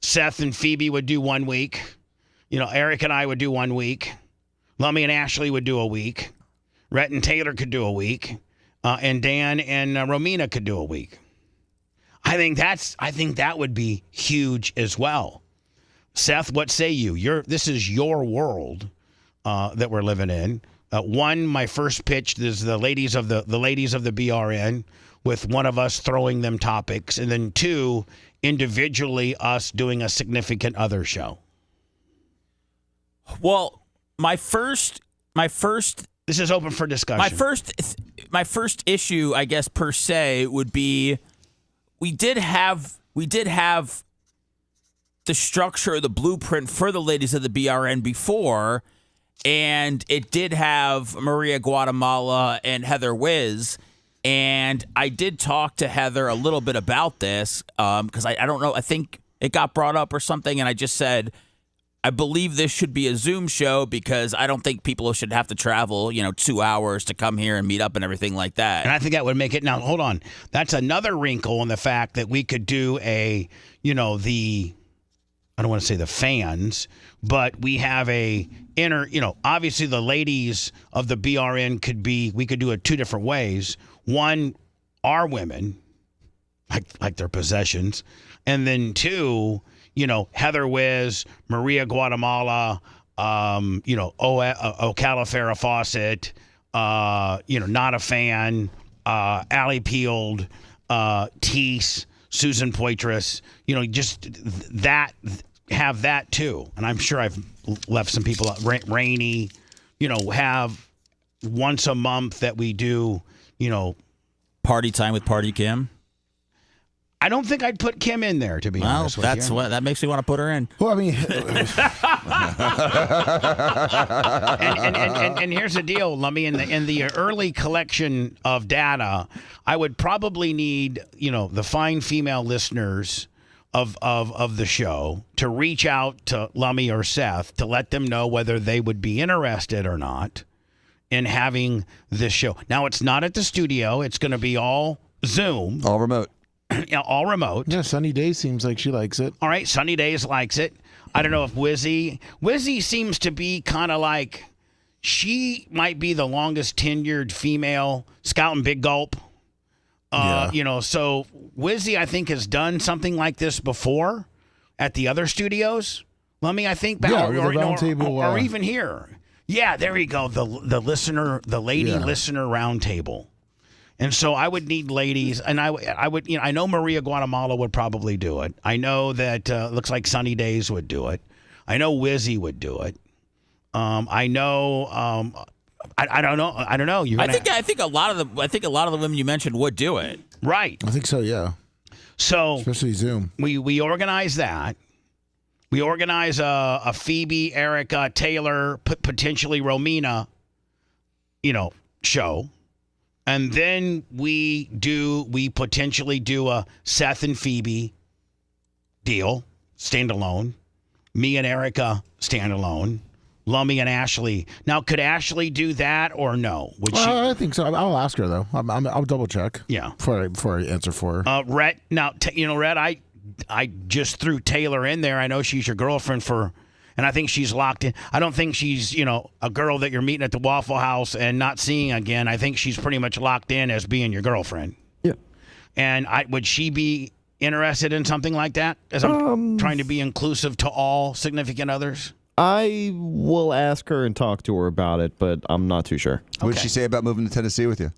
Seth and Phoebe would do 1 week. Eric and I would do 1 week. Lummy and Ashley would do a week. Rhett and Taylor could do a week. And Dan and Romina could do a week. I think that would be huge as well. Seth, what say you? This is your world that we're living in. One, my first pitch is the ladies of the BRN, with one of us throwing them topics, and then two, individually us doing a significant other show. Well, my first. This is open for discussion. My first issue, I guess per se, would be we did have the structure, the blueprint for the ladies of the BRN before, and it did have Maria Guatemala and Heather Wiz. And I did talk to Heather a little bit about this because I don't know. I think it got brought up or something, and I just said, I believe this should be a Zoom show because I don't think people should have to travel, 2 hours to come here and meet up and everything like that. And I think that would make it. Now, hold on. That's another wrinkle in the fact that we could do I don't want to say the fans, but we have obviously the ladies of the BRN we could do it two different ways. One, our women, like their possessions. And then two, Heather Wiz, Maria Guatemala, Ocala Farrah Fawcett, Not a Fan, Allie Peeled, Teese, Susan Poitras, just that, have that too. And I'm sure I've left some people out. Rainey, have once a month that we do, Party time with Party Kim. I don't think I'd put Kim in there, to be honest with you. That makes me want to put her in. Well, I mean, and here's the deal. Let me in the early collection of data, I would probably need the fine female listeners of the show to reach out to Lummy or Seth to let them know whether they would be interested or not in having this show. Now, it's not at the studio. It's going to be all Zoom. All remote. All remote. Yeah, Sunny Days seems like she likes it. All right, Sunny Days likes it. I don't know if Wizzy seems to be kind of like, she might be the longest tenured female scout and Big Gulp. So Wizzy, I think, has done something like this before at the other studios. Lummy, I think, or even here. Yeah, there you go. The lady listener roundtable. And so I would need ladies, and I would, I know Maria Guatemala would probably do it. I know that looks like Sunny Days would do it. I know Wizzy would do it. I know. I don't know. I don't know. I think a lot of the women you mentioned would do it. Right. I think so. Yeah. So especially Zoom. We organize that. We organize a Phoebe, Erica, Taylor, potentially Romina, show. And then we potentially do a Seth and Phoebe deal, standalone. Me and Erica, standalone. Lummy and Ashley. Now, could Ashley do that or no? Would she? I think so. I'll ask her though. I'll double check. Yeah. Before I answer for her. Rhett. Now, Rhett, I just threw Taylor in there. I know she's your girlfriend and I think she's locked in. I don't think she's, a girl that you're meeting at the Waffle House and not seeing again. I think she's pretty much locked in as being your girlfriend. Yeah. And would she be interested in something like that? As I'm trying to be inclusive to all significant others? I will ask her and talk to her about it, but I'm not too sure. What did she say about moving to Tennessee with you?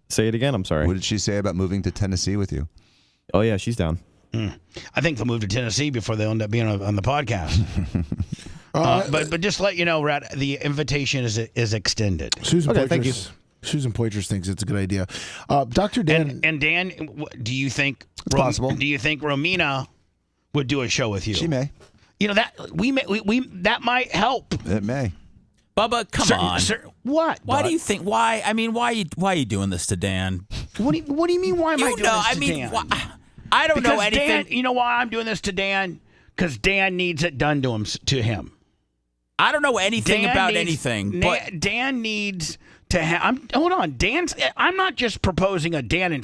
Say it again. I'm sorry. What did she say about moving to Tennessee with you? Oh, yeah, she's down. I think they'll move to Tennessee before they end up being on the podcast. But just let you know, Rat, the invitation is extended. Thank you. Susan Poitras thinks it's a good idea. Dr. Dan and Dan, do you think possible? Do you think Romina would do a show with you? She may. That we that might help. It may. Bubba, come on. What? Why do you think? Why? I mean, why are you doing this to Dan? What do you mean? Why am I doing this to Dan? I don't know anything. Dan, you know why I'm doing this to Dan? Because Dan needs it done to him. I don't know anything about anything. But Dan needs to have. Hold on, I'm not just proposing a Dan and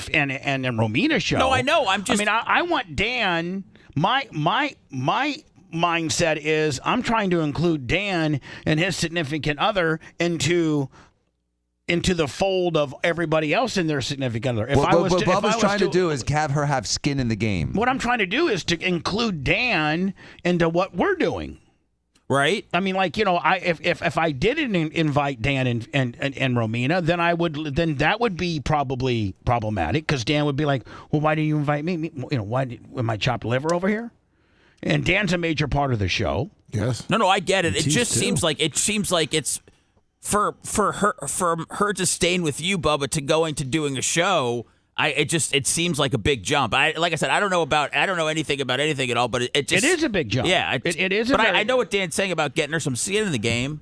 Romina show. No, I know. I want Dan. My mindset is I'm trying to include Dan and his significant other into into the fold of everybody else in their significant other. What Bubba's trying to do is have her have skin in the game. What I'm trying to do is to include Dan into what we're doing. Right. I mean, like, if I didn't invite Dan and Romina, then that would be probably problematic because Dan would be like, well, why do you invite me? Why am I chopped liver over here? And Dan's a major part of the show. Yes. No, I get it. It just seems like it's for her to staying with you, Bubba, to going to doing a show. It seems like a big jump. Like I said, I don't know anything about anything at all, but it is a big jump. Yeah, it is. But I know what Dan's saying about getting her some skin in the game.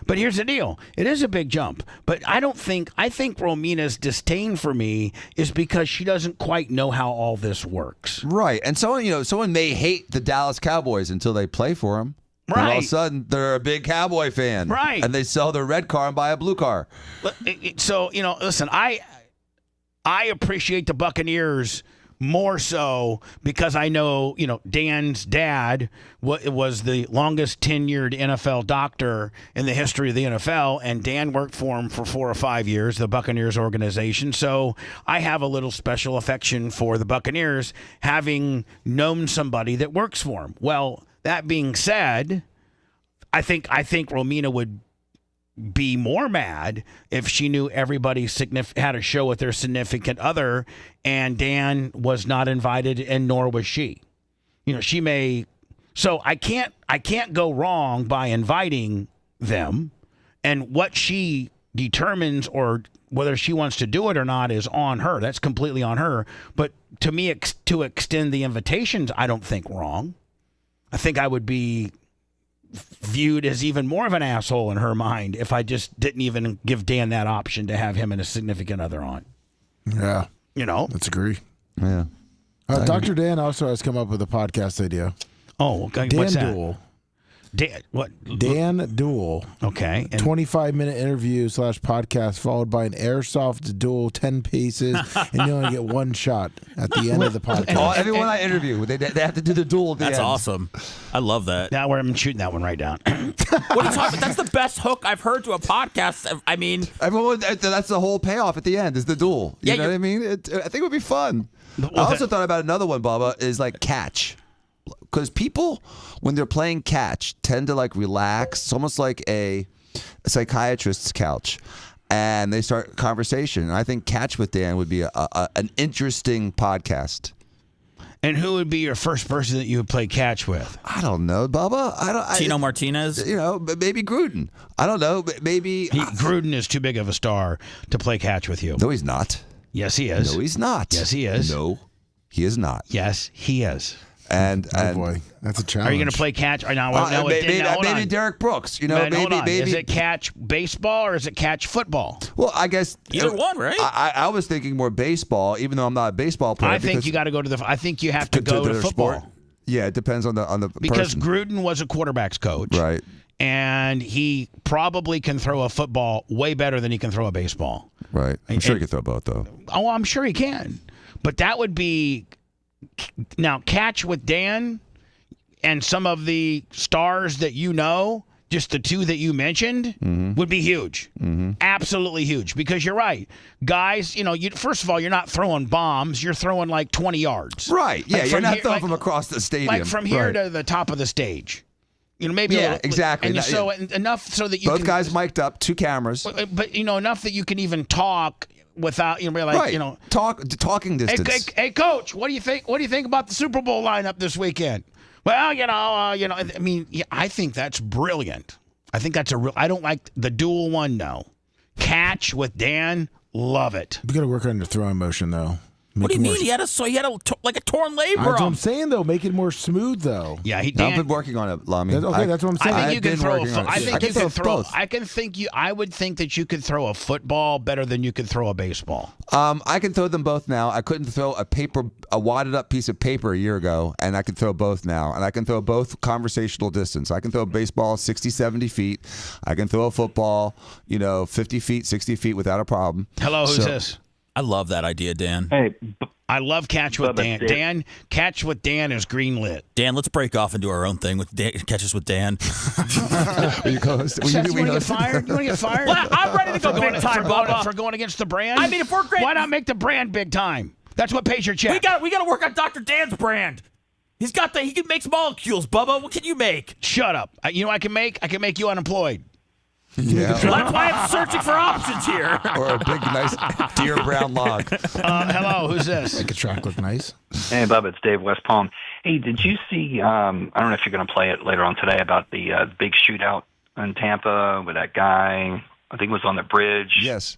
But here's the deal: it is a big jump. But I think Romina's disdain for me is because she doesn't quite know how all this works. Right, and someone may hate the Dallas Cowboys until they play for them. Right. And all of a sudden, they're a big Cowboy fan. Right. And they sell their red car and buy a blue car. So listen, I appreciate the Buccaneers more so because I know, Dan's dad was the longest tenured NFL doctor in the history of the NFL, and Dan worked for him for 4 or 5 years, the Buccaneers organization. So I have a little special affection for the Buccaneers, having known somebody that works for them. Well, that being said, I think Romina would be more mad if she knew everybody had a show with their significant other and Dan was not invited and nor was she. She may. So I can't go wrong by inviting them, and what she determines or whether she wants to do it or not is on her. That's completely on her. But to me, to extend the invitations, I don't think wrong. I think I would be viewed as even more of an asshole in her mind if I just didn't even give Dan that option to have him and a significant other on. Yeah. Let's agree. Yeah. Dr. Dan also has come up with a podcast idea. Oh, okay. Dan What's that? Duel. What? Dan Duel. Okay. 25-minute interview / podcast followed by an airsoft duel, 10 pieces, and you only get one shot at the end of the podcast. Everyone I interview, they have to do the duel at the end. That's awesome. I love that. Now I'm shooting that one right down. What are you talking about? That's the best hook I've heard to a podcast. I mean, that's the whole payoff at the end is the duel. You know what I mean? I think it would be fun. I also thought about another one, Bubba, is like catch. Because people, when they're playing catch, tend to relax. It's almost like a psychiatrist's couch. And they start conversation. And I think Catch with Dan would be an interesting podcast. And who would be your first person that you would play catch with? I don't know, Bubba. Tino Martinez? Maybe Gruden. I don't know. Maybe. Gruden is too big of a star to play catch with you. No, he's not. Yes, he is. No, he's not. Yes, he is. No, he is not. Yes, he is. Oh boy, that's a challenge. Are you going to play catch? Maybe Derek Brooks. Maybe is it catch baseball or is it catch football? Well, I guess either one, right? I was thinking more baseball, even though I'm not a baseball player. I think you got to go to the. I think you have to go to football. Sport. Yeah, it depends on the because person. Gruden was a quarterback's coach, right? And he probably can throw a football way better than he can throw a baseball. Right. I'm sure he can throw both, though. Oh, I'm sure he can. But that would be now catch with Dan and some of the stars that just the two that you mentioned, would be huge. Absolutely huge. Because you're right. Guys, first of all, you're not throwing bombs. You're throwing 20 yards. Right. Yeah, you're not throwing from across the stadium. Like from here to the top of the stage. Maybe exactly. And so enough so that you both guys mic'd up, 2 cameras. But enough that you can even talk without talking distance. Hey, coach, what do you think? What do you think about the Super Bowl lineup this weekend? Well, I mean, I think that's brilliant. I think that's I don't like the dual one. No, catch with Dan, love it. We got to work on your throwing motion though. What do you mean? He had a torn labrum. That's what I'm saying, though. Make it more smooth, though. Yeah, I've been working on it, Lamy. That's what I'm saying. I think you can throw. I would think that you could throw a football better than you could throw a baseball. I can throw them both now. I couldn't throw a wadded up piece of paper a year ago, and I can throw both now. And I can throw both conversational distance. I can throw a baseball 60, 70 feet. I can throw a football, 50 feet, 60 feet without a problem. Hello, who's this? I love that idea, Dan. Hey, I love Catch with Bubba, Dan. Catch with Dan is greenlit. Dan, let's break off and do our own thing with Dan, Catch Us with Dan. Are you co-host? Seth, you want to get fired? You want to get fired? Well, I'm ready to go big time, Bubba. For going against the brand? I mean, if we're great, why not make the brand big time? That's what pays your check. We got to work on Dr. Dan's brand. He can make molecules, Bubba. What can you make? Shut up. You know what I can make? I can make you unemployed. Yeah. So that's why I'm searching for options here. Or a big, nice deer brown log. Hello, who's this? Make a track look nice. Hey, Bubba, it's Dave West Palm. Hey, did you see, I don't know if you're going to play it later on today, about the big shootout in Tampa with that guy, I think it was on the bridge. Yes.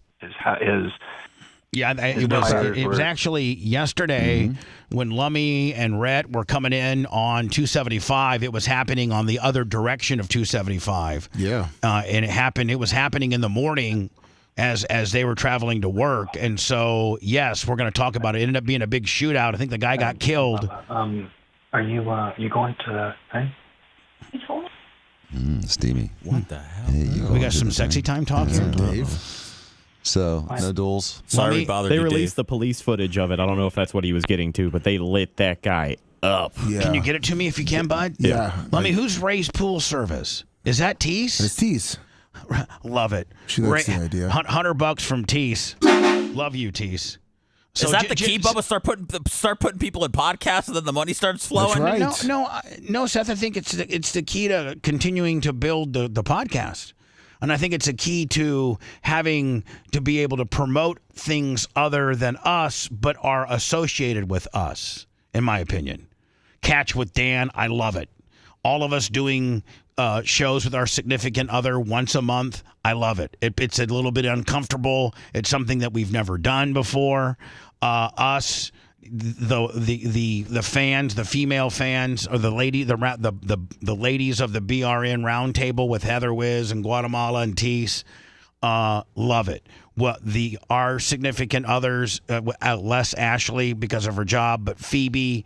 Yeah, it was actually yesterday when Lummy and Rhett were coming in on 275. It was happening on the other direction of 275. Yeah. And it was happening in the morning as they were traveling to work. And so, yes, we're going to talk about it. It ended up being a big shootout. I think the guy got killed. Are you going to thing? Steamy. What the hell? Hey, We got some sexy time talk here, Dave. So, no duels. Sorry we bothered They you, released Dave. the police footage of it. I don't know if that's what he was getting to, but they lit that guy up. Yeah. Can you get it to me if you can, bud? Yeah. Lummy, who's Ray's pool service? Is that Tease? It's Tease. Love it. She likes the idea. $100 from Tease. Love you, Tease. Is that the key, Bubba? Start putting people in podcasts, and then the money starts flowing. That's right. No, Seth. I think it's the key to continuing to build the podcast, and I think it's a key to having to be able to promote things other than us, but are associated with us. In my opinion, Catch with Dan, I love it. All of us doing shows with our significant other once a month. I love it. It's a little bit uncomfortable. It's something that we've never done before. Us, the fans, the female fans, or the ladies of the BRN roundtable with Heather Wiz and Guatemala and Tease, love it. Well, our significant others, less Ashley because of her job, but Phoebe,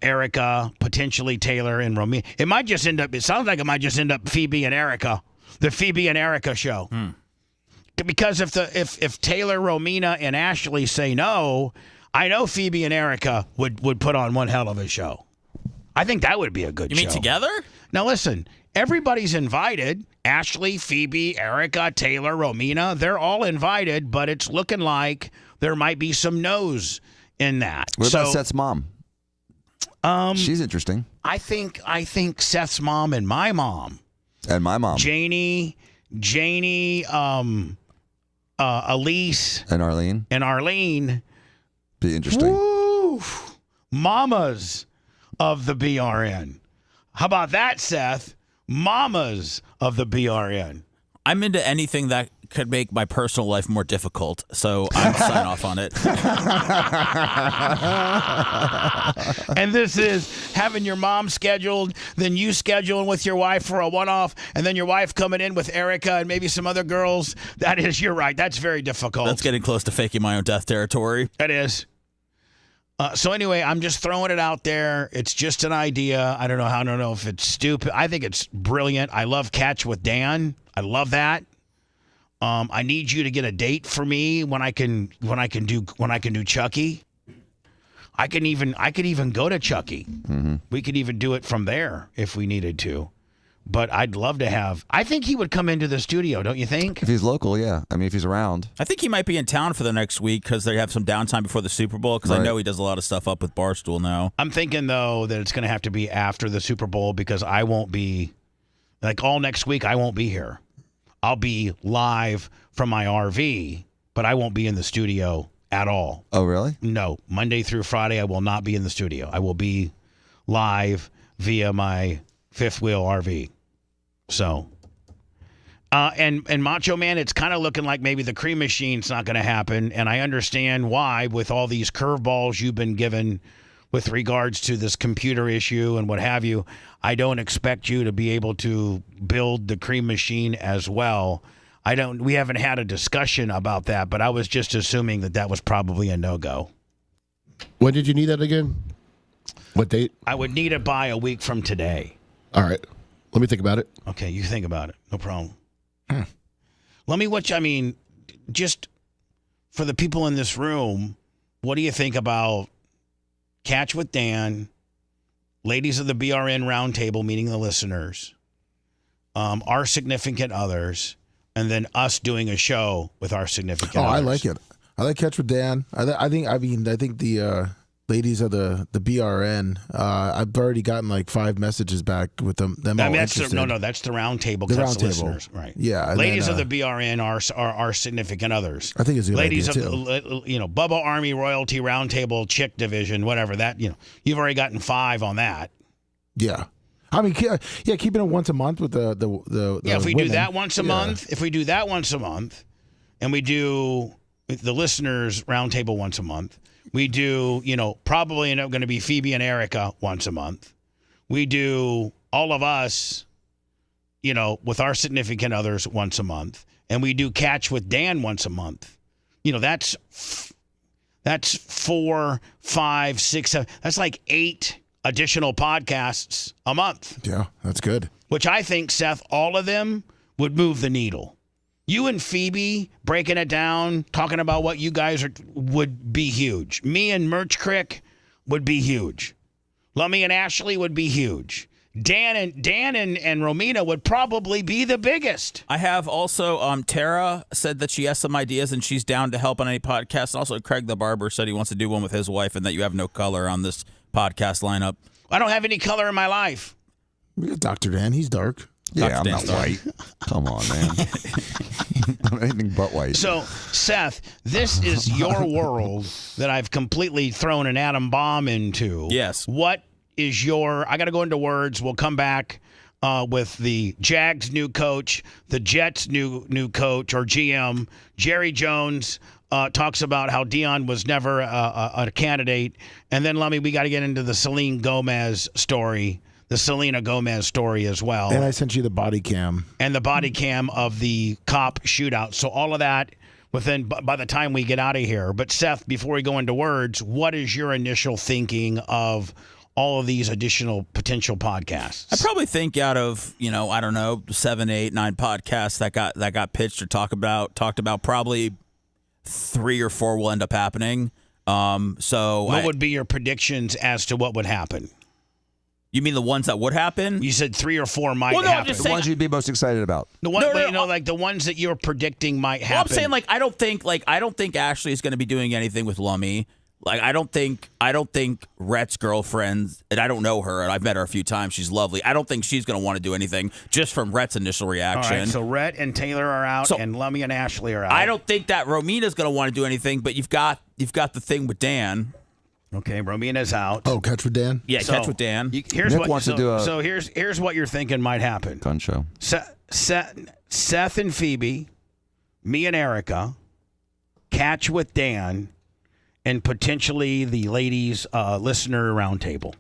Erica, potentially Taylor and Romina. It sounds like it might just end up Phoebe and Erica, the Phoebe and Erica show. Because if Taylor, Romina, and Ashley say no, I know Phoebe and Erica would put on one hell of a show. I think that would be a good show. You mean together? Now listen, everybody's invited. Ashley, Phoebe, Erica, Taylor, Romina, they're all invited, but it's looking like there might be some no's in that. What about Seth's mom? She's interesting. I think Seth's mom and my mom. And my mom. Janie, Elise. And Arlene. Be interesting. Woo! Mamas of the BRN. How about that, Seth? Mamas of the BRN. I'm into anything that could make my personal life more difficult, so I'll sign off on it. And this is having your mom scheduled, then you scheduling with your wife for a one-off, and then your wife coming in with Erica and maybe some other girls. You're right. That's very difficult. That's getting close to faking my own death territory. That is. So anyway, I'm just throwing it out there. It's just an idea. I don't know if it's stupid. I think it's brilliant. I love Catch with Dan. I love that. I need you to get a date for me when I can do Chucky. I could even go to Chucky. Mm-hmm. We could even do it from there if we needed to. But I'd love to have. I think he would come into the studio, don't you think? If he's local, yeah. I mean, if he's around. I think he might be in town for the next week because they have some downtime before the Super Bowl. Because I know he does a lot of stuff up with Barstool now. I'm thinking though that it's going to have to be after the Super Bowl because I won't be all next week. I won't be here. I'll be live from my RV, but I won't be in the studio at all. Oh, really? No. Monday through Friday, I will not be in the studio. I will be live via my fifth wheel RV. So, and Macho Man, it's kind of looking like maybe the Cream Machine's not going to happen. And I understand why with all these curveballs you've been given with regards to this computer issue and what have you. I don't expect you to be able to build the Cream Machine as well. We haven't had a discussion about that, but I was just assuming that was probably a no-go. When did you need that again? What date? I would need it by a week from today. All right. Let me think about it. Okay, you think about it. No problem. Just for the people in this room, what do you think about Catch with Dan, ladies of the BRN roundtable, meeting the listeners, our significant others, and then us doing a show with our significant others. I like it. I like Catch with Dan. I think the ladies of the BRN. I've already gotten like 5 messages back with them. That's the roundtable. The roundtable, listeners, right? Yeah. Ladies of the BRN are our significant others. I think it's a good ladies idea of the Bubba Army Royalty Roundtable Chick Division, whatever that. You've already gotten 5 on that. Yeah. I mean, keeping it once a month with the if we women. do that once a month, and we do the listeners roundtable once a month, we do probably end up going to be Phoebe and Erica once a month. We do all of us, with our significant others once a month, and we do Catch with Dan once a month. That's 4, 5, 6, 7. That's like 8 additional podcasts a month. Yeah, that's good. Which I think, Seth, all of them would move the needle. You and Phoebe breaking it down, talking about what you guys would be huge. Me and Merch Crick would be huge. Lummy and Ashley would be huge. Dan and Romina would probably be the biggest. I have also Tara said that she has some ideas and she's down to help on any podcast. Also, Craig the Barber said he wants to do one with his wife and that you have no color on this podcast lineup. I don't have any color in my life. We got Dr. Dan. He's dark. Yeah, I'm not white. Come on, man. I'm anything but white. So, Seth, this is your world that I've completely thrown an atom bomb into. Yes. What is I got to go into words. We'll come back with the Jags' new coach, the Jets' new coach or GM. Jerry Jones talks about how Dion was never a candidate. And then, Lummy, we got to get into the Selena Gomez story as well. And I sent you the body cam. And the body cam of the cop shootout. So all of that by the time we get out of here. But, Seth, before we go into words, what is your initial thinking of all of these additional potential podcasts? I probably think out of, 7, 8, 9 podcasts that got pitched or talked about, probably 3 or 4 will end up happening. What would be your predictions as to what would happen? You mean the ones that would happen? You said 3 or 4 might happen. I'm just the ones you'd be most excited about. The ones that you're predicting might happen. Well, I'm saying I don't think Ashley is going to be doing anything with Lummy. Like I don't think Rhett's girlfriend, and I don't know her, and I've met her a few times. She's lovely. I don't think she's going to want to do anything just from Rhett's initial reaction. All right, so Rhett and Taylor are out, and Lummy and Ashley are out. I don't think that Romina's going to want to do anything, but you've got the thing with Dan. Okay, Romina's out. Oh, Catch with Dan? Yeah, Catch with Dan. Here's what you're thinking might happen. Gun show. Seth and Phoebe, me and Erica, Catch with Dan, and potentially the ladies' listener roundtable.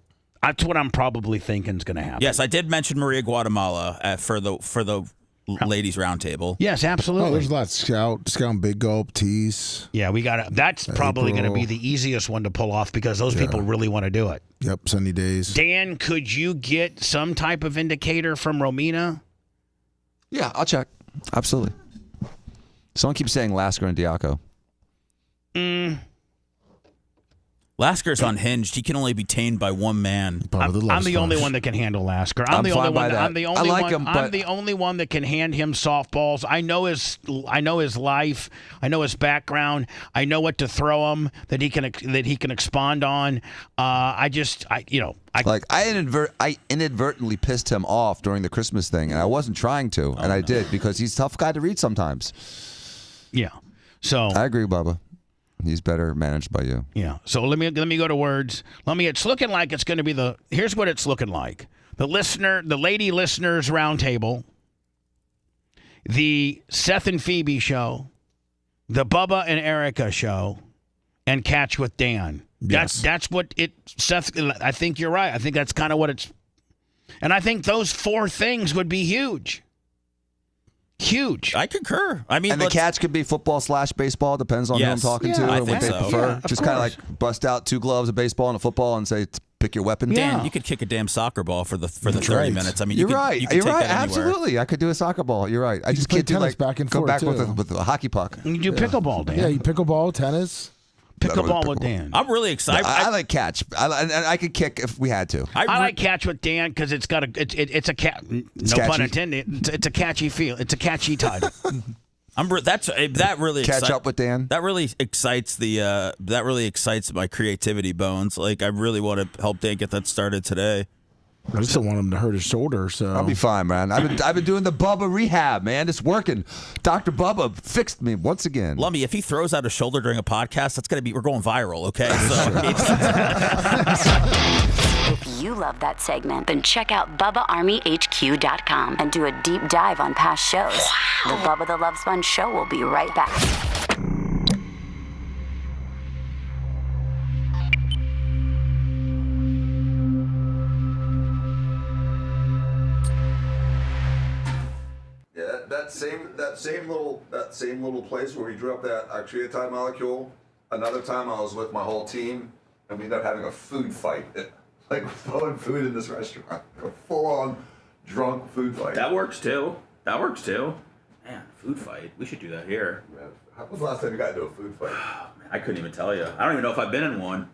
That's what I'm probably thinking is going to happen. Yes, I did mention Maria Guatemala for the ladies' roundtable. Yes, absolutely. Oh, there's a lot. Scout, Big Gulp, Tease. Yeah, that's probably going to be the easiest one to pull off because those people really want to do it. Yep, Sunny Days. Dan, could you get some type of indicator from Romina? Yeah, I'll check. Absolutely. Someone keeps saying Lasker and Diaco. Lasker's unhinged. He can only be tamed by one man. I'm the only one that can handle Lasker. I'm the only one that can hand him softballs. I know his life. I know his background. I know what to throw him that he can expand on. I inadvertently pissed him off during the Christmas thing, and I wasn't trying to, and I did because he's a tough guy to read sometimes. Yeah. So I agree, Bubba. He's better managed by you. Yeah. So let me go to words. It's looking like it's going to be here's what it's looking like. The lady listeners roundtable, the Seth and Phoebe show, the Bubba and Erica show, and Catch with Dan. Yes. That's what Seth, I think you're right. I think that's kind of what it's, and I think those 4 things would be huge. Huge. I concur. I mean, and the catch could be football/baseball. Depends on who I'm talking to and what they prefer. Yeah, just kind of like bust out 2 gloves of baseball and a football and say, pick your weapon. Dan, you could kick a damn soccer ball for the 30 minutes. I mean, you're you right. Could take that anywhere. Absolutely. I could do a soccer ball. You're right. I just play can't do tennis back and go forth back too. with a hockey puck. You do pickleball, Dan. Yeah, you pickleball, tennis. Pickleball with Dan. I'm really excited. I like catch. I could kick if we had to. I like catch with Dan because it's got it's a cat. No pun intended. It's a catchy feel. It's a catchy title. That really catch up with Dan. That really excites my creativity bones. Like I really want to help Dan get that started today. I just don't want him to hurt his shoulder. So I'll be fine, man. I've been doing the Bubba rehab, man. It's working. Dr. Bubba fixed me once again. Lummy, if he throws out a shoulder during a podcast, we're going viral. Okay. If you love that segment, then check out BubbaArmyHQ.com and do a deep dive on past shows. The Bubba the Love Sponge Show will be right back. Yeah, that same little place where we drew up that actreotide molecule. Another time I was with my whole team, and we ended up having a food fight. Like throwing food in this restaurant, a full-on drunk food fight. That works too. Man, food fight. We should do that here. Man, when was the last time you got into a food fight? Man, I couldn't even tell you. I don't even know if I've been in one.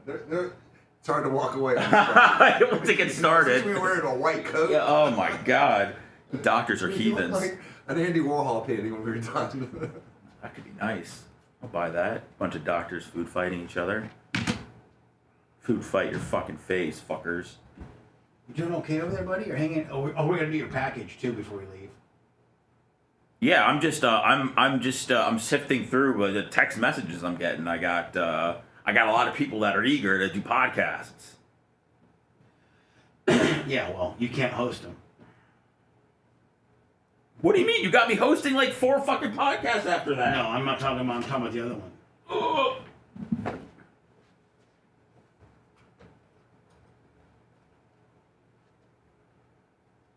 It's hard to walk away. Once it gets started. We were wearing a white coat. Yeah, oh my God. Doctors are heathens. Like an Andy Warhol painting when we were done. That could be nice. I'll buy that. Bunch of doctors food fighting each other. Food fight your fucking face, fuckers. You doing okay over there, buddy? You're hanging. We're gonna do your package too before we leave. Yeah, I'm sifting through the text messages I'm getting. I got a lot of people that are eager to do podcasts. Yeah, well, you can't host them. What do you mean? You got me hosting like 4 fucking podcasts after that. No, I'm not talking about. I'm talking about the other one.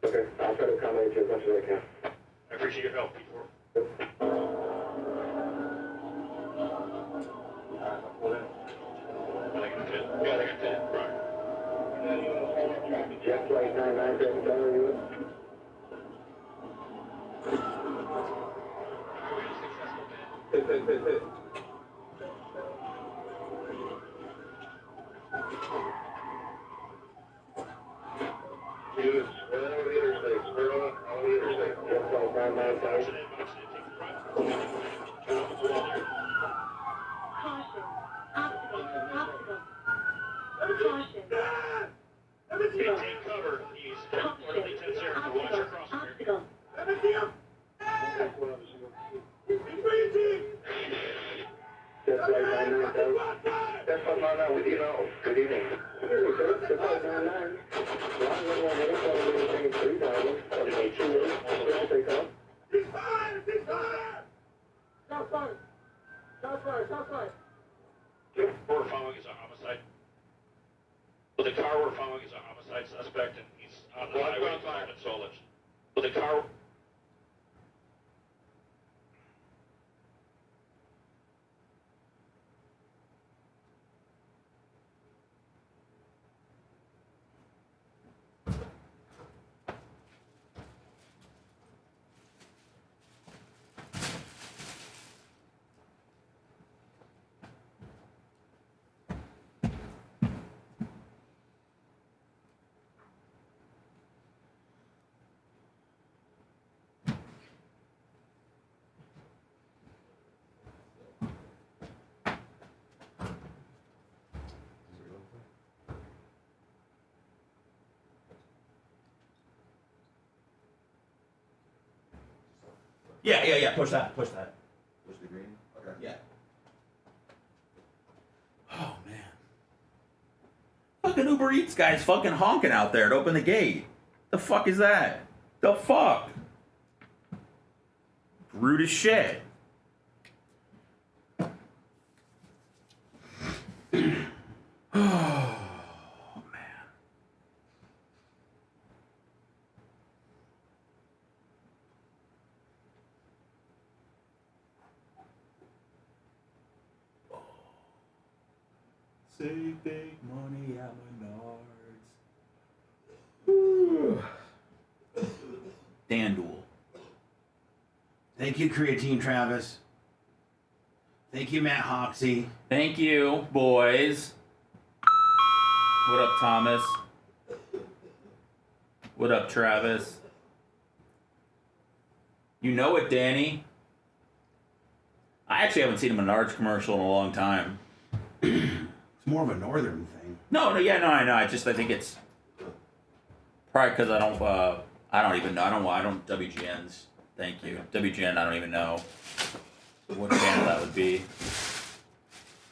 Okay, I'll try to accommodate you as much as I can. I appreciate your help, Pete. Yeah, they got 10. Right. Jet flight 99 are you with? Dude, square over the interstate, square on the interstate. Jet flight 99 Caution. Obstacle. Caution. Maintain cover. East. Orderly 10-0. Watch your crossing here. Jet flight 99. Jet flight 99 with you now. Good evening. Jet flight 99. We're following is a homicide. Well, the car we're following is a homicide suspect, and he's on the highway in Solich. Well, the car. Yeah. Push that. Push the green? Okay. Yeah. Oh, man. Fucking Uber Eats guy's fucking honking out there to open the gate. The fuck is that? The fuck? Rude as shit. Oh, man. Save big money at Menards. Dan Duel. Thank you, Creatine Travis. Thank you, Matt Hoxie. Thank you, boys. What up, Thomas? What up, Travis? You know it, Danny. I actually haven't seen a Menards commercial in a long time. It's more of a northern thing. No, I know. I think it's probably because I don't even know. I don't WGNs. Thank you. WGN, I don't even know what channel that would be.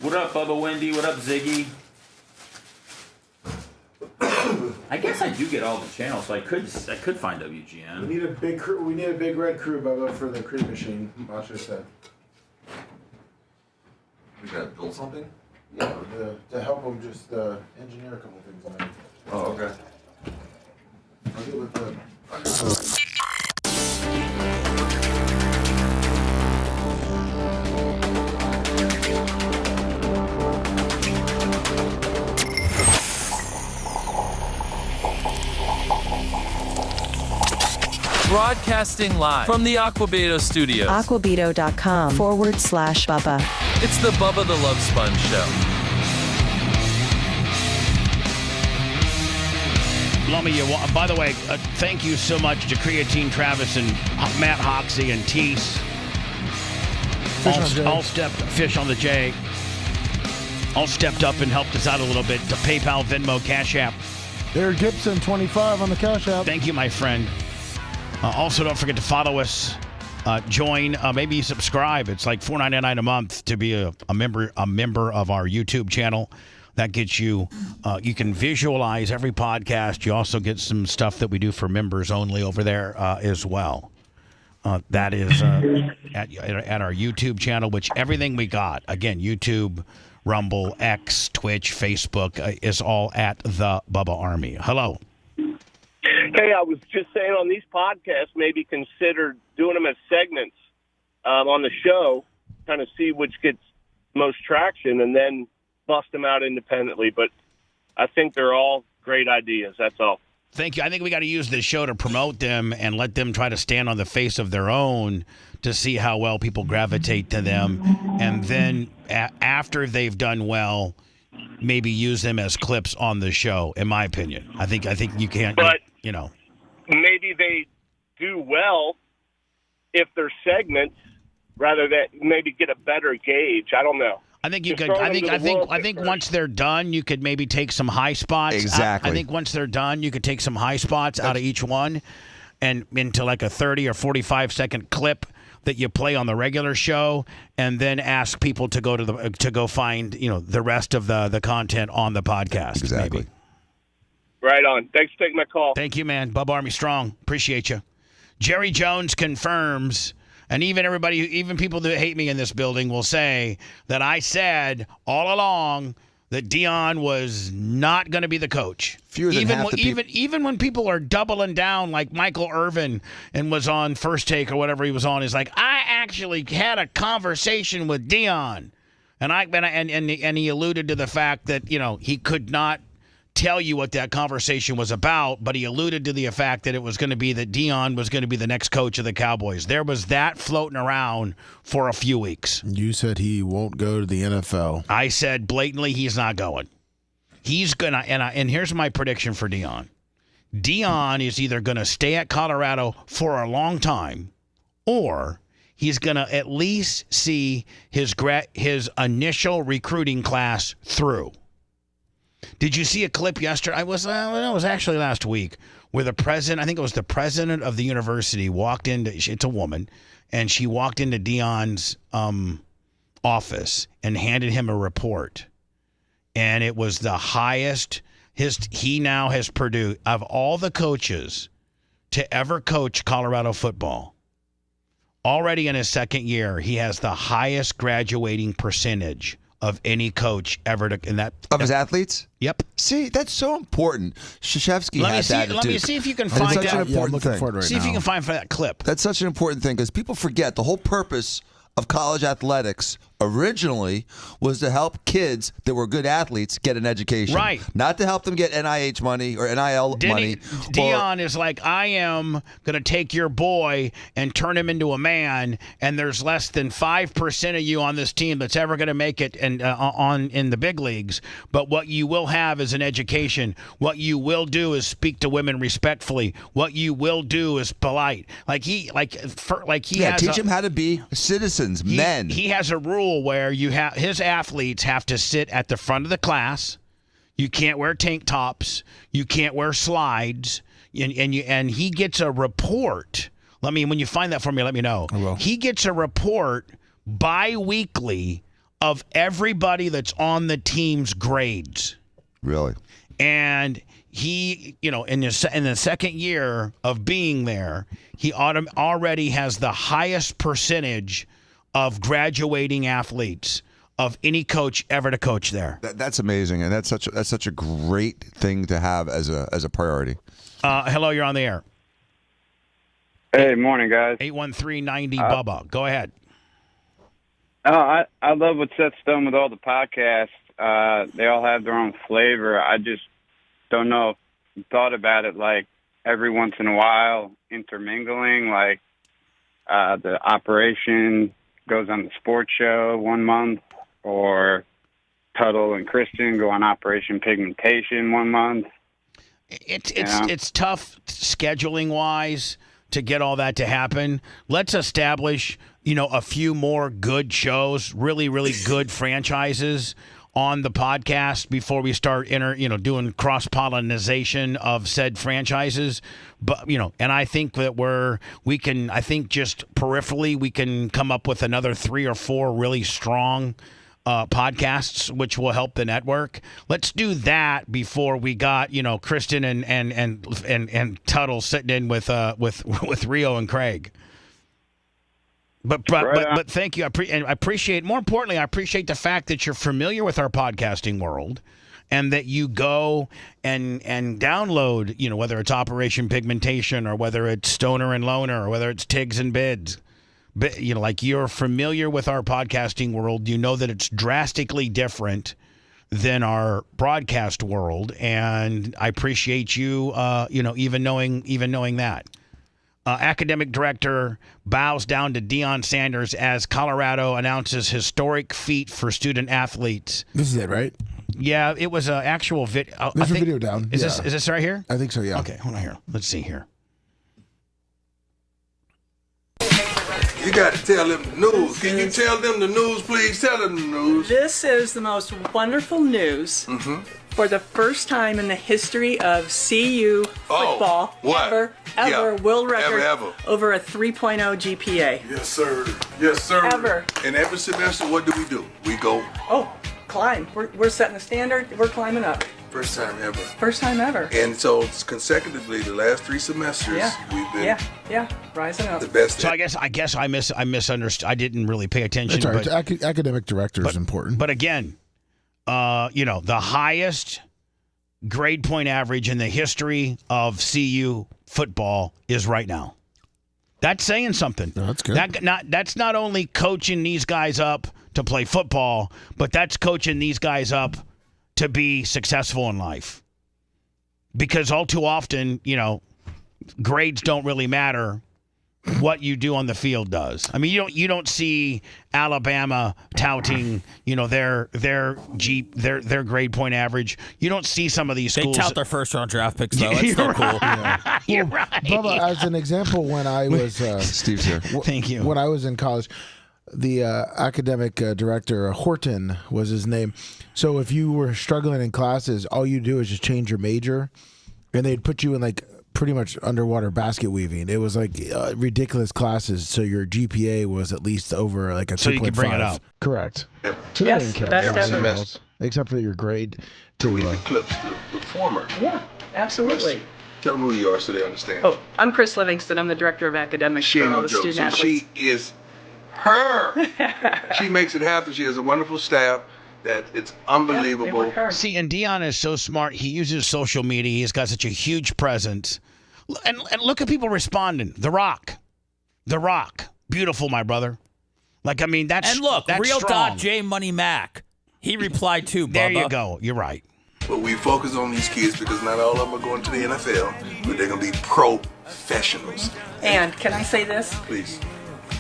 What up, Bubba Wendy? What up, Ziggy? I guess I do get all the channels, so I could find WGN. We need a big crew. We need a big red crew, Bubba, for the crew machine. Masha said. We gotta build something? Yeah, to help them just engineer a couple things on it. Oh, okay. I'll get with the. Broadcasting live from the Aquabedo studios. Aquabedo.com/Bubba. It's the Bubba the Love Sponge Show. Lummy, by the way, thank you so much to Creatine Travis and Matt Hoxie and Teese. Fish on the J. All stepped up and helped us out a little bit. To PayPal, Venmo, Cash App. Eric Gibson, 25 on the Cash App. Thank you, my friend. Also, don't forget to follow us. Join, maybe subscribe. It's like $4.99 a month to be a member of our YouTube channel. That gets you. You can visualize every podcast. You also get some stuff that we do for members only over there as well. That is at our YouTube channel, which everything we got, again, YouTube, Rumble, X, Twitch, Facebook, is all at the Bubba Army. Hello. Hey, I was just saying on these podcasts, maybe consider doing them as segments on the show, kind of see which gets most traction, and then bust them out independently. But I think they're all great ideas. That's all. Thank you. I think we got to use this show to promote them and let them try to stand on the face of their own to see how well people gravitate to them. And then after they've done well, maybe use them as clips on the show, in my opinion. I think you can't, maybe they do well if they're segments rather than maybe get a better gauge. I don't know. I think you could. I think once they're done, you could maybe take some high spots. Exactly. I think once they're done, you could take some high spots out of each one, and into like a 30 or 45-second clip that you play on the regular show, and then ask people to go find the rest of the content on the podcast. Exactly. Maybe. Right on. Thanks for taking my call. Thank you, man. Bubba Army strong. Appreciate you. Jerry Jones confirms. And even people that hate me in this building will say that I said all along that Deion was not going to be the coach. Even when people are doubling down, like Michael Irvin and was on First Take or whatever he was on, is like, I actually had a conversation with Deion, and he alluded to the fact that he could not tell you what that conversation was about, but he alluded to the fact that it was going to be that Deion was going to be the next coach of the Cowboys. There was that floating around for a few weeks. You said he won't go to the NFL. I said blatantly he's not going. He's going to, and here's my prediction for Deion. Deion is either going to stay at Colorado for a long time, or he's going to at least see his initial recruiting class through. Did you see a clip yesterday? It was actually last week, where the president, I think it was the president of the university, walked into, it's a woman, and she walked into Deion's office and handed him a report. And it was the highest, he now has produced, of all the coaches to ever coach Colorado football, already in his second year, he has the highest graduating percentage of any coach ever of his athletes. Yep. See, that's so important. Krzyzewski had that. Let me see if you can find that. Such an important thing. See if you can find that clip. That's such an important thing because people forget the whole purpose of college athletics originally was to help kids that were good athletes get an education. Right. Not to help them get NIH money or NIL money. Dion is like, I am going to take your boy and turn him into a man, and there's less than 5% of you on this team that's ever going to make it in the big leagues. But what you will have is an education. What you will do is speak to women respectfully. What you will do is polite. Teach them how to be citizens, men. He has a rule where his athletes have to sit at the front of the class. You can't wear tank tops. You can't wear slides. And he gets a report. When you find that for me, let me know. I will. He gets a report bi-weekly of everybody that's on the team's grades. Really? And he, in the second year of being there, he already has the highest percentage of graduating athletes of any coach ever to coach there. That's amazing, and that's such a great thing to have as a priority. Hello, you're on the air. Hey, morning, guys. 813-90 Bubba. Go ahead. I love what Seth's done with all the podcasts. They all have their own flavor. I just don't know if you thought about it, like every once in a while intermingling, like the Operation goes on the sports show 1 month, or Tuttle and Christian go on Operation Pigmentation 1 month. It's tough scheduling wise to get all that to happen. Let's establish, a few more good shows, really, really good franchises on the podcast before we start doing cross-pollination of said franchises. But, and I think that I think just peripherally we can come up with another 3 or 4 really strong podcasts, which will help the network. Let's do that before we got Kristen and Tuttle sitting in with Rio and Craig. But thank you. I appreciate. More importantly, I appreciate the fact that you're familiar with our podcasting world, and that you go and download. Whether it's Operation Pigmentation, or whether it's Stoner and Loner, or whether it's Tigs and Bids. But, you're familiar with our podcasting world. You know that it's drastically different than our broadcast world, and I appreciate you. Even knowing that. Academic director bows down to Deion Sanders as Colorado announces historic feat for student athletes. This is it, right? Yeah, it was an actual video. There's a video down. Is this right here? I think so, yeah. Okay, hold on here. Let's see here. You got to tell them the news. Can you tell them the news, please? Tell them the news. This is the most wonderful news. For the first time in the history of CU football ever will record over a 3.0 GPA. Yes, sir. Yes, sir. Ever. And every semester, what do? We go. Climb. We're setting the standard. We're climbing up. First time ever. First time ever. And so consecutively, the last 3 semesters, we've been rising up. The best. So I guess I misunderstood. I didn't really pay attention. That's right. Academic director is important. But again, the highest grade point average in the history of CU football is right now. That's saying something. No, that's good. That's not only coaching these guys up to play football, but that's coaching these guys up to be successful in life. Because all too often, grades don't really matter. What you do on the field does. I mean, you don't see Alabama touting, their grade point average. You don't see some of these schools. They tout their first round draft picks though. That's still cool. Yeah. You're right. Bubba, as an example, when I was Steve's here. Thank you. When I was in college, the academic director, Horton was his name. So if you were struggling in classes, all you do is just change your major, and they'd put you in pretty much underwater basket weaving. It was ridiculous classes, so your GPA was at least over a 2.5. So you could bring it up. Correct. Yes, that's ever. Except for your grade. the clips, the former. Yeah, absolutely. Tell them who you are so they understand. Oh, I'm Chris Livingston. I'm the director of academics for all the student athletes. She is her. She makes it happen. She has a wonderful staff. That it's unbelievable. See, and Dion is so smart. He uses social media. He's got such a huge presence. And look at people responding. The Rock. Beautiful, my brother. Like, I mean, that's And look, that's Real strong. J Money Mac. He replied too, Bubba. There you go. You're right. But we focus on these kids because not all of them are going to the NFL, but they're going to be professionals. And can I say this? Please.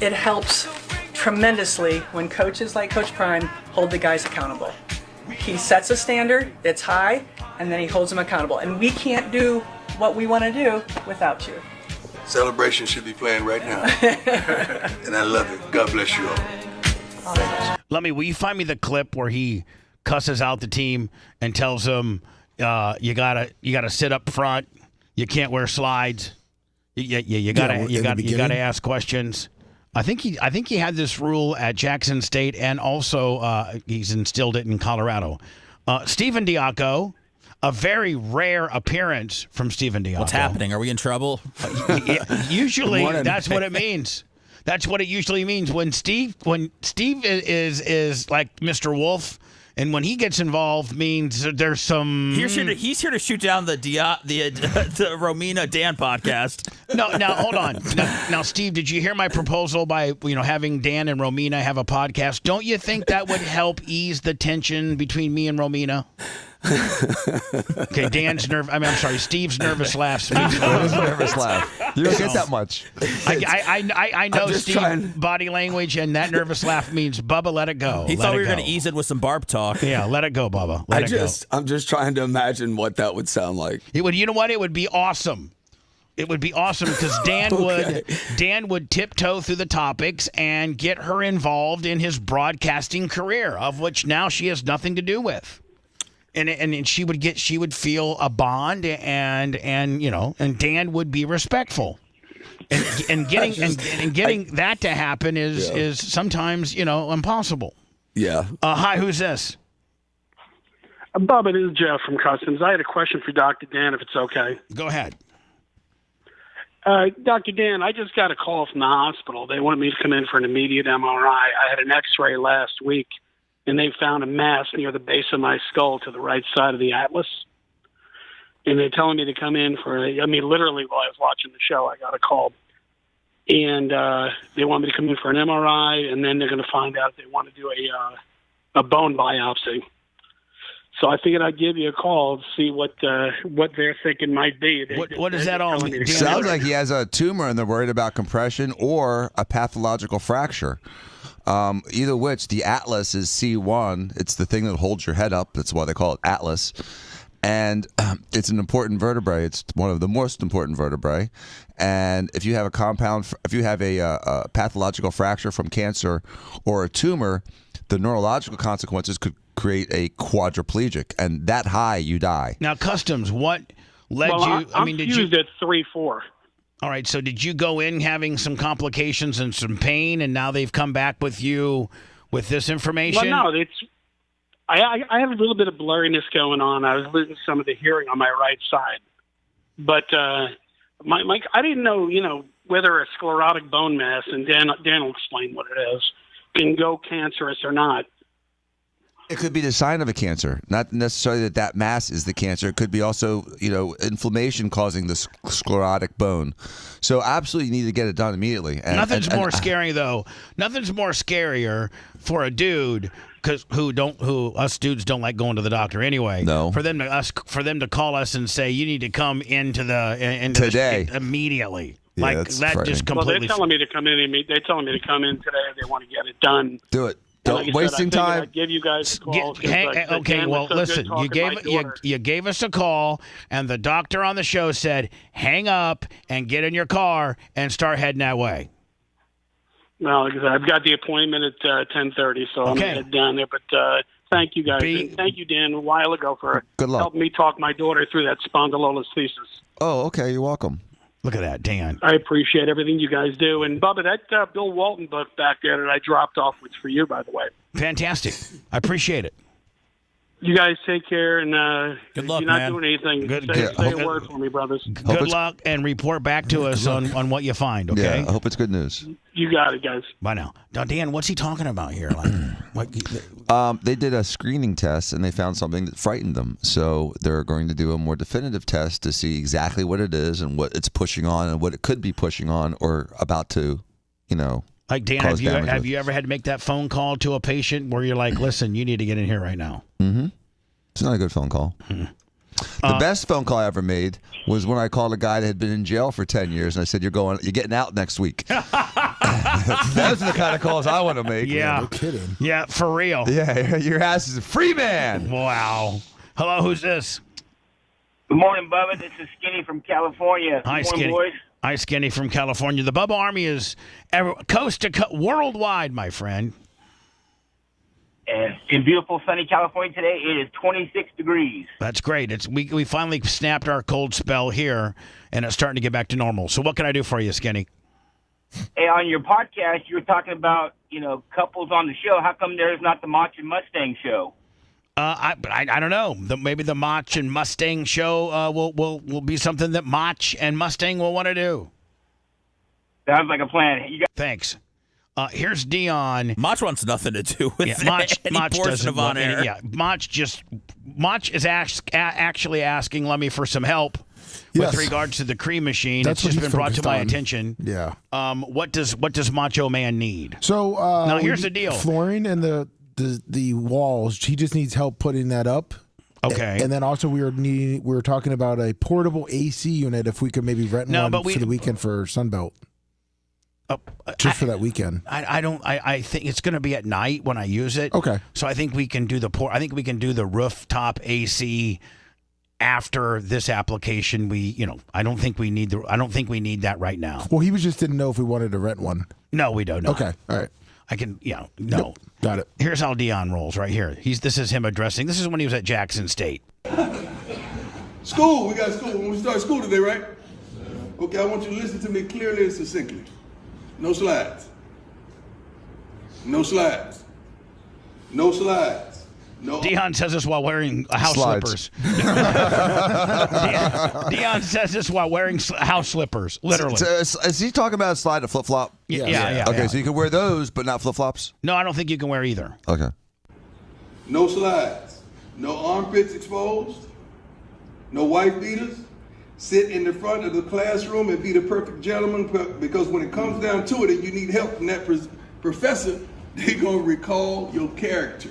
It helps tremendously when coaches like Coach Prime hold the guys accountable. He sets a standard, it's high, and then he holds them accountable. And we can't do what we want to do without you. Celebration should be playing right now. And I love it. God bless you all. Let me. Will you find me the clip where he cusses out the team and tells them, "You gotta sit up front. You can't wear slides. You gotta ask questions." I think he had this rule at Jackson State, and also he's instilled it in Colorado. Stephen Diaco. A very rare appearance from Stephen Diaco. What's happening? Are we in trouble? Usually, that's what it means. That's what it usually means when Steve is like Mr. Wolf, and when he gets involved means there's some. He's here to shoot down the Romina Dan podcast. No, now hold on. Now, Steve, did you hear my proposal by having Dan and Romina have a podcast? Don't you think that would help ease the tension between me and Romina? Okay, Steve's nervous laugh. Nervous laugh. You don't get that much. I know Steve's body language, and that nervous laugh means Bubba, let it go. He thought we were going to ease it with some barb talk. Yeah, let it go, Bubba. I'm just trying to imagine what that would sound like. It would. You know what? It would be awesome. It would be awesome because Dan would tiptoe through the topics and get her involved in his broadcasting career, of which now she has nothing to do with. And she would feel a bond, and Dan would be respectful, and getting that to happen is sometimes impossible. Yeah. Hi, who's this? Bob, it is Jeff from Customs. I had a question for Dr. Dan, if it's okay. Go ahead. Dr. Dan, I just got a call from the hospital. They wanted me to come in for an immediate MRI. I had an X-ray last week, and they found a mass near the base of my skull to the right side of the atlas. And they're telling me to come in literally while I was watching the show, I got a call. And they want me to come in for an MRI, and then they're going to find out if they want to do a bone biopsy. So I figured I'd give you a call to see what they're thinking might be. What does that all mean? Sounds like he has a tumor and they're worried about compression or a pathological fracture. Either which, the atlas is C1. It's the thing that holds your head up. That's why they call it atlas. And it's an important vertebrae. It's one of the most important vertebrae. And if you have a pathological fracture from cancer or a tumor, the neurological consequences could create a quadriplegic, and that high you die. Now, Customs, what led you? I'm fused at 3-4. All right, so did you go in having some complications and some pain, and now they've come back with you with this information? Well, no, I have a little bit of blurriness going on. I was losing some of the hearing on my right side, but I didn't know, whether a sclerotic bone mass, and Dan will explain what it is, can go cancerous or not. It could be the sign of a cancer, not necessarily that mass is the cancer. It could be also, inflammation causing the sclerotic bone. So absolutely you need to get it done immediately. Nothing's more scary though. Nothing's more scarier for a dude who us dudes don't like going to the doctor anyway. No. For them to call us and say you need to come into today immediately. Yeah, like that's that frightening. just completely. Well, they're telling me to come in. They're telling me to come in today. They want to get it done. Do it. Don't wasting time. I'd give you guys a call. Okay, well, listen. You gave us a call, and the doctor on the show said, "Hang up and get in your car and start heading that way." Well, I've got the appointment at 10:30, so I'm gonna head down there. But thank you guys, and thank you, Dan, a while ago for helping me talk my daughter through that spondylolisthesis. Oh, okay. You're welcome. Look at that, Dan. I appreciate everything you guys do. And, Bubba, that Bill Walton book back there that I dropped off was for you, by the way. Fantastic. I appreciate it. You guys take care, and good luck, you're not man. doing anything. Say a word for me, brothers. Good luck, and report back to us on what you find, okay? Yeah, I hope it's good news. You got it, guys. Bye now. Now, Dan, what's he talking about here? They did a screening test, and they found something that frightened them. So they're going to do a more definitive test to see exactly what it is and what it's pushing on and what it could be pushing on or about to, Like, Dan, have you ever had to make that phone call to a patient where you're like, listen, you need to get in here right now? Mm-hmm. It's not a good phone call. The best phone call I ever made was when I called a guy that had been in jail for 10 years, and I said, you're getting out next week. Those are the kind of calls I want to make. Yeah. No kidding. Yeah, for real. Yeah, your ass is a free man. Wow. Hello, who's this? Good morning, Bubba. This is Skinny from California. Hi, Good morning, Skinny. boys. Hi, Skinny from California. The Bubba Army is coast to worldwide, my friend. And in beautiful sunny California today, it is 26 degrees. That's great. We finally snapped our cold spell here, and it's starting to get back to normal. So what can I do for you, Skinny? Hey, on your podcast, you were talking about, couples on the show. How come there's not the Mach and Mustang show? I don't know. Maybe the Mach and Mustang show will be something that Mach and Mustang will want to do. Sounds like a plan. Thanks. Here's Dion. Mach wants nothing to do with Mach portion of on air. Yeah, Mach is actually asking Lemmy for some help with regards to the cream machine. That's it's just what been he's brought to my focused on. attention. Yeah. What does Macho Man need? So now here's the deal. Flooring and the walls. He just needs help putting that up. Okay. And then also we were talking about a portable AC unit if we could maybe rent one for the weekend for Sunbelt. Just for that weekend. I think it's going to be at night when I use it. Okay. So I think we can do the rooftop AC after this application. I don't think we need that right now. Well, he didn't know if we wanted to rent one. No, we don't know. Okay. All right. I can, no. Yep. Got it. Here's how Dion rolls right here. This is him addressing. This is when he was at Jackson State. School. We got school. We start school today, right? Okay, I want you to listen to me clearly and succinctly. No slides. No slides. No slides. No. Dion says this while wearing house slippers. Dion says this while wearing house slippers, literally. So is he talking about a slide, a flip-flop? Yeah. Okay, so you can wear those, but not flip-flops? No, I don't think you can wear either. Okay. No slides. No armpits exposed. No wife beaters. Sit in the front of the classroom and be the perfect gentleman, because when it comes down to it and you need help from that professor, they're going to recall your character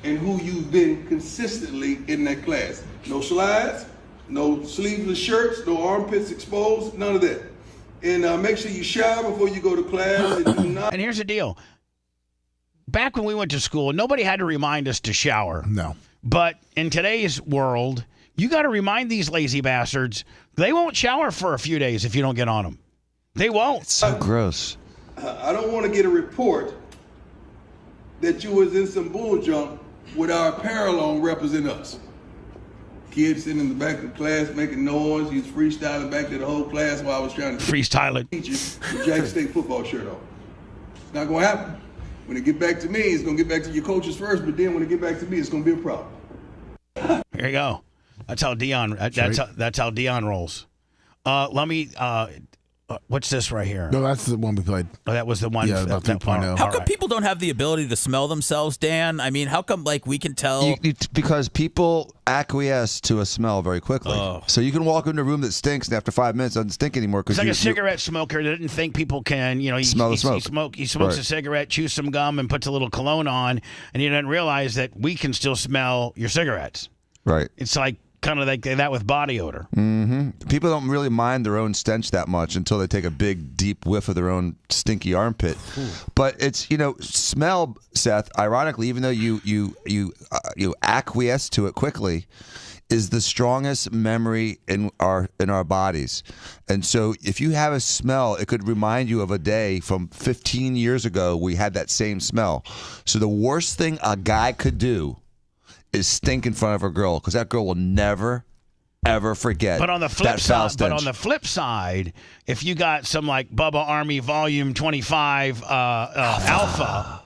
and who you've been consistently in that class. No slides, no sleeveless shirts, no armpits exposed, none of that. And make sure you shower before you go to class. And do not. And here's the deal. Back when we went to school, nobody had to remind us to shower. No. But in today's world, you got to remind these lazy bastards. They won't shower for a few days if you don't get on them. They won't. It's so gross. I don't want to get a report that you was in some bull junk with our apparel on represent us. Kids sitting in the back of the class making noise. He's freestyling back to the whole class while I was trying to freestyle it. Teach you with Jackson State football shirt on. It's not going to happen. When it get back to me, it's going to get back to your coaches first, but then when it get back to me, it's going to be a problem. Here you go. That's how Dion. That's how Dion rolls. Let me. What's this right here? No, that's the one we played. Oh, that was the one. Yeah, about 2.0. How come people don't have the ability to smell themselves, Dan? I mean, how come we can tell? Because people acquiesce to a smell very quickly. Oh. So you can walk into a room that stinks, and after 5 minutes, it doesn't stink anymore. It's like a cigarette smoker that didn't think people can, smell the smoke. He smokes Right. a cigarette, chews some gum, and puts a little cologne on, and he doesn't realize that we can still smell your cigarettes. Right. It's like kind of like that with body odor. Mm-hmm. People don't really mind their own stench that much until they take a big, deep whiff of their own stinky armpit. Ooh. But it's smell, Seth. Ironically, even though you acquiesce to it quickly, is the strongest memory in our bodies. And so if you have a smell, it could remind you of a day from 15 years ago we had that same smell. So the worst thing a guy could do is stink in front of a girl, because that girl will never, ever forget. But on the flip side, if you got some like Bubba Army Volume 25 Alpha,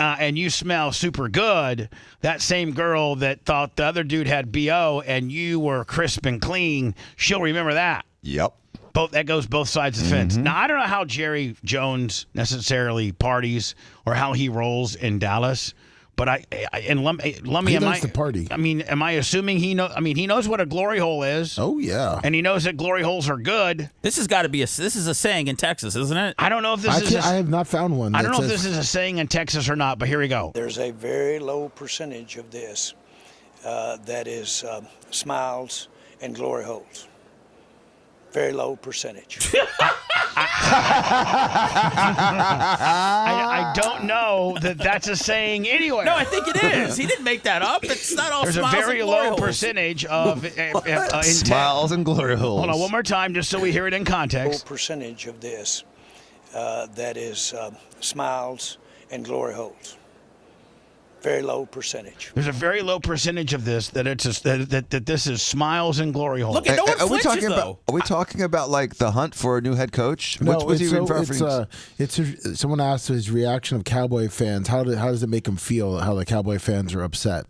and you smell super good, that same girl that thought the other dude had BO and you were crisp and clean, she'll remember that. Yep. That goes both sides of the fence. Now, I don't know how Jerry Jones necessarily parties or how he rolls in Dallas, But Lummy, He likes to party. I mean, am I assuming he knows? I mean, he knows what a glory hole is. Oh yeah, and he knows that glory holes are good. This has got to be this is a saying in Texas, isn't it? I don't know if this I have not found one. I don't know if this is a saying in Texas or not, but here we go. There's a very low percentage of this that is smiles and glory holes. Very low percentage. I don't know that that's a saying anywhere. No, I think it is. He didn't make that up. It's not all There's a smiles very and glory low holes. percentage of Smiles and glory holes. Hold on, one more time, just so we hear it in context. Low percentage of this that is smiles and glory holes. Very low percentage. There's a very low percentage of this that this is smiles and glory holes. Look, no one Are we flinches, talking though. Are we talking about like the hunt for a new head coach? No, What's he referencing? Someone asked his reaction of Cowboy fans. How does it make him feel? How the Cowboy fans are upset?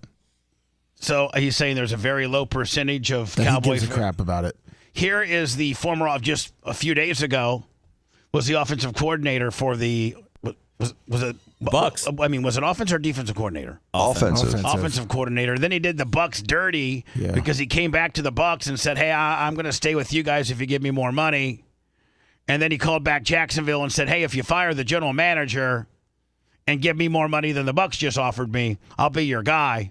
So he's saying there's a very low percentage of That Cowboy he gives a crap about it. Here is the former of just a few days ago was the offensive coordinator for the was it Bucks? I mean, was it offense or defensive coordinator? Offensive coordinator. Then he did the Bucks dirty because he came back to the Bucks and said, "Hey, I'm going to stay with you guys if you give me more money." And then he called back Jacksonville and said, "Hey, if you fire the general manager and give me more money than the Bucks just offered me, I'll be your guy."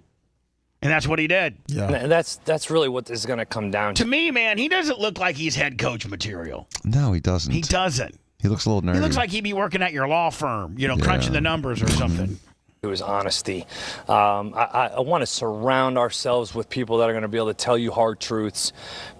And that's what he did. Yeah, and that's really what this is going to come down to. To me, man, he doesn't look like he's head coach material. No, he doesn't. He doesn't. He looks a little nerdy. He looks like he'd be working at your law firm, crunching the numbers or something. It was honesty. I want to surround ourselves with people that are going to be able to tell you hard truths,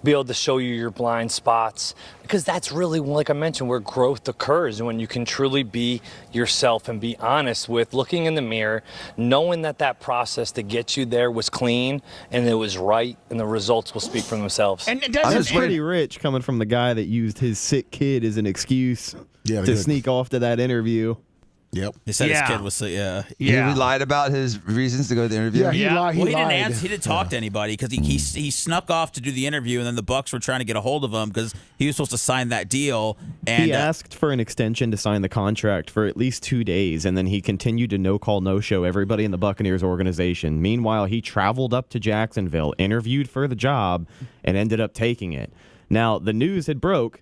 be able to show you your blind spots, because that's really, like I mentioned, where growth occurs, when you can truly be yourself and be honest with looking in the mirror, knowing that process to get you there was clean and it was right, and the results will speak for themselves. And That's pretty rich coming from the guy that used his sick kid as an excuse to sneak off to that interview. Yep. He said his kid was He lied about his reasons to go to the interview. Yeah, he lied. Well, he didn't answer. He didn't talk to anybody because he snuck off to do the interview, and then the Bucks were trying to get a hold of him because he was supposed to sign that deal. And he asked for an extension to sign the contract for at least 2 days, and then he continued to no-show everybody in the Buccaneers organization. Meanwhile, he traveled up to Jacksonville, interviewed for the job, and ended up taking it. Now, the news had broke.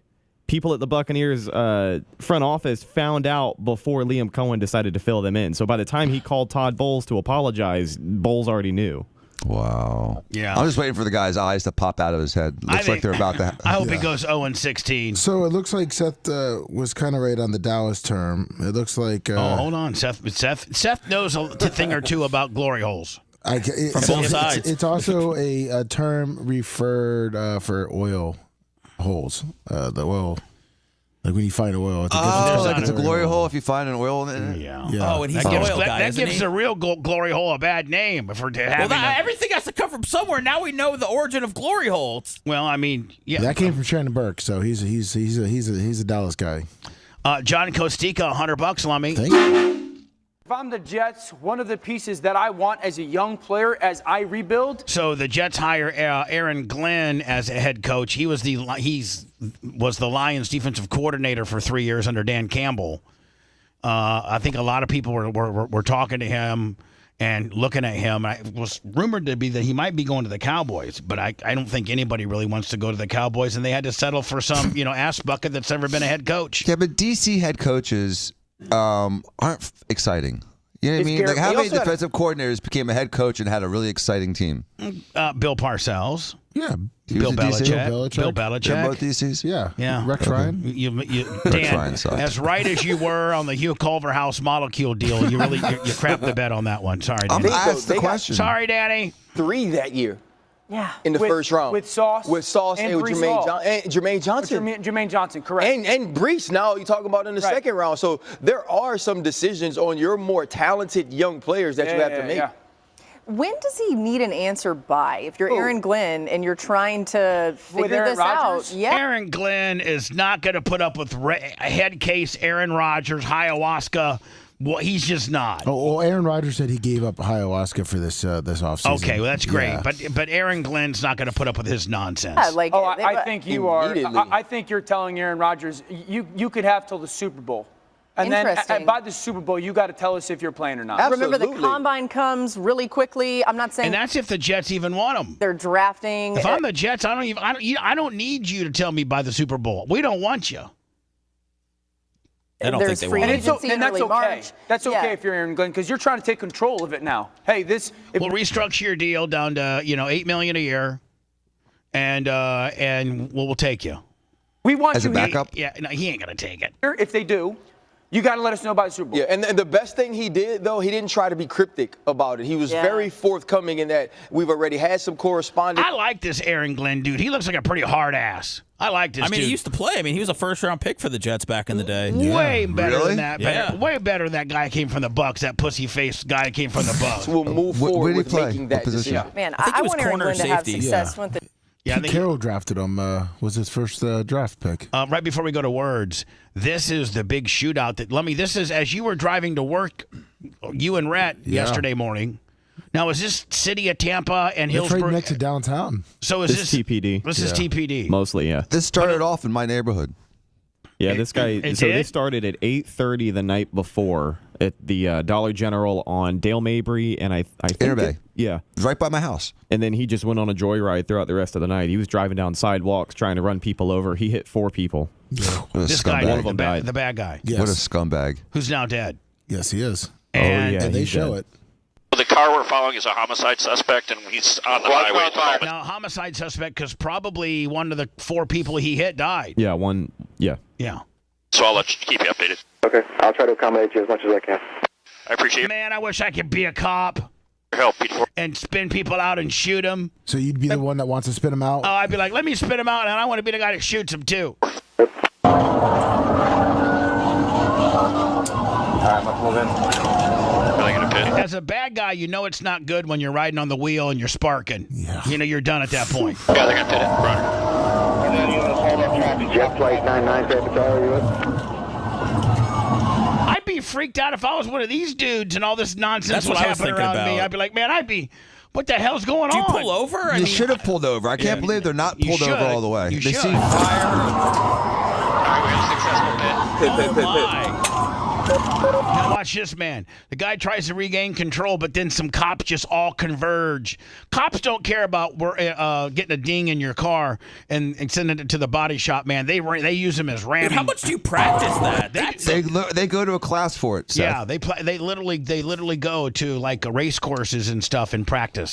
People at the Buccaneers front office found out before Liam Cohen decided to fill them in. So by the time he called Todd Bowles to apologize, Bowles already knew. Wow. Yeah. I'm just waiting for the guy's eyes to pop out of his head. Looks like they're about to. I hope he goes 0-16. So it looks like Seth was kind of right on the Dallas term. It looks like. Hold on, Seth knows a thing or two about glory holes. From both sides. It's also a term referred for oil holes. The oil, like when you find oil. It's a glory hole if you find an oil in it. Yeah. Oh, and he's an oil guy. That gives the real glory hole a bad name. If we're having everything has to come from somewhere. Now we know the origin of glory holes. Well, I mean, yeah, that came from Shannon Burke, so he's a Dallas guy. John Costica, $100, Lummy. Thank you. If I'm the Jets, one of the pieces that I want as a young player as I rebuild. So the Jets hire Aaron Glenn as a head coach. He was the Lions defensive coordinator for 3 years under Dan Campbell. I think a lot of people were talking to him and looking at him. It was rumored to be that he might be going to the Cowboys, but I don't think anybody really wants to go to the Cowboys, and they had to settle for some ass bucket that's never been a head coach. Yeah, but DC head coaches aren't exciting. You know what I mean? Like, how many defensive coordinators became a head coach and had a really exciting team? Bill Parcells. Yeah. Bill Belichick. Bill Belichick. They're both DCs? Yeah. Rex Ryan. Dan, Ryan sucked. as right as you were on the Hugh Culverhouse molecule deal, you crapped the bed on that one. Sorry, Danny. I asked the question. Sorry, Danny. 3 that year. Yeah. In the first round. With Sauce. And with Jermaine Johnson. Jermaine Johnson, correct. And Brees now you talk about in the second round. So there are some decisions on your more talented young players that you have to make. Yeah. When does he need an answer by? If you're Aaron Glenn and you're trying to figure this out. Yeah. Aaron Glenn is not going to put up with head case Aaron Rodgers, ayahuasca. Well, he's just not. Oh, well, Aaron Rodgers said he gave up ayahuasca for this offseason. Okay, well, that's great. Yeah. But Aaron Glenn's not going to put up with his nonsense. I think you are. I think you're telling Aaron Rodgers you could have till the Super Bowl. And then by the Super Bowl, you got to tell us if you're playing or not. Remember, the combine comes really quickly. I'm not saying. And that's if the Jets even want him. They're drafting. If I'm the Jets, I don't need you to tell me by the Super Bowl. We don't want you. I don't think they want him. And that's okay. March. That's okay if you're Aaron Glenn, because you're trying to take control of it now. Hey, we'll restructure your deal down to $8 million a year, and we'll take you. We want as you a backup. Yeah, no, he ain't gonna take it. If they do, you got to let us know about the Super Bowl. Yeah, and the best thing he did, though, he didn't try to be cryptic about it. He was very forthcoming in that we've already had some correspondence. I like this Aaron Glenn dude. He looks like a pretty hard ass. I like this dude. He used to play. I mean, he was a first-round pick for the Jets back in the day. Way better than that. Yeah. Way better than that guy that came from the Bucks, that pussy-faced guy that came from the Bucks. So we'll move forward with making that decision. Man, I think I he was want Aaron corner Glenn to have safety. success with the. Yeah, Pete Carroll drafted him. Was his first draft pick. Right before we go to words, this is the big shootout that this is as you were driving to work, you and Rhett yesterday morning. Now is this city of Tampa and Hillsborough? It's right next to downtown. So is this TPD? This is TPD. Mostly, yeah. This started off in my neighborhood. Yeah, this guy. They started at 8:30 the night before at the Dollar General on Dale Mabry, and I think Interbay. Yeah, it was right by my house. And then he just went on a joyride throughout the rest of the night. He was driving down sidewalks trying to run people over. He hit 4 people. This guy, one of them died. The bad guy. Yes. What a scumbag. Who's now dead. Yes, he is. And they show it. The car we're following is a homicide suspect, and he's on the highway at the moment. Now, homicide suspect, because probably one of the 4 people he hit died. Yeah, one. Yeah. Yeah. So I'll keep you updated. Okay, I'll try to accommodate you as much as I can. I appreciate it. Man, I wish I could be a cop. Help and spin people out and shoot them. So you'd be the one that wants to spin them out? Oh, I'd be like, let me spin them out, and I want to be the guy that shoots them too. All right, let's move in. As a bad guy, you know it's not good when you're riding on the wheel and you're sparking. Yeah. You know you're done at that point. Yeah, they're gonna pit it. Run. Jet flight 99, Tampa Tower, you with? I'd be freaked out if I was one of these dudes and all this nonsense That's was what I was happening thinking around me. about. I'd be like, man, what the hell's going on? Do you pull over? You should have pulled over. I can't believe they're not pulled over all the way. You They should. see fire. Now watch this, man. The guy tries to regain control, but then some cops just all converge. Cops don't care about getting a ding in your car and sending it to the body shop, man. They use them as ramming. Dude, how much do you practice that? They go to a class for it, Seth. Yeah, they literally go to like race courses and stuff and practice.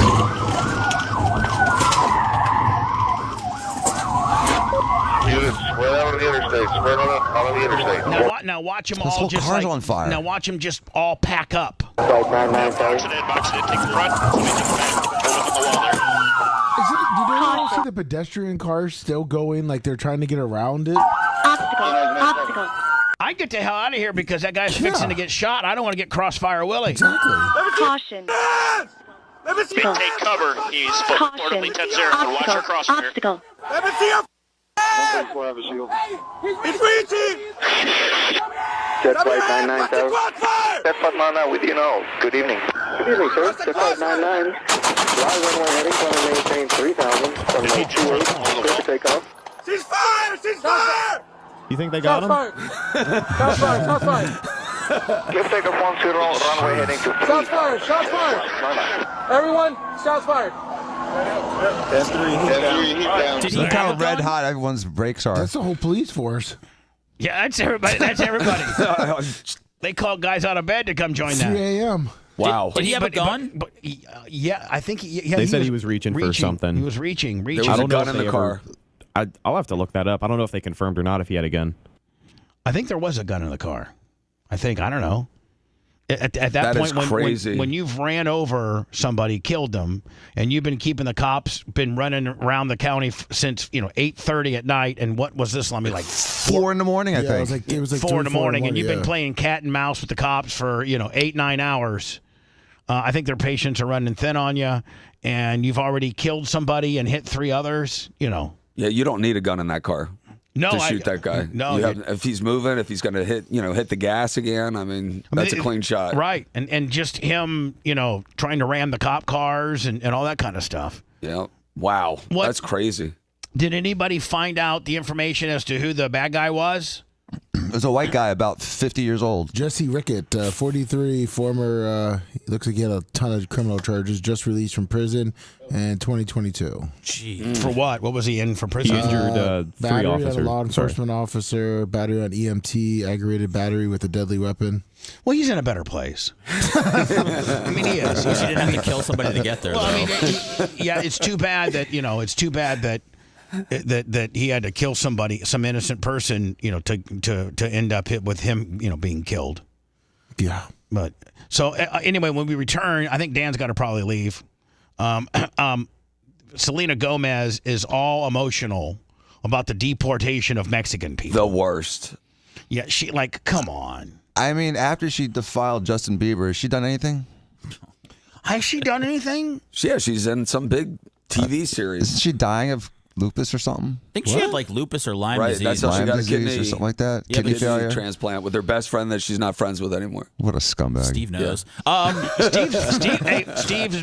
Units, spread out on the interstate. Spread out on the interstate. Now watch them This all whole just car's like, on fire. Now watch them just all pack up. Flight 99, Box it in, take the front. Somebody jump back. Hold it on the wall there. Did anyone see the pedestrian cars still going like they're trying to get around it? Obstacle. I get the hell out of here because that guy's fixing to get shot. I don't want to get Crossfire Willie. Exactly. Caution. Maintain cover. He's reportedly 10-0. Watch your crossfire. Obstacle. Let me see him. 1.4, have a shield. He's reaching! Jet flight 99, Tower. Jet flight 99 with you now. Good evening. Good evening, sir. Jet flight 99. Fly runway heading, trying to maintain 3,000. Runway 28, clear for takeoff. She's fired! She's fired! You think they got him? Shots fired. Cliff takeoff 10, runway heading to 3. Shots fired. Everyone, shots fired. 10-3, heat down. Look how red hot everyone's brakes are. That's the whole police force. Yeah, that's everybody. They call guys out of bed to come join 3 that. a.m. Wow. Did he have a gun? Yeah, I think they said he was reaching for something. He was reaching. There was a gun in the car. I'll have to look that up. I don't know if they confirmed or not if he had a gun. I think there was a gun in the car. I don't know. At that point, when you've ran over somebody, killed them, and you've been keeping the cops, been running around the county since 8:30 at night, and what was this? Let me like 4 in the morning, I think. It was like 4 in the morning, and you've been yeah. playing cat and mouse with the cops for 8-9 hours. I think their patience are running thin on you, and you've already killed somebody and hit 3 others. Yeah, you don't need a gun in that car. To shoot that guy. No, if he's moving, if he's going to hit the gas again, that's a clean shot. Right, and just him, trying to ram the cop cars and all that kind of stuff. Yeah. Wow. That's crazy. Did anybody find out the information as to who the bad guy was? There's a white guy about 50 years old. Jesse Rickett, 43, former, looks like he had a ton of criminal charges, just released from prison in 2022. Gee. For what? What was he in for prison? He injured three battery officers. on a law enforcement officer, battery on EMT, aggravated battery with a deadly weapon. Well, he's in a better place. I mean, he is. She didn't have to kill somebody to get there. Well, I mean, it's too bad that that he had to kill somebody, some innocent person, to end up with him, being killed. Yeah. But so anyway, when we return, I think Dan's got to probably leave. Selena Gomez is all emotional about the deportation of Mexican people. The worst. Yeah, come on. I mean, after she defiled Justin Bieber, has she done anything? Has she done anything? Yeah, she's in some big TV series. Isn't she dying of lupus or something? I think she had like lupus or Lyme disease. That's how she got a kidney or something like that. Yeah, Kidney failure transplant with her best friend that she's not friends with anymore. What a scumbag! Steve knows. Steve's,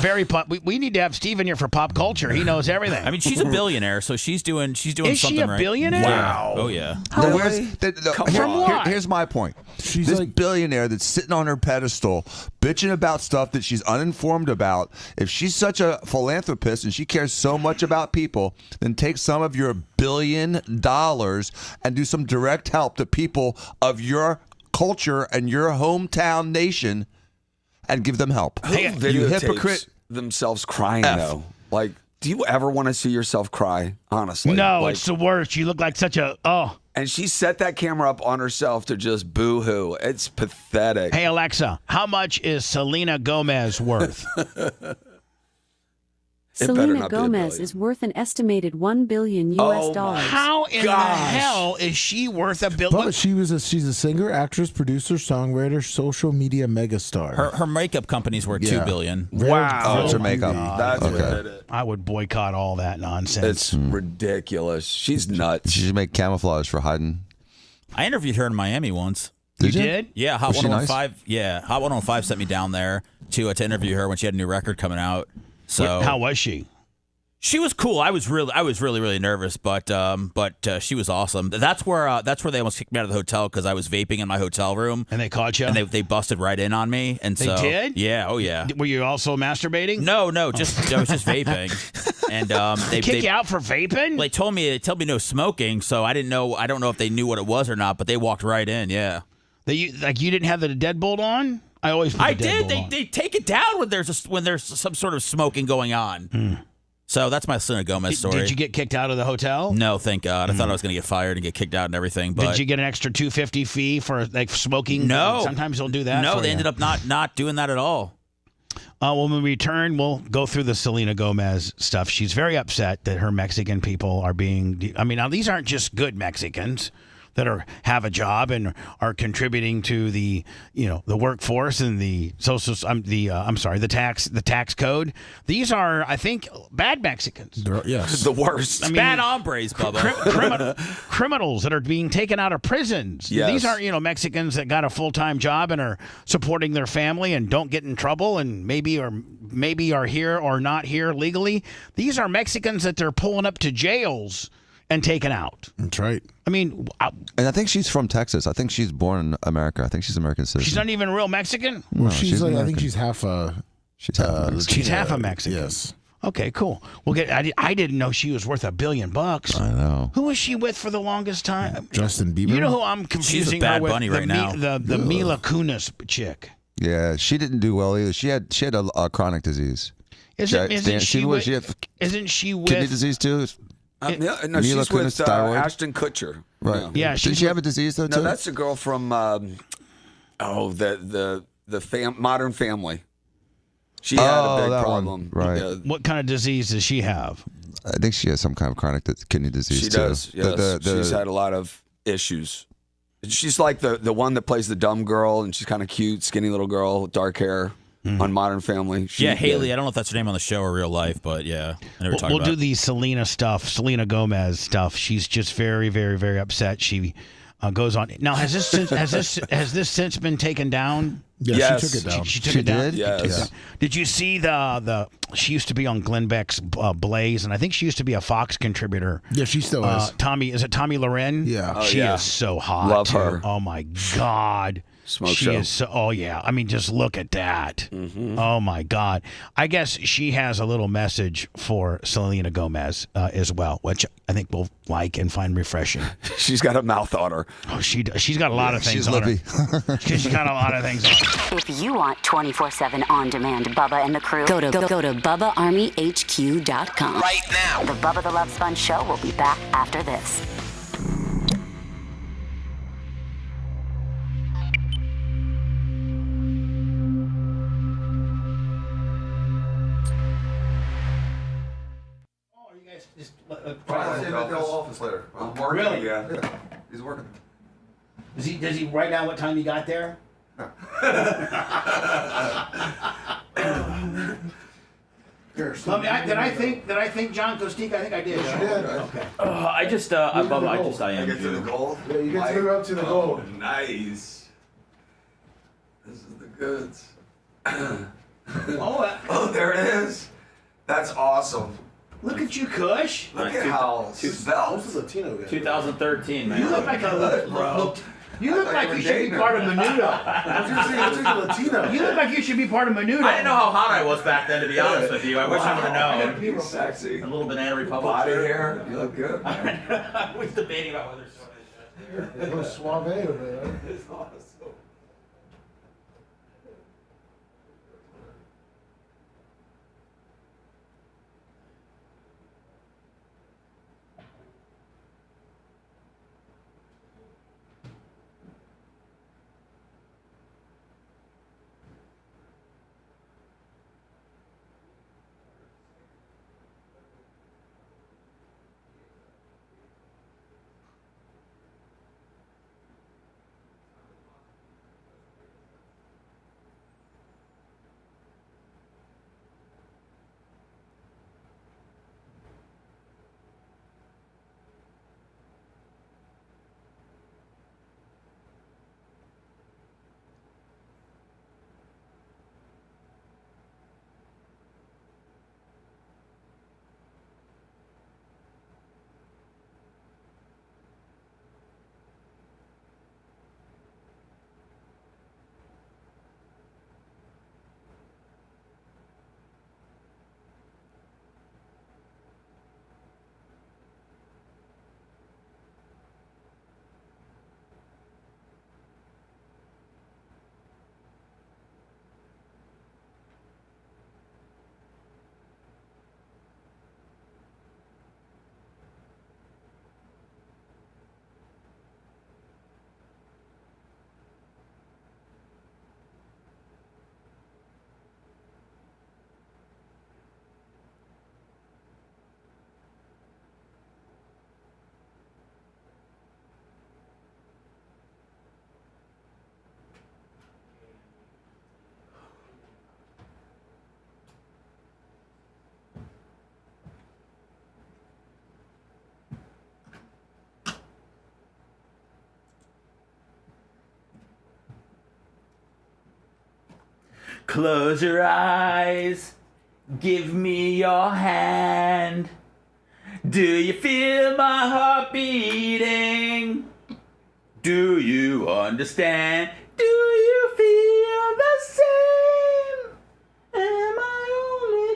very pop. We need to have Steve in here for pop culture. He knows everything. I mean, she's a billionaire, so she's doing Is something she a right. billionaire? Wow. Oh yeah. Here's my point. She's this billionaire that's sitting on her pedestal, bitching about stuff that she's uninformed about. If she's such a philanthropist and she cares so much about people, then take some of your $1 billion and do some direct help to people of your culture and your hometown nation and give them help. Who You videotapes hypocrite. themselves crying, though? Like, do you ever want to see yourself cry, honestly? No, it's the worst. You look like such a, And she set that camera up on herself to just boo-hoo. It's pathetic. Hey, Alexa, how much is Selena Gomez worth? Selena Gomez is worth an estimated $1 billion US dollars. How in the hell is she worth $1 billion? But she's a singer, actress, producer, songwriter, social media megastar. Her makeup company's worth $2 billion. Wow. Oh, it's her makeup. That's what did it. I would boycott all that nonsense. It's ridiculous. She's nuts. She should make camouflage for hiding. I interviewed her in Miami once. You did? Yeah, Hot Was she 105. Nice? Yeah, Hot 105 sent me down there to interview her when she had a new record coming out. So how was she? She was cool. I was really nervous, but she was awesome. That's where they almost kicked me out of the hotel because I was vaping in my hotel room, and they caught you. And they busted right in on me. And they did? Yeah. Oh yeah. Were you also masturbating? No. I was just vaping. And they kick you out for vaping? They told me no smoking, so I didn't know. I don't know if they knew what it was or not, but they walked right in. Yeah. You didn't have the deadbolt on? I always. Put I did. They take it down when there's some sort of smoking going on. So that's my Selena Gomez story. Did you get kicked out of the hotel? No, thank God. I thought I was going to get fired and get kicked out and everything. But did you get an extra $250 fee for smoking? No. Sometimes they'll do that. No, they ended up not doing that at all. When we return, we'll go through the Selena Gomez stuff. She's very upset that her Mexican people are being. I mean, now these aren't just good Mexicans that have a job and are contributing to the workforce and the the tax code. These are, I think, bad Mexicans. Yes, the worst. I mean, bad hombres, Bubba. Criminals that are being taken out of prisons. Yes. These aren't Mexicans that got a full-time job and are supporting their family and don't get in trouble and maybe are here or not here legally. These are Mexicans that they're pulling up to jails and taken out. That's right. I mean, and I think she's from Texas. I think she's born in America. I think she's American citizen. She's not even real Mexican. Well, No, she's American. I think she's half a. She's half Mexican. She's half a Mexican. Yes. Okay, cool. I didn't know she was worth $1 billion. I know. Who was she with for the longest time? Justin Bieber. You know who I'm confusing She's with Bad her with? Bunny right now. The Mila Kunis chick. Yeah, she didn't do well either. She had a chronic disease. Isn't she with kidney disease too? No, Mila she's Kunis, with thyroid? Ashton Kutcher. Right. Yeah, Did she have a disease though? No, too? that's the girl from the Modern Family. She had a big problem. Right. Yeah. What kind of disease does she have? I think she has some kind of chronic kidney disease She too. does. Yes. She's had a lot of issues. She's like the one that plays the dumb girl, and she's kind of cute, skinny little girl, dark hair. On Modern Family. Haley. I don't know if that's her name on the show or real life, but yeah. We'll do the Selena Gomez stuff. She's just very, very, very upset. She goes on. Now, has this since been taken down? Yeah, Yes. she took it down. She took it down. did? Yes. Did you see the? She used to be on Glenn Beck's Blaze, and I think she used to be a Fox contributor. Yeah, she still is. Tommy, is it Tommy Loren? Yeah. Oh, she yeah. is so hot. Love too. her. Oh my God. Smoke she show. is so. Oh yeah. I mean, just look at that. Oh my God. I guess she has a little message for Selena Gomez as well, which I think we'll like and find refreshing. She's got a mouth on her. Oh, she does. She's got a lot of things She's on lippy. her. She's got a lot of things on her. If you want 24/7 on-demand Bubba and the crew, go to BubbaArmyHQ.com. Right now. The Bubba the Love Sponge show will be back after this. office later. I'm working. Really? Yeah. He's working. Does he write down what time you got there? Did I think John Costique? I think I did. Yes, you did. Okay. I am. Get to the gold. Yeah, you get to up to the gold. Nice. This is the goods. Oh, there it is. That's awesome. look at you, Kush. Look at how svelte. This is Latino guy. 2013, man. You look like you look like you should be part of Menudo. I was gonna say, Latino. You look like you should be part of Menudo. I didn't know how hot I was back then, to be honest with you. I wish I would have known. You're sexy. A little Banana Republic. Body hair. You look good, man. I was debating about whether A little suave over there. It's awesome. Close your eyes, give me your hand. Do you feel my heart beating? Do you understand? Do you feel the same? Am I only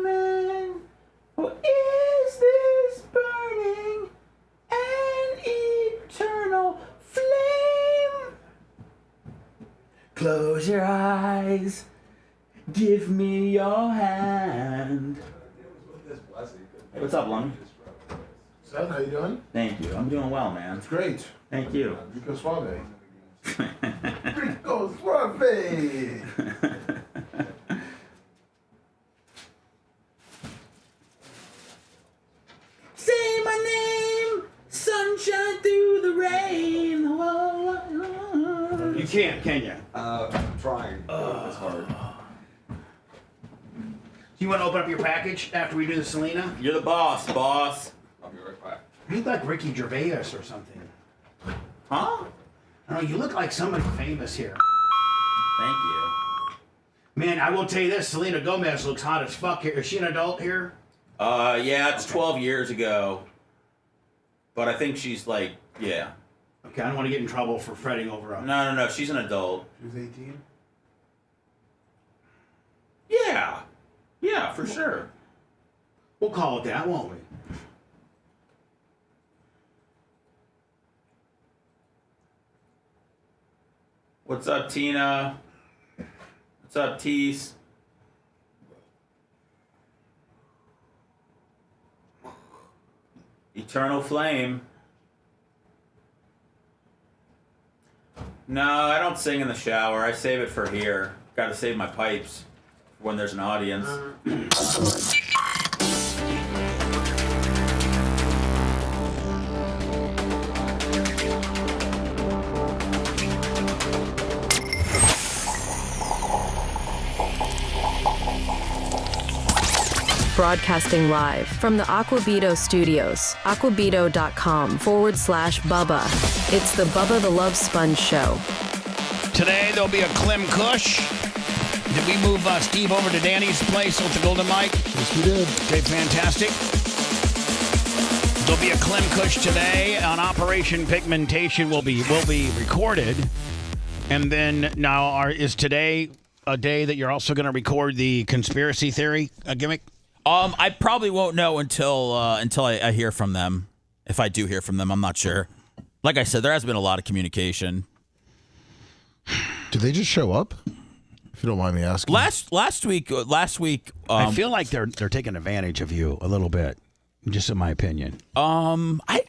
dreaming? Or is this burning an eternal flame? Close your eyes, give me your hand. Hey, what's up, Lonnie? Seth, how you doing? Thank you. I'm doing well, man. It's great. Thank you. Rico Suave. Rico Suave. Say my name, sunshine through the rain. You can't, can you? I'm trying. It's hard. Do you want to open up your package after we do the Selena? You're the boss, boss. I'll be right back. You look like Ricky Gervais or something. Huh? I don't know, you look like somebody famous here. Thank you. Man, I will tell you this, Selena Gomez looks hot as fuck here. Is she an adult here? Yeah, it's 12 years ago. But I think she's like, yeah. Okay, I don't want to get in trouble for fretting over her. No, she's an adult. She was 18? Yeah. Yeah, for sure. We'll call it that, won't we? What's up, Tina? What's up, Tease? Eternal Flame. No, I don't sing in the shower. I save it for here. Got to save my pipes when there's an audience. Broadcasting live from the Aquabito studios, aquabito.com/Bubba. It's the Bubba the Love Sponge show. Today there'll be a Clem Kush. Did we move Steve over to Danny's place with the Golden Mike? Yes, we did. Okay, fantastic. There'll be a Clem Kush today on Operation Pigmentation. Will be recorded, and then now is today a day that you're also going to record the conspiracy theory gimmick? I probably won't know until I hear from them. If I do hear from them, I'm not sure. Like I said, there has been a lot of communication. Did they just show up? If you don't mind me asking. Last week. I feel like they're taking advantage of you a little bit, just in my opinion. I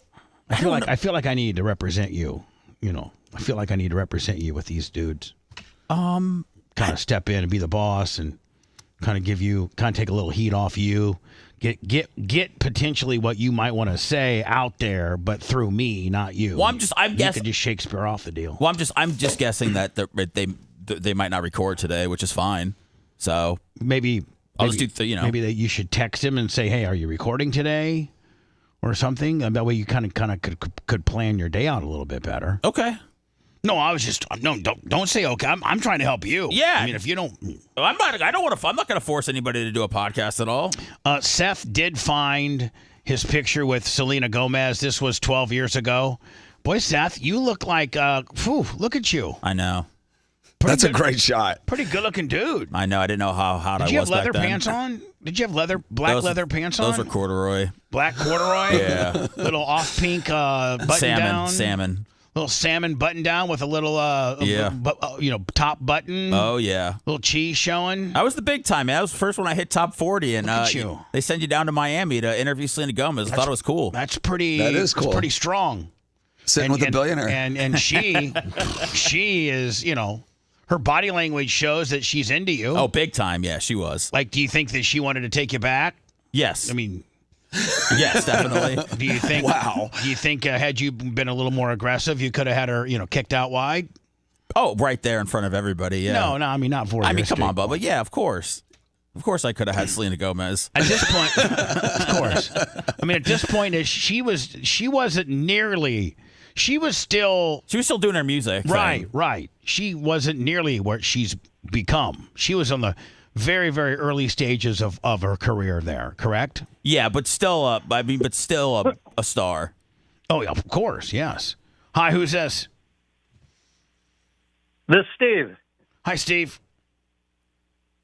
feel like I need to represent you. You know, I feel like I need to represent you with these dudes. Kind of step in and be the boss and kind of take a little heat off you, get potentially what you might want to say out there, but through me, not you. Well, I'm guessing you could just Shakespeare off the deal. Well, I'm just guessing that they might not record today, which is fine. So maybe I'll just do maybe that you should text him and say, hey, are you recording today, or something? And that way you kind of could plan your day out a little bit better. Okay. No, I was just don't say okay. I'm trying to help you. Yeah. I mean, if you don't, I'm not going to force anybody to do a podcast at all. Seth did find his picture with Selena Gomez. This was 12 years ago. Boy, Seth, you look like look at you. I know. That's a great shot. Pretty good looking dude. I know. I didn't know how hot I was. Did you have leather back then. pants on? Did you have black leather pants on? Those were corduroy. Black corduroy. Yeah. Little off pink button down. Salmon. Little salmon button down with a little top button. Oh yeah. Little cheese showing. I was the big time, man. That was the first one I hit top 40, and Look at you. They send you down to Miami to interview Selena Gomez. I thought it was cool. That's pretty. That is cool. That's pretty strong. Sitting with a billionaire. And she is, her body language shows that she's into you. Oh, big time. Yeah, she was. Like, do you think that she wanted to take you back? Yes. I mean, yes, definitely. Do you think? Wow. Do you think had you been a little more aggressive, you could have had her, kicked out wide? Oh, right there in front of everybody. Yeah. No, I mean not for. I mean, come on, Bubba. Yeah, of course. Of course, I could have had Selena Gomez. At this point, of course. I mean, at this point, she wasn't nearly. She was still doing her music. Right. She wasn't nearly what she's become. She was on the very, very early stages of her career there, correct? Yeah, but still, a star. Oh, yeah, of course, yes. Hi, who's this? This is Steve. Hi, Steve.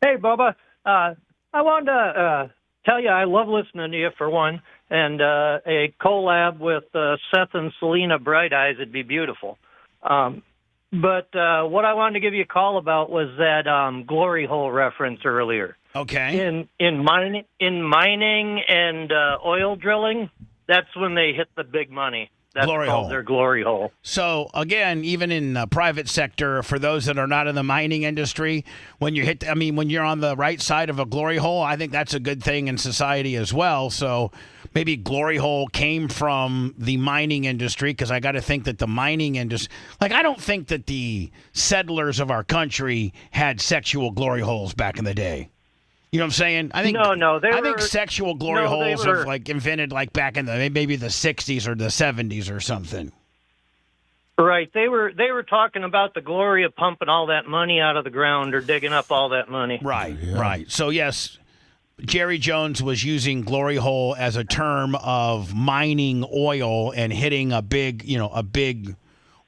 Hey, Bubba. I wanted to tell you I love listening to you, for one, and a collab with Seth and Selena Bright Eyes would be beautiful. But what I wanted to give you a call about was that glory hole reference earlier. Okay. In mining and oil drilling, that's when they hit the big money. That's glory called hole. Their glory hole. So, again, even in the private sector, for those that are not in the mining industry, when you're on the right side of a glory hole, I think that's a good thing in society as well. So maybe glory hole came from the mining industry, because I got to think that the mining industry, I don't think that the settlers of our country had sexual glory holes back in the day. You know what I'm saying? I think I think sexual glory holes are invented back in maybe the 60s or the 70s or something. Right. They were talking about the glory of pumping all that money out of the ground or digging up all that money. Right, right. So, yes, Jerry Jones was using glory hole as a term of mining oil and hitting a big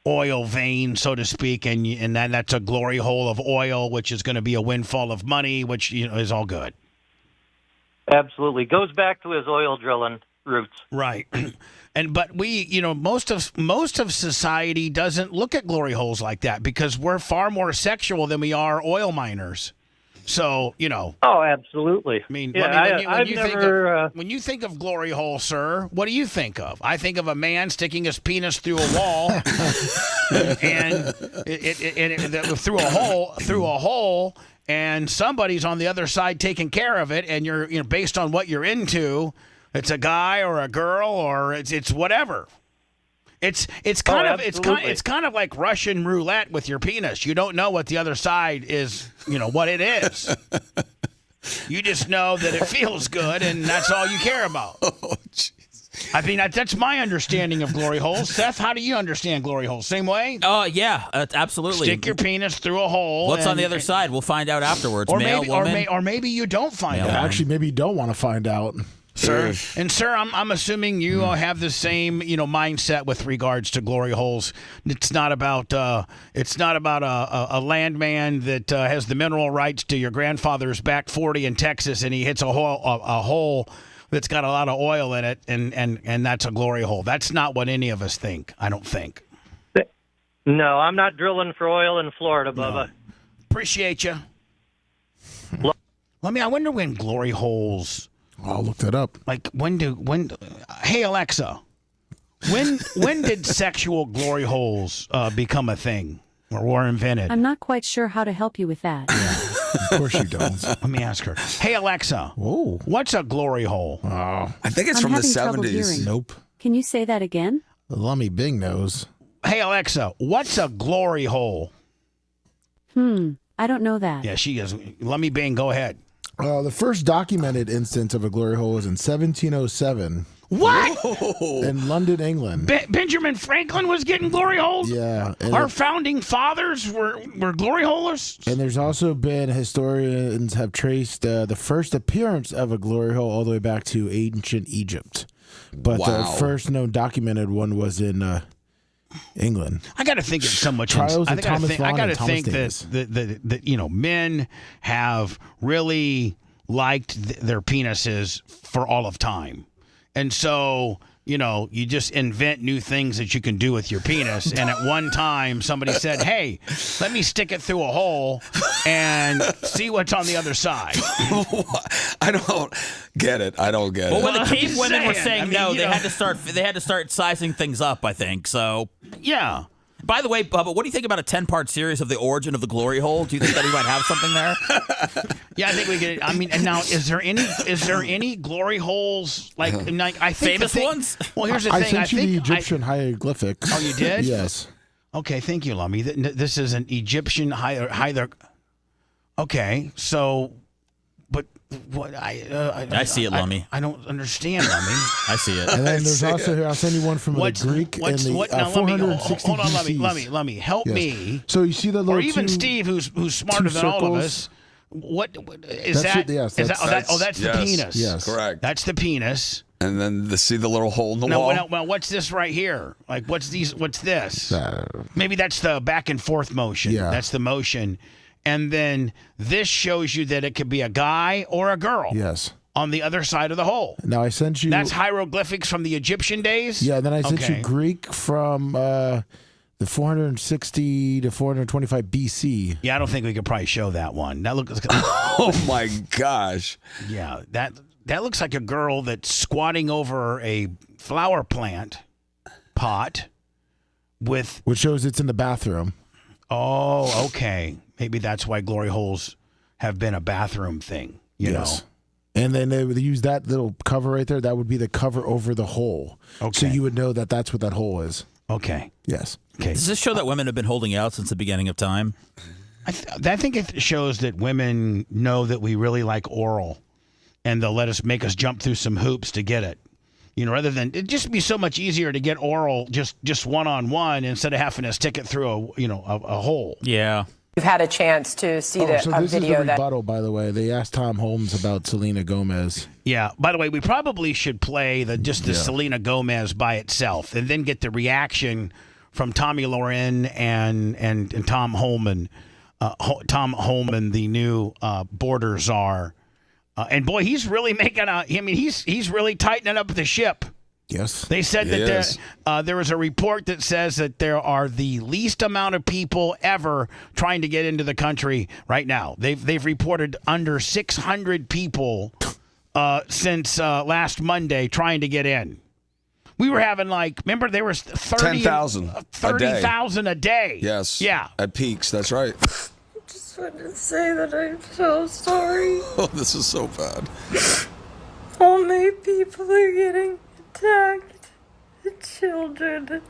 oil vein, so to speak, and that's a glory hole of oil, which is going to be a windfall of money, which is all good. Absolutely. Goes back to his oil drilling roots. Right. But we, most of society doesn't look at glory holes like that because we're far more sexual than we are oil miners. So, Oh, absolutely. I mean, when you think of glory hole, sir, what do you think of? I think of a man sticking his penis through a wall and through a hole, and somebody's on the other side taking care of it, and you're based on what you're into, it's a guy or a girl or it's whatever. It's kind of like Russian roulette with your penis. You don't know what the other side is, what it is. You just know that it feels good, and that's all you care about. Oh, jeez. I mean, that's my understanding of glory holes. Seth, how do you understand glory holes? Same way? Oh, yeah, absolutely. Stick your penis through a hole. What's on the other side? We'll find out afterwards. Or Male, woman. Or maybe you don't find out. Actually, maybe you don't want to find out. Sir, I'm assuming you have the same, mindset with regards to glory holes. It's not about a landman that has the mineral rights to your grandfather's back 40 in Texas, and he hits a hole that's got a lot of oil in it, and that's a glory hole. That's not what any of us think. I don't think. No, I'm not drilling for oil in Florida, Bubba. No. Appreciate you. I wonder when glory holes. I'll look that up. Like hey Alexa, when did sexual glory holes become a thing or were invented? I'm not quite sure how to help you with that. Yeah, of course you don't. Let me ask her. Hey Alexa, what's a glory hole? Oh, I think it's from the 70s. Nope. Can you say that again? Lummy Bing knows. Hey Alexa, what's a glory hole? I don't know that. Yeah, she is. Lummy Bing, go ahead. The first documented instance of a glory hole was in 1707. What? In London, England. Benjamin Franklin was getting glory holes? Yeah. Our founding fathers were glory holers? And there's also been, historians have traced the first appearance of a glory hole all the way back to ancient Egypt. But the first known documented one was in England. I got to think it's so much. I got to think that men have really liked their penises for all of time, and so you just invent new things that you can do with your penis. And at one time, somebody said, "Hey, let me stick it through a hole and see what's on the other side." I don't get it. Well, when the cave women were saying no, they had to start sizing things up, I think. So yeah. By the way, Bubba, what do you think about a 10-part series of the origin of the glory hole? Do you think that we might have something there? Yeah, I think we could. I mean, and now is there any glory holes like I think famous ones? Well, here's the thing. I sent you the Egyptian hieroglyphics. Oh, you did? Yes. Okay, thank you, Lummy. This is an Egyptian Okay, so, but what I see it, Lummy. I don't understand, Lummy. I see it. And then there's also here. I'll send you one from the Greek and the 460 Hold on, BC. Lummy, help me. So you see the little or even Steve, who's smarter than all of us. What is that? Yes, that's the penis. Yes, correct. That's the penis. And then see the little hole in the wall. Well, what's this right here? Like, what's this? Maybe that's the back and forth motion. Yeah. That's the motion. And then this shows you that it could be a guy or a girl. Yes. On the other side of the hole. Now I sent you. That's hieroglyphics from the Egyptian days? Yeah, then I sent you Greek from the 460 to 425 BC. Yeah, I don't think we could probably show that one. That looks. Oh my gosh. Yeah, that looks like a girl that's squatting over a flower plant pot with. Which shows it's in the bathroom. Oh, okay. Maybe that's why glory holes have been a bathroom thing. You know. And then they would use that little cover right there. That would be the cover over the hole. Okay. So you would know that that's what that hole is. Okay. Yes. Okay. Does this show that women have been holding out since the beginning of time? I think it shows that women know that we really like oral, and they'll make us jump through some hoops to get it. rather than it'd just be so much easier to get oral just one-on-one instead of having to stick it through a hole. Yeah. You've had a chance to see so this video is the rebuttal, by the way. They asked Tom Holmes about Selena Gomez. Yeah. By the way, we probably should play the Selena Gomez by itself and then get the reaction from Tommy Loren and Tom Holman. Tom Holman, the new border czar. And boy, he's really he's really tightening up the ship. Yes. They said that there was a report that says that there are the least amount of people ever trying to get into the country right now. They've reported under 600 people since last Monday trying to get in. We were having remember there was 30,000 a day. Yes. Yeah. At peaks, that's right. I just wanted to say that I'm so sorry. Oh, this is so bad. How many people are getting attacked? The children.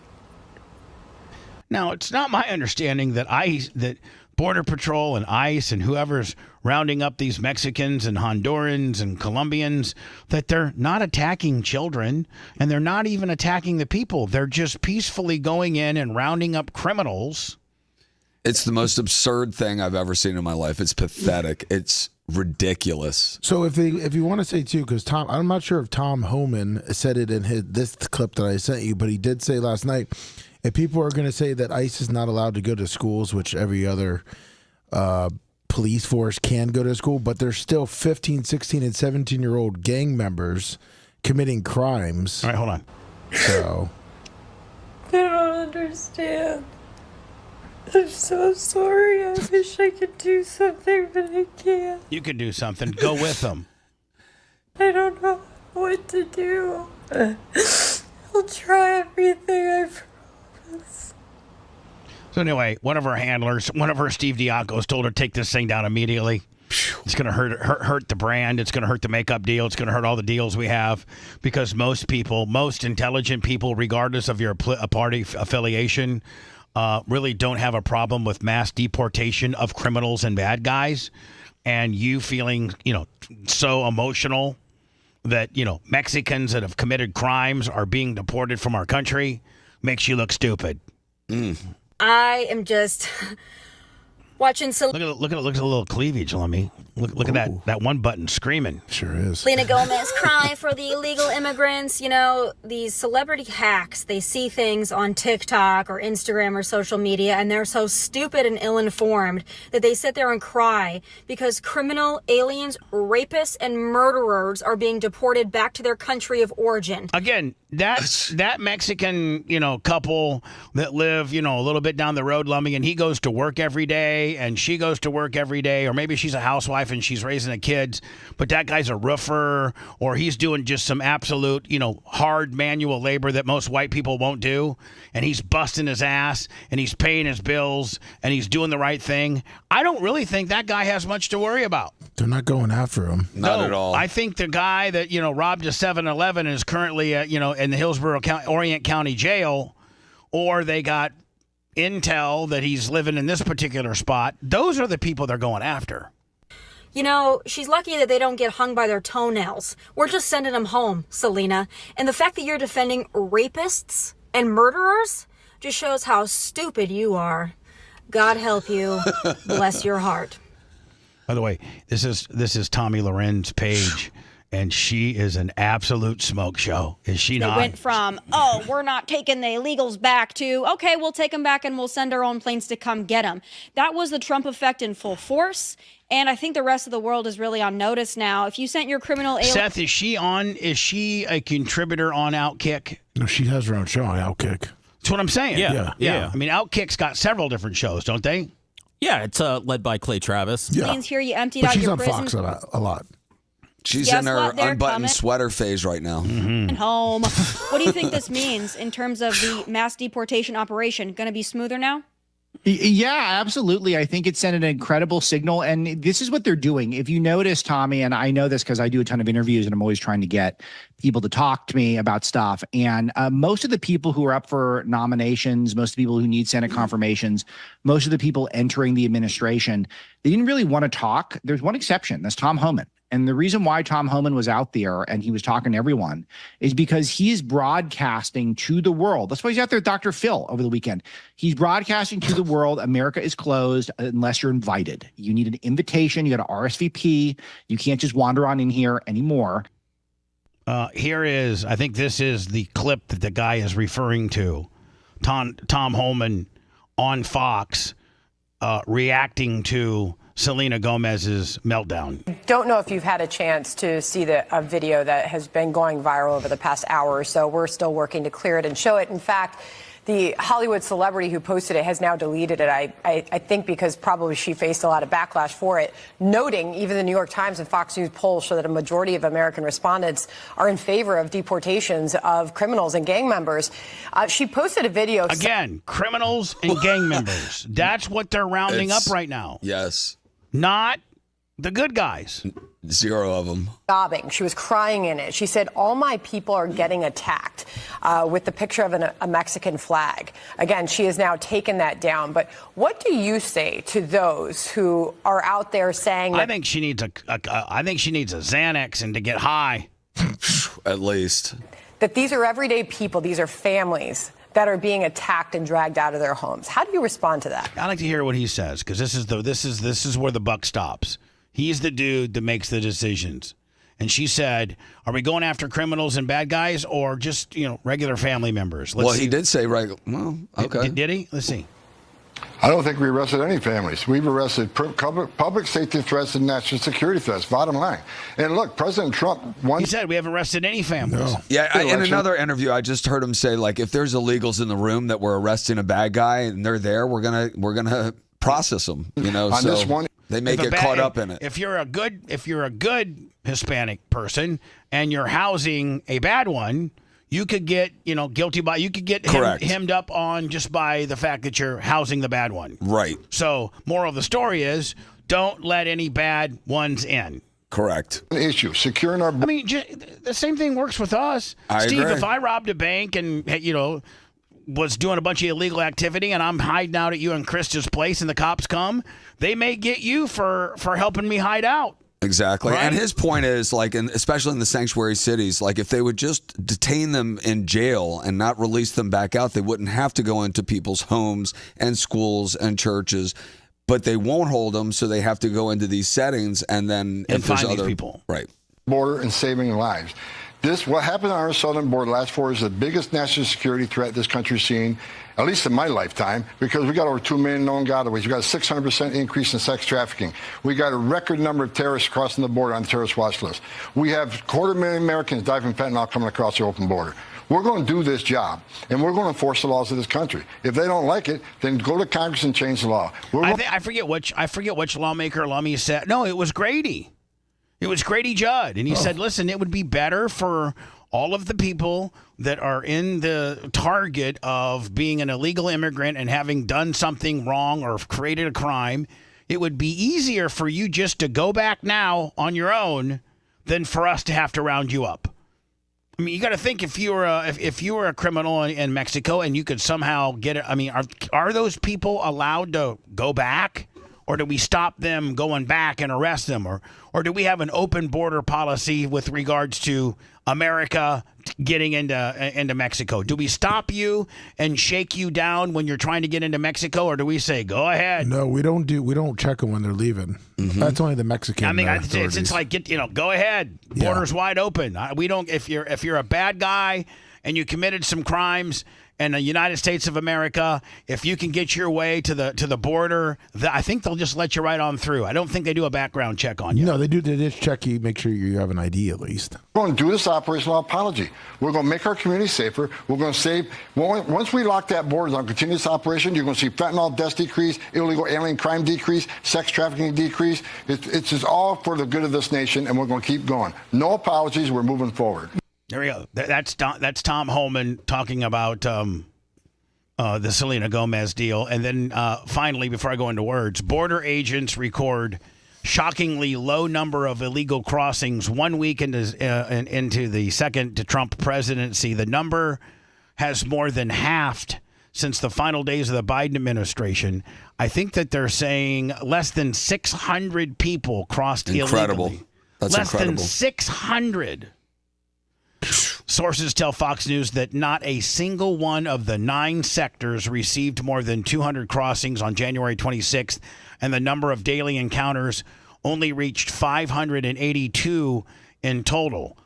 Now, it's not my understanding that Border Patrol and ICE and whoever's rounding up these Mexicans and Hondurans and Colombians, that they're not attacking children and they're not even attacking the people. They're just peacefully going in and rounding up criminals. It's the most absurd thing I've ever seen in my life. It's pathetic. It's ridiculous. So if you want to say too, because I'm not sure if Tom Homan said it in this clip that I sent you, but he did say last night, if people are going to say that ICE is not allowed to go to schools, which every other police force can go to school, but there's still 15, 16, and 17-year-old gang members committing crimes. All right, hold on. So I don't understand. I'm so sorry. I wish I could do something, but I can't. You can do something. Go with them. I don't know what to do. I'll try everything, I promise. So anyway, one of our handlers, Steve Diacos, told her to take this thing down immediately. It's going to hurt the brand. It's going to hurt the makeup deal. It's going to hurt all the deals we have because most intelligent people, regardless of your party affiliation, really don't have a problem with mass deportation of criminals and bad guys. And you feeling, so emotional that, Mexicans that have committed crimes are being deported from our country makes you look stupid. I am just watching. Look at a little cleavage, Lummy. Look at that one button screaming. Sure is. Selena Gomez cry for the illegal immigrants. These celebrity hacks, they see things on TikTok or Instagram or social media, and they're so stupid and ill-informed that they sit there and cry because criminal aliens, rapists, and murderers are being deported back to their country of origin. Again, that Mexican, couple that live, a little bit down the road, Lummy, and he goes to work every day and she goes to work every day, or maybe she's a housewife and she's raising the kids, but that guy's a roofer, or he's doing just some absolute, hard manual labor that most white people won't do, and he's busting his ass and he's paying his bills and he's doing the right thing. I don't really think that guy has much to worry about. They're not going after him. Not at all. I think the guy that, robbed a 7-Eleven is currently, in the Hillsborough County, Orient County Jail, or they got intel that he's living in this particular spot. Those are the people they're going after. She's lucky that they don't get hung by their toenails. We're just sending them home, Selena. And the fact that you're defending rapists and murderers just shows how stupid you are. God help you. Bless your heart. By the way, this is Tommy Loren's page, and she is an absolute smoke show. Is she not? They went from, we're not taking the illegals back to, okay, we'll take them back and we'll send our own planes to come get them. That was the Trump effect in full force. And I think the rest of the world is really on notice now. If you sent your criminal alien... Seth, is she a contributor on Outkick? No, she has her own show on Outkick. That's what I'm saying. Yeah. I mean, Outkick's got several different shows, don't they? Yeah, it's led by Clay Travis. Yeah. Planes here, you emptied out she's your on prison. Fox a lot. She's Guess in her what? They're unbuttoned coming. sweater phase right now. And home. What do you think this means in terms of the mass deportation operation? Going to be smoother now? Yeah, absolutely. I think it sent an incredible signal. And this is what they're doing. If you notice, Tommy, and I know this because I do a ton of interviews and I'm always trying to get people to talk to me about stuff. And most of the people who are up for nominations, most of the people who need Senate confirmations, most of the people entering the administration, they didn't really want to talk. There's one exception. That's Tom Homan. And the reason why Tom Homan was out there and he was talking to everyone is because he's broadcasting to the world. That's why he's out there with Dr. Phil over the weekend. He's broadcasting to the world. America is closed unless you're invited. You need an invitation. You got to RSVP. You can't just wander on in here anymore. Here is, I think this is the clip that the guy is referring to. Tom Homan on Fox reacting to Selena Gomez's meltdown. Don't know if you've had a chance to see a video that has been going viral over the past hour or so. We're still working to clear it and show it. In fact, the Hollywood celebrity who posted it has now deleted it, I think because probably she faced a lot of backlash for it, noting even the New York Times and Fox News polls show that a majority of American respondents are in favor of deportations of criminals and gang members. She posted a video. Again, criminals and gang members. That's what they're rounding up right now. Yes. Not the good guys. 0 of them. Sobbing. She was crying in it. She said, all my people are getting attacked with the picture of a Mexican flag. Again, she has now taken that down. But what do you say to those who are out there saying that? I think she needs a Xanax and to get high. At least. That these are everyday people. These are families that are being attacked and dragged out of their homes. How do you respond to that? I like to hear what he says because this is where the buck stops. He's the dude that makes the decisions. And she said, are we going after criminals and bad guys or just, regular family members? He did say, right. Well, okay. Did he? Let's see. I don't think we arrested any families. We've arrested public safety threats and national security threats, bottom line. And look, President Trump He said we haven't arrested any families. No. Yeah, in another interview, I just heard him say, if there's illegals in the room that we're arresting a bad guy and they're there, we're gonna process them. On this one, they may get caught up in it. If you're a good Hispanic person and you're housing a bad one, you could get guilty by hemmed up on just by the fact that you're housing the bad one. Right. So moral of the story is don't let any bad ones in. Correct. Issue securing our. The same thing works with us. Steve, agree. If I robbed a bank and was doing a bunch of illegal activity and I'm hiding out at you and Krista's place and the cops come, they may get you for helping me hide out. Exactly. Right? And his point is, especially in the sanctuary cities, if they would just detain them in jail and not release them back out, they wouldn't have to go into people's homes and schools and churches. But they won't hold them, so they have to go into these settings and then find these people. Right. Border and saving lives. What happened on our southern border last 4 years is the biggest national security threat this country's seen, at least in my lifetime, because we got over 2 million known gotaways. We got a 600% increase in sex trafficking. We got a record number of terrorists crossing the border on the terrorist watch list. We have 250,000 Americans die from fentanyl coming across the open border. We're going to do this job, and we're going to enforce the laws of this country. If they don't like it, then go to Congress and change the law. I forget which lawmaker Lummy said. No, it was Grady. It was Grady Judd, and he said, listen, it would be better for all of the people that are in the target of being an illegal immigrant and having done something wrong or created a crime. It would be easier for you just to go back now on your own than for us to have to round you up. I mean, you got to think if you were a criminal in Mexico and you could somehow get it. I mean, are those people allowed to go back? Or do we stop them going back and arrest them? Or do we have an open border policy with regards to America getting into Mexico? Do we stop you and shake you down when you're trying to get into Mexico? Or do we say, go ahead? No, we don't check them when they're leaving. Mm-hmm. That's only the Mexican authorities. It's like, go ahead. Border's wide open. We don't, if you're a bad guy and you committed some crimes in the United States of America, if you can get your way to the border, I think they'll just let you right on through. I don't think they do a background check on you. No, they do. They just check you, make sure you have an ID at least. We're going to do this operational apology. We're going to make our community safer. We're going to save. Once we lock that border on continuous operation, you're going to see fentanyl deaths decrease, illegal alien crime decrease, sex trafficking decrease. It's just all for the good of this nation, and we're going to keep going. No apologies. We're moving forward. There we go. That's Tom Homan talking about the Selena Gomez deal. And then finally, before I go into words, border agents record shockingly low number of illegal crossings 1 week into the second Trump presidency. The number has more than halved since the final days of the Biden administration. I think that they're saying less than 600 people crossed illegally. That's Less incredible. than 600. Sources tell Fox News that not a single one of the 9 sectors received more than 200 crossings on January 26th, and the number of daily encounters only reached 582 in total,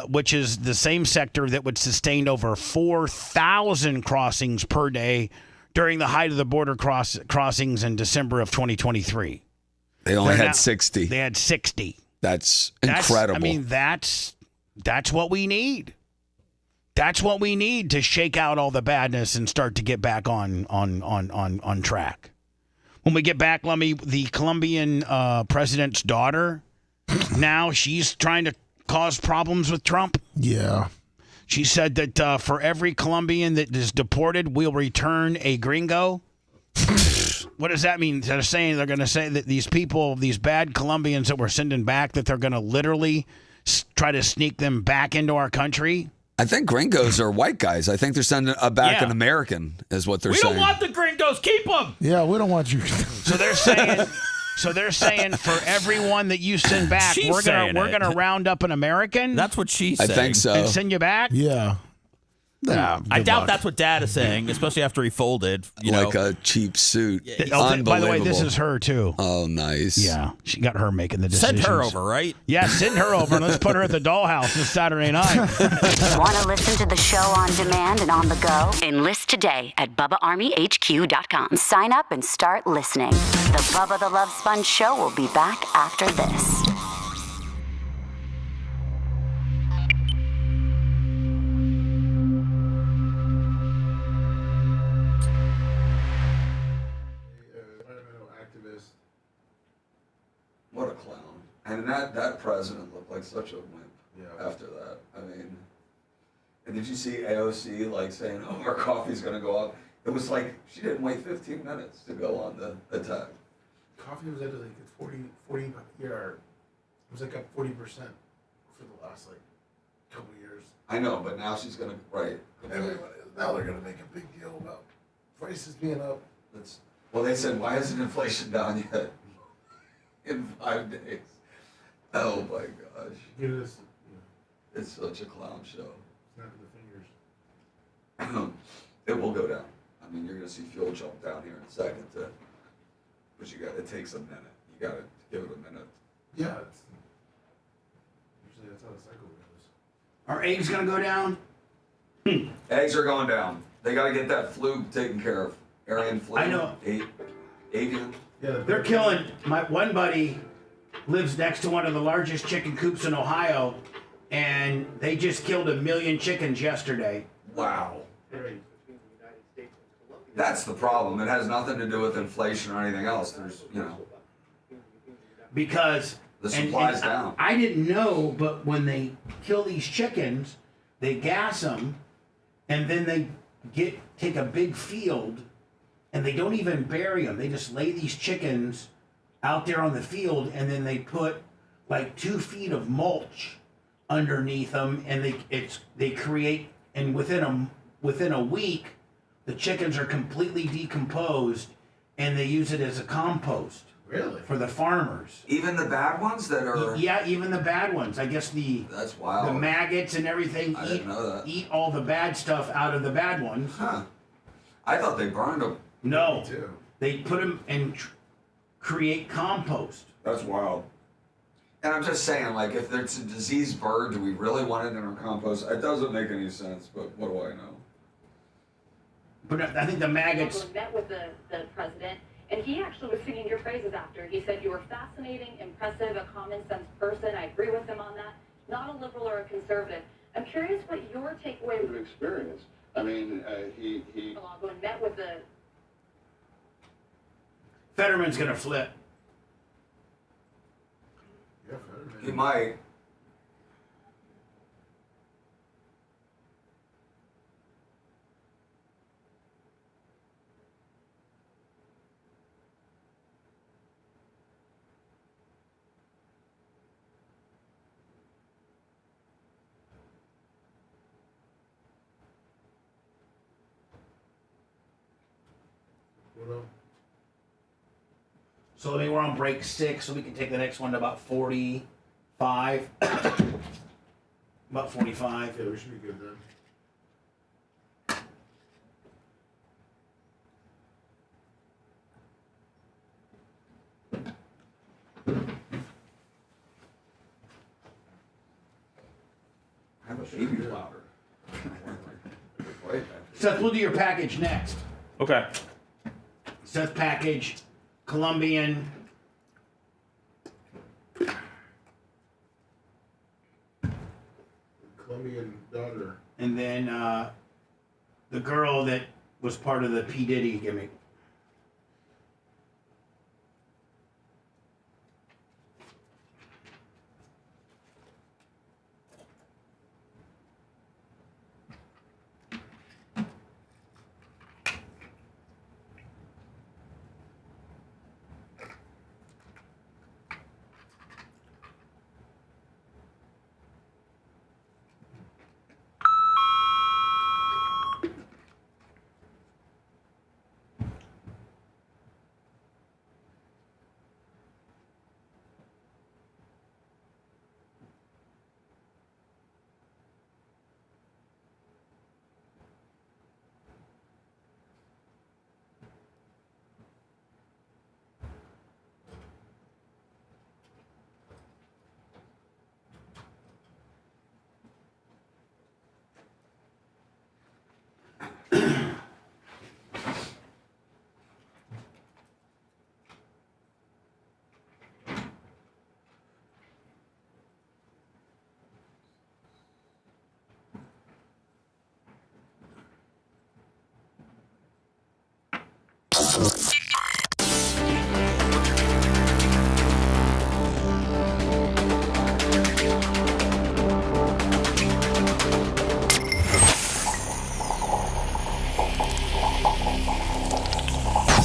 which is the same sector that would sustain over 4,000 crossings per day during the height of the border crossings in December of 2023. They only had 60. They had 60. That's incredible. That's what we need. That's what we need to shake out all the badness and start to get back on track. When we get back, the Colombian president's daughter, now she's trying to cause problems with Trump. Yeah. She said that for every Colombian that is deported, we'll return a gringo. What does that mean? They're going to say that these people, these bad Colombians that we're sending back, that they're going to literally try to sneak them back into our country? I think gringos are white guys. I think they're sending back an American, is what they're saying. We don't want the gringos. Keep them. Yeah, we don't want you. So they're saying for everyone that you send back, we're gonna round up an American. That's what she said. I think so. And send you back. Yeah. I doubt that's what Dad is saying, especially after he folded. Like a cheap suit. Unbelievable. By the way, this is her too. Oh, nice. Yeah, she got her making the decisions. Send her over, right? Yeah, send her over and let's put her at the dollhouse this Saturday night. Want to listen to the show on demand and on the go? Enlist today at BubbaArmyHQ.com. Sign up and start listening. The Bubba the Love Sponge Show will be back after this. What a clown. And that president looked like such a wimp after that. I mean, and did you see AOC saying, oh, our coffee's going to go up? It was like she didn't wait 15 minutes to go on the attack. Coffee was at 40 year. It was up 40% for the last couple years. I know, but now she's going to, right. Now they're going to make a big deal about prices being up. Well, they said, why isn't inflation down yet? In 5 days. Oh my gosh. It's such a clown show. Snapping the fingers. It will go down. I mean, you're going to see fuel jump down here in a second. But it takes a minute. You got to give it a minute. Yeah. Usually that's how the cycle goes. Are eggs going to go down? Eggs are going down. They got to get that flu taken care of. Avian flu. I know. Avian. Yeah, they're killing. My one buddy lives next to one of the largest chicken coops in Ohio, and they just killed 1 million chickens yesterday. Wow. That's the problem. It has nothing to do with inflation or anything else. There's, Because the supply's down. I didn't know, but when they kill these chickens, they gas them, and then they take a big field. And they don't even bury them. They just lay these chickens out there on the field, and then they put 2 feet of mulch underneath them, and they create. And within a week, the chickens are completely decomposed, and they use it as a compost. Really? For the farmers. Even the bad ones that are. Yeah, even the bad ones. I guess that's wild. The maggots and everything didn't know that. Eat all the bad stuff out of the bad ones. Huh. I thought they burned them. No, they put them and create compost. That's wild. And I'm just saying, if it's a diseased bird, do we really want it in our compost? It doesn't make any sense, but what do I know? But I think the maggots. Met with the president, and he actually was singing your praises after. He said you were fascinating, impressive, a common sense person. I agree with him on that. Not a liberal or a conservative. I'm curious what your takeaway was. Experience. I mean, he And met with the. Fetterman's gonna flip. Yeah, Fetterman. He might. So we're on break 6, so we can take the next one to about 40, 5. About 45. Yeah, we should be good then. Have a baby powder. Seth, we'll do your package next. Okay. Seth package, Colombian. Colombian daughter. And then the girl that was part of the P. Diddy gimmick.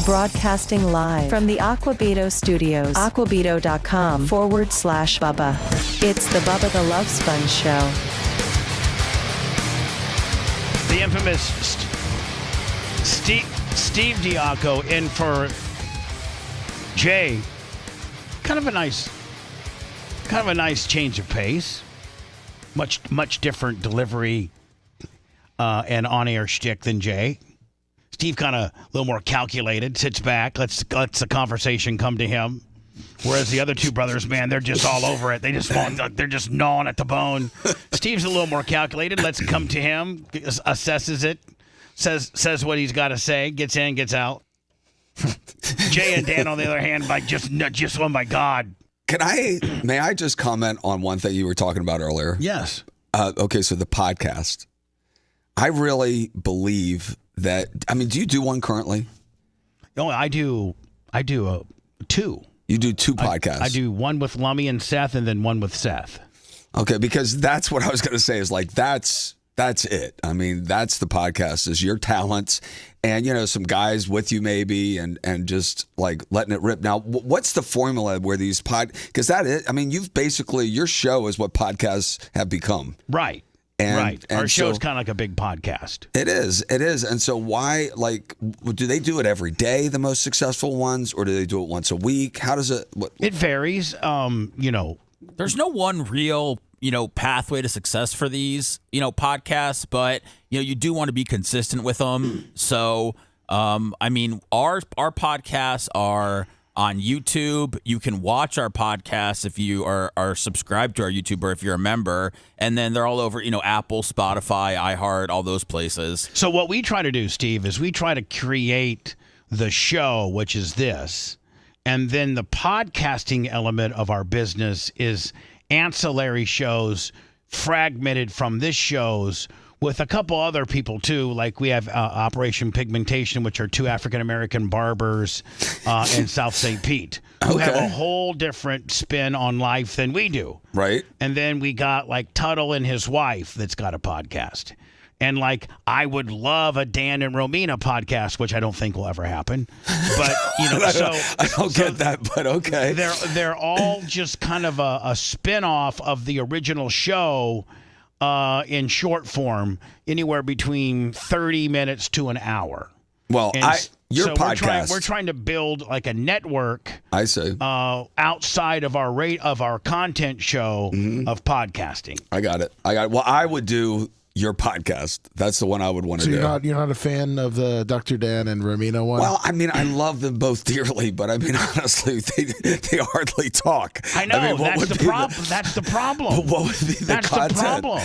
Broadcasting live from the Aquabito Studios. Aquabito.com/Bubba. It's the Bubba the Love Sponge Show. The infamous Steve Diaco in for Jay. Kind of a nice change of pace. Much different delivery and on-air shtick than Jay. Steve kind of a little more calculated, sits back, lets the conversation come to him. Whereas the other two brothers, man, they're just all over it. They're just gnawing at the bone. Steve's a little more calculated, lets it come to him, assesses it, says what he's got to say, gets in, gets out. Jay and Dan, on the other hand, like just oh my God. May I just comment on one thing you were talking about earlier? Yes. Okay, so the podcast. I really believe that. I mean, do you do one currently? No, I do 2. You do 2 podcasts. I do one with Lummy and Seth, and then one with Seth. Okay, because that's what I was going to say. Is like that's it. I mean, that's the podcast. Is your talents, and some guys with you maybe, and just like letting it rip. Now, what's the formula where these because that is? I mean, you've basically your show is what podcasts have become. Right. And our show's kind of like a big podcast. It is. And so why, do they do it every day, the most successful ones, or do they do it once a week? How does it? It varies. There's no one real, pathway to success for these, podcasts, but, you do want to be consistent with them. So, I mean, our podcasts are on YouTube. You can watch our podcasts if you are subscribed to our YouTube or if you're a member. And then they're all over, Apple, Spotify, iHeart, all those places. So what we try to do, Steve, is we try to create the show, which is this. And then the podcasting element of our business is ancillary shows fragmented from this show's with a couple other people, too. Like we have Operation Pigmentation, which are 2 African-American barbers in South St. Pete who have a whole different spin on life than we do. Right. And then we got like Tuttle and his wife that's got a podcast. And like, I would love a Dan and Romina podcast, which I don't think will ever happen. But, I don't get that, but okay. They're all just kind of a spin-off of the original show in short form, anywhere between 30 minutes to an hour. Well, Your so podcast. We're trying to build like a network. I see. Outside of our content show of podcasting. I got it. Well, I would do your podcast. That's the one I would want to do. You're not a fan of the Dr. Dan and Romina one? Well, I mean, I love them both dearly, but I mean, honestly, they hardly talk. I know. mean, that's the problem. That's the problem. What would be the content? The problem.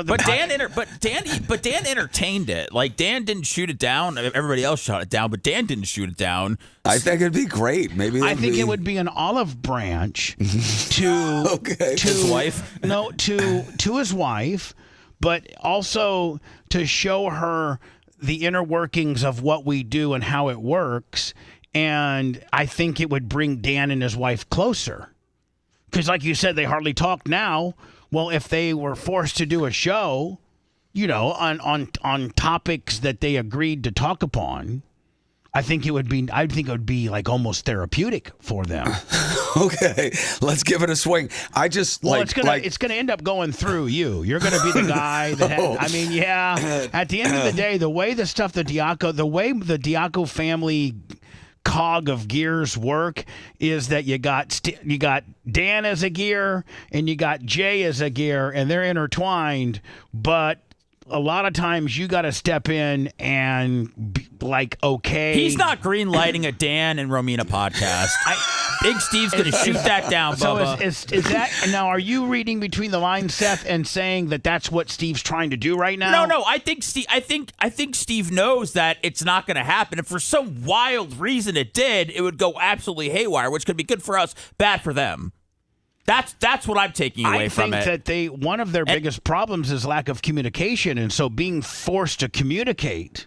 But Dan entertained it. Like Dan didn't shoot it down. Everybody else shot it down, but Dan didn't shoot it down. I think it'd be great. Maybe I think it would be an olive branch to his wife. No, to his wife, but also to show her the inner workings of what we do and how it works. And I think it would bring Dan and his wife closer. Because like you said, they hardly talk now. Well, if they were forced to do a show, on topics that they agreed to talk upon, I think it would be like almost therapeutic for them. Okay, let's give it a swing. It's gonna end up going through you. You're gonna be the guy that at the end of the day, the way the Diaco family cog of gears work is that you got Dan as a gear and you got Jay as a gear, and they're intertwined, but a lot of times you got to step in and be like, okay. He's not green lighting a Dan and Romina podcast. Big Steve's going to shoot that down, Bubba. So is that now? Are you reading between the lines, Seth, and saying that that's what Steve's trying to do right now? No. I think Steve knows that it's not going to happen. If for some wild reason it did, it would go absolutely haywire, which could be good for us, bad for them. That's what I'm taking away from it. I think that one of their biggest problems is lack of communication, and so being forced to communicate,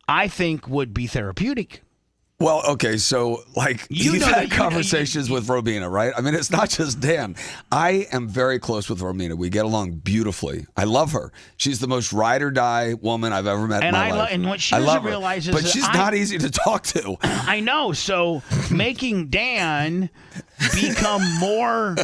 I think, would be therapeutic. Well, okay, so you've had conversations with Romina, right? I mean, it's not just Dan. I am very close with Romina. We get along beautifully. I love her. She's the most ride or die woman I've ever met in my life. And what she doesn't realize is but she's not easy to talk to. I know. So making Dan become more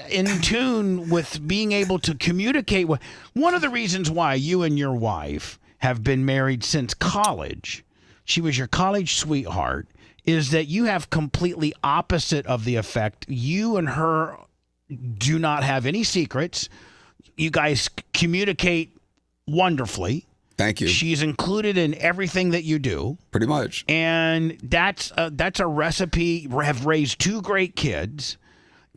in tune with being able to communicate with one of the reasons why you and your wife have been married since college. She was your college sweetheart, is that you have completely opposite of the effect. You and her do not have any secrets. You guys communicate wonderfully. Thank you. She's included in everything that you do. Pretty much. And that's a recipe. Have raised two great kids.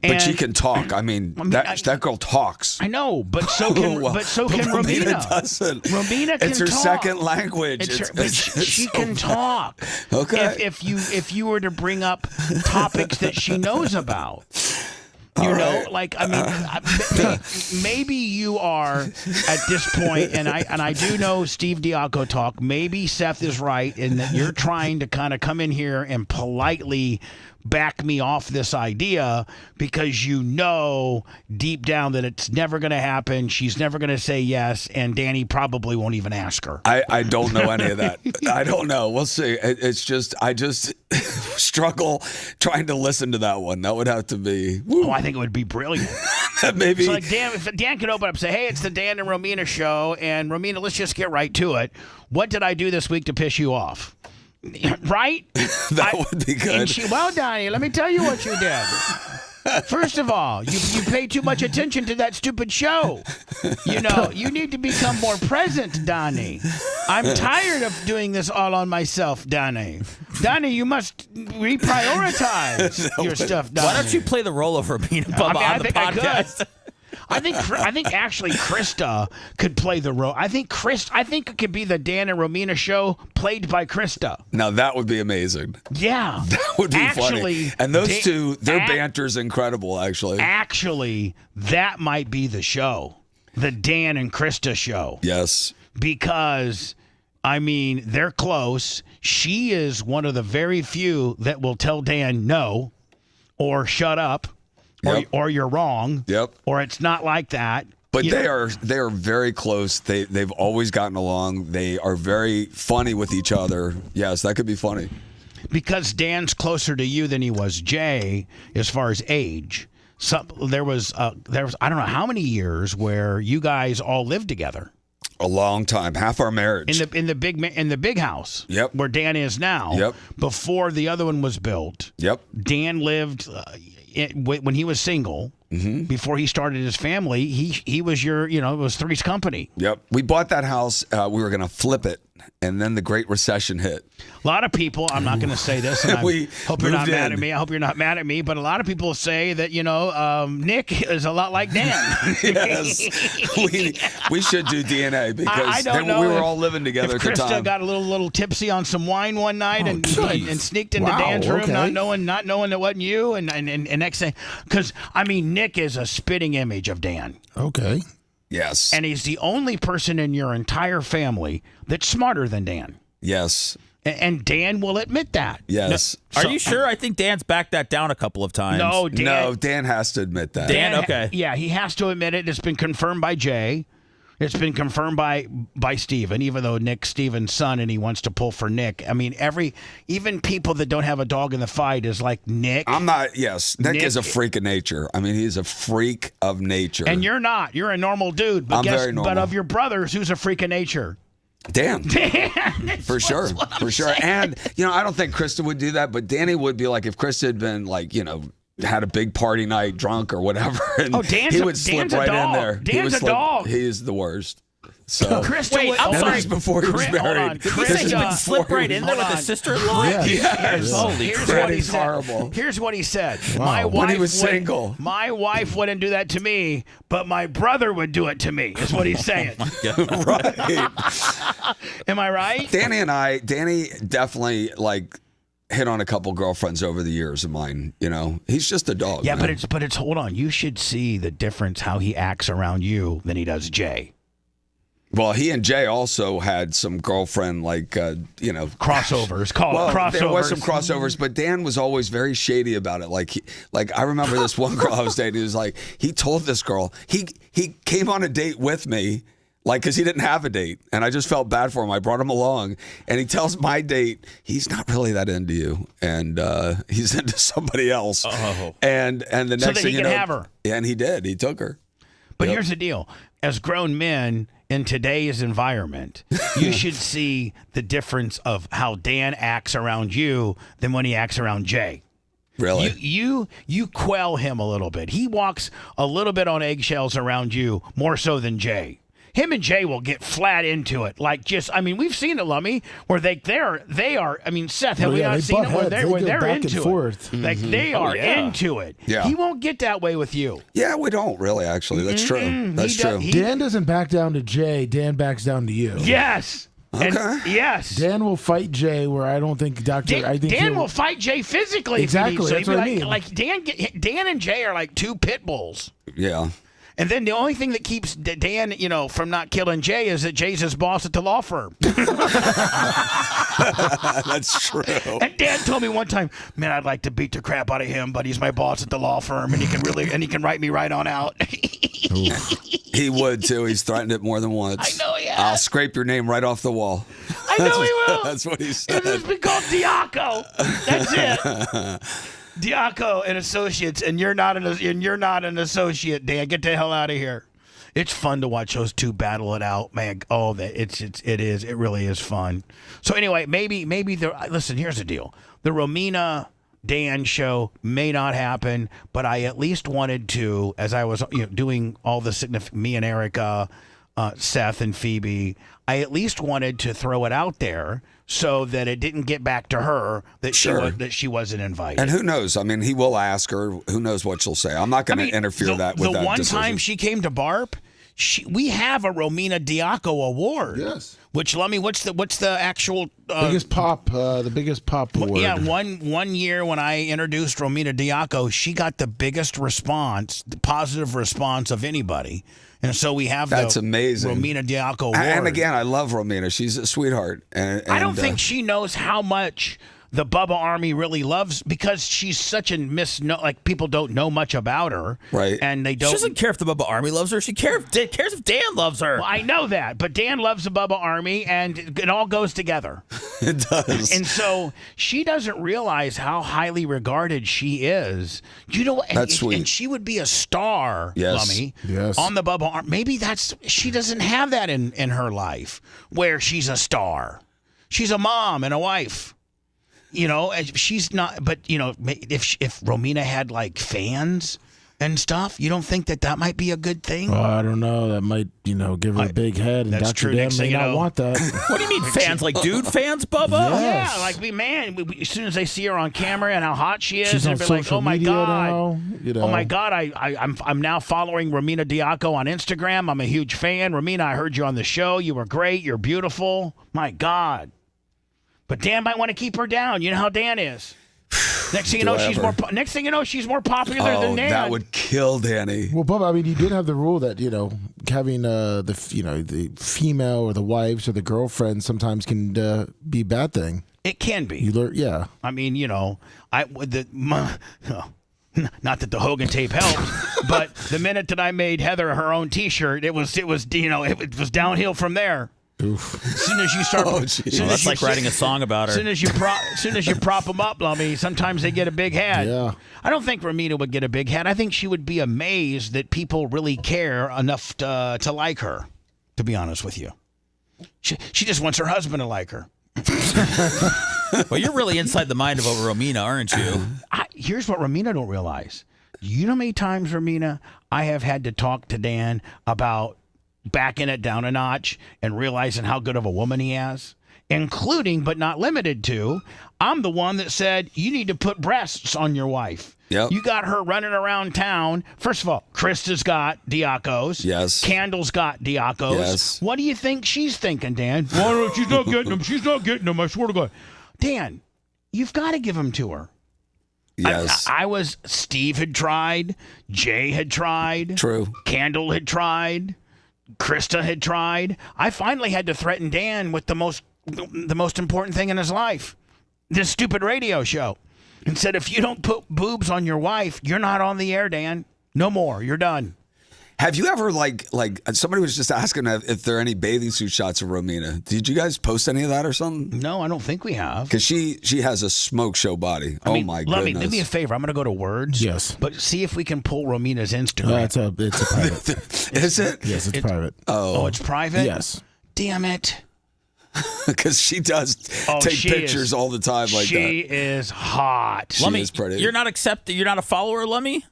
But she can talk. I mean that girl talks. I know, but so can Romina. Doesn't. Romina can It's her talk. second language. She can talk. Okay. If you were to bring up topics that she knows about. Maybe you are at this point, and I do know Steve Diaco talk. Maybe Seth is right in that you're trying to kind of come in here and politely back me off this idea because you know deep down that it's never going to happen. She's never going to say yes, and Danny probably won't even ask her. I don't know any of that. I don't know. We'll see. It's just I just struggle trying to listen to that one. That would have to be. Oh, I think it would be brilliant. Maybe. So if Dan could open up and say, hey, it's the Dan and Romina show, and Romina, let's just get right to it. What did I do this week to piss you off? Right? That would be good. Well, Donnie, let me tell you what you did. First of all, you pay too much attention to that stupid show. You need to become more present, Donnie. I'm tired of doing this all on myself, Donnie. Donnie, you must reprioritize your stuff, Donnie. Why don't you play the role of Romina Bubba on the podcast? I think actually Krista could play the role. I think it could be the Dan and Romina show played by Krista. Now that would be amazing. Yeah, that would be funny. And those two, their banter's incredible. Actually, that might be the show, the Dan and Krista show. Yes, because I mean they're close. She is one of the very few that will tell Dan no, or shut up. Or you're wrong. Yep. Or it's not like that. But they are very close. They've always gotten along. They are very funny with each other. Yes, that could be funny. Because Dan's closer to you than he was Jay as far as age. There was I don't know how many years where you guys all lived together. A long time, half our marriage. In the big house. Yep. Where Dan is now. Yep. Before the other one was built. Yep. Dan lived when he was single. Mm-hmm. Before he started his family, he was it was Three's company. Yep. We bought that house. We were going to flip it, and then the Great Recession hit. A lot of people, I'm not going to say this, and I hope you're not moved mad in. at me. I hope you're not mad at me, but a lot of people say that, Nick is a lot like Dan. Yes. we should do DNA because I don't know we were all living together if at the time. Krista got a little tipsy on some wine one night and sneaked into Dan's room, not knowing it wasn't you, and next thing, because Nick is a spitting image of Dan. Okay. Yes. And he's the only person in your entire family that's smarter than Dan. Yes. And Dan will admit that. Yes. Are you sure? I think Dan's backed that down a couple of times. No, Dan has to admit that. Dan, okay. Yeah, he has to admit it. It's been confirmed by Jay. It's been confirmed by Steven, even though Nick's Steven's son and he wants to pull for Nick. Even people that don't have a dog in the fight is like Nick. I'm not, Nick is a freak of nature. He's a freak of nature. And you're not. You're a normal dude. But I'm very normal. But of your brothers, who's a freak of nature? Dan. For sure. Saying. And, I don't think Krista would do that, but Danny would be like, if Krista had been had a big party night, drunk or whatever, and he would slip right in there. Dan's a dog. He is the worst. So Krista, I'm sorry. Was before he was married. Hold on. Did he say he would slip right in there with his sister-in-law? Yes. Holy crap. He's horrible. Here's what he said. Wow. When he was single. My wife wouldn't do that to me, but my brother would do it to me, is what he's saying. Right. Am I right? Danny definitely hit on a couple girlfriends over the years of mine. He's just a dog. Yeah, man. but it's hold on. You should see the difference how he acts around you than he does Jay. Well, he and Jay also had some girlfriend crossovers. Crossovers. There was some crossovers, but Dan was always very shady about it. I remember this one girl I was dating. He was like, he told this girl he came on a date with me. Because he didn't have a date, and I just felt bad for him. I brought him along, and he tells my date he's not really that into you, and he's into somebody else. Oh. And the next so that thing he you can know, have her. And he did. He took her. But here's the deal: as grown men in today's environment, you should see the difference of how Dan acts around you than when he acts around Jay. Really? You quell him a little bit. He walks a little bit on eggshells around you more so than Jay. Him and Jay will get flat into it. We've seen it, Lummy, where they are. Seth, have we not seen it where they're into it? They are into it. Yeah. He won't get that way with you. Yeah, we don't really, actually. That's true. That's true. Dan doesn't back down to Jay. Dan backs down to you. Yes. Okay. Yes. Dan will fight Jay where I don't think Dan will fight Jay physically. Exactly. If he needs to. That's what I mean. Dan and Jay are like two pit bulls. Yeah. And then the only thing that keeps Dan, from not killing Jay is that Jay's his boss at the law firm. That's true. And Dan told me one time, man, I'd like to beat the crap out of him, but he's my boss at the law firm, and he can write me right on out. He would too. He's threatened it more than once. I know he has. I'll scrape your name right off the wall. I know he will. That's what he said. It's been called Diaco. That's it. Diaco and Associates, and you're not an associate, Dan. Get the hell out of here. It's fun to watch those two battle it out, man. Oh, it really is fun. So anyway, maybe listen. Here's the deal: the Romina Dan show may not happen, but I at least wanted to, as I was doing all the me and Erica, Seth and Phoebe, I at least wanted to throw it out there so that it didn't get back to her that she wasn't invited. And who knows? He will ask her. Who knows what she'll say? I'm not going to interfere with that decision. The one time she came to BARP, we have a Romina Diaco award. Yes. Which, Lummy, what's the actual biggest pop award? Yeah, one year when I introduced Romina Diaco, she got the biggest response, the positive response of anybody. And so we have That's amazing. Romina Diaco award. And again, I love Romina. She's a sweetheart. And I don't think she knows how much the Bubba Army really loves, because she's such a like people don't know much about her. Right. And they don't. She doesn't care if the Bubba Army loves her. She cares if Dan loves her. Well, I know that, but Dan loves the Bubba Army, and it all goes together. It does. And so she doesn't realize how highly regarded she is. You know what? That's sweet. And she would be a star, Yes. Lummy, Yes. on the Bubba Army. Maybe she doesn't have that in her life where she's a star. She's a mom and a wife. You know, she's not. But you know, if Romina had like fans and stuff, you don't think that might be a good thing? Well, I don't know. That might, give her a big head, and That's Dr. true. Dan Next may thing you not know- want that. What do you mean fans? Like dude fans, Bubba? Yes. Yeah, like as soon as they see her on camera and how hot she is, She's they'll on be like, social "Oh my media god, now, oh my god, I'm now following Romina Diaco on Instagram. I'm a huge fan. Romina, I heard you on the show. You were great. You're beautiful. My god." But Dan might want to keep her down. You know how Dan is. Next thing you know, she's more popular than Dan. That would kill Danny. Well, Bubba, I mean, you did have the rule that having the female or the wives or the girlfriend sometimes can be a bad thing. It can be. You learn, yeah. I mean, not that the Hogan tape helped, but the minute that I made Heather her own T-shirt, it was downhill from there. Oof. As soon as you start, That's like writing a song about her. As soon as you prop them up, Lummy, sometimes they get a big head. Yeah. I don't think Romina would get a big head. I think she would be amazed that people really care enough to like her. To be honest with you, she just wants her husband to like her. Well, you're really inside the mind of Romina, aren't you? Here's what Romina don't realize. You know how many times, Romina, I have had to talk to Dan about backing it down a notch and realizing how good of a woman he has, including but not limited to, I'm the one that said you need to put breasts on your wife. Yep. You got her running around town. First of all, Krista's got Diacos. Yes. Candle's got Diacos. Yes. What do you think she's thinking, Dan? Well, she's not getting them. She's not getting them. I swear to God. Dan, you've got to give them to her. Yes. Steve had tried. Jay had tried. True. Candle had tried. Krista had tried. I finally had to threaten Dan with the most important thing in his life, this stupid radio show, and said, if you don't put boobs on your wife, you're not on the air, Dan. No more. You're done. Have you ever like somebody was just asking if there are any bathing suit shots of Romina? Did you guys post any of that or something? No, I don't think we have. Because she has a smoke show body. My goodness. Do me a favor. I'm going to go to Words. Yes. But see if we can pull Romina's Instagram. It's a private. Is it? Yes, it's private. Oh, it's private? Yes. Damn it. Because she does take pictures all the time like that. She is hot. She is pretty. You're not a follower, Lummy?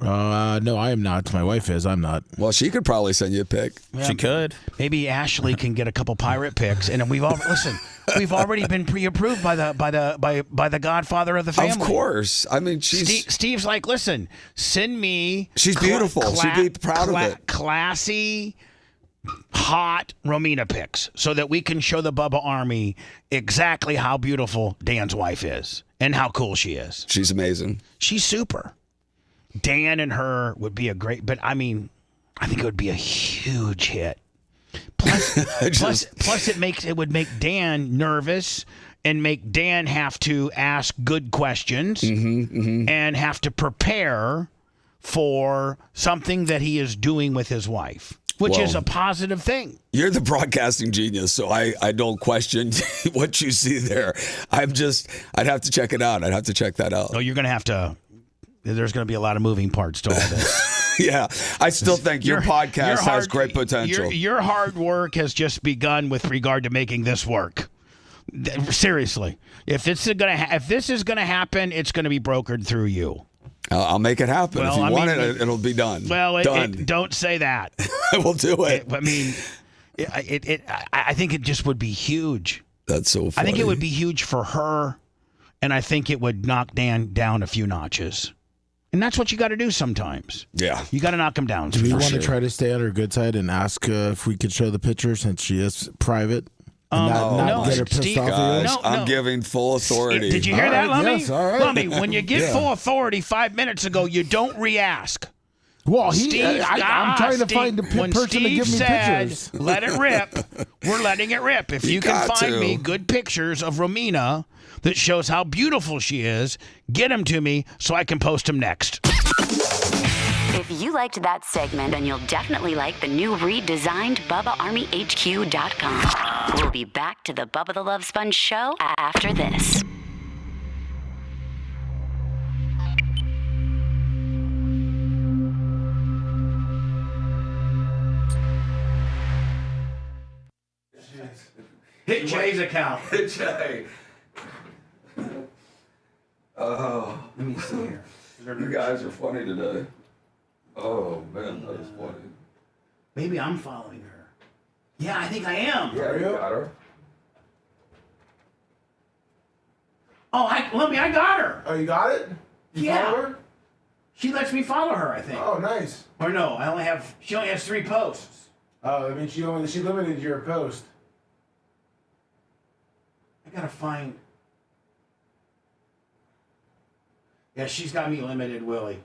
No, I am not. My wife is. I'm not. Well, she could probably send you a pic. Yeah, she could. Maybe Ashley can get a couple pirate pics, and we've already been pre-approved by the godfather of the family. Of course. I mean, Steve's like, listen, send me. She's beautiful. She'd be proud of it. Classy, hot Romina pics, so that we can show the Bubba Army exactly how beautiful Dan's wife is and how cool she is. She's amazing. She's super. Dan and her would be a great, but I mean, I think it would be a huge hit. Plus it would make Dan nervous and make Dan have to ask good questions and have to prepare for something that he is doing with his wife, which is a positive thing. You're the broadcasting genius, so I don't question what you see there. I'd have to check it out. I'd have to check that out. Oh, you're going to have to. There's going to be a lot of moving parts to all this. Yeah, I still think your podcast has great potential. Your hard work has just begun with regard to making this work. Seriously, if this is going to happen, it's going to be brokered through you. I'll make it happen. Well, if you want it, it'll be done. Well, done. Don't say that. I will do it. I think it just would be huge. That's so funny. I think it would be huge for her, and I think it would knock Dan down a few notches. And that's what you got to do sometimes. Yeah. You got to knock him down. Do you want to try to stay on her good side and ask if we could show the picture since she is private? And not get her pissed off guys, of you? I'm giving full authority. Did you hear that, Lummy? Yes, all right. Lummy, when you get full authority 5 minutes ago, you don't re-ask. Well, I'm trying to find a person to give me pictures. Let it rip. We're letting it rip. If you can find me good pictures of Romina that shows how beautiful she is. Get them to me so I can post them next. If you liked that segment, then you'll definitely like the new redesigned BubbaArmyHQ.com. We'll be back to the Bubba the Love Sponge show after this. Hit Jay's account. Hit Jay. Oh. Let me see here. You guys are funny today. Oh, man, that is funny. Maybe I'm following her. Yeah, I think I am. Yeah, you got her. Oh, I got her. Oh, you got it? You follow her? She lets me follow her, I think. Oh, nice. Or no, she only has 3 posts. Oh, I mean, she limited your post. I gotta find. Yeah, she's got me limited, Willie.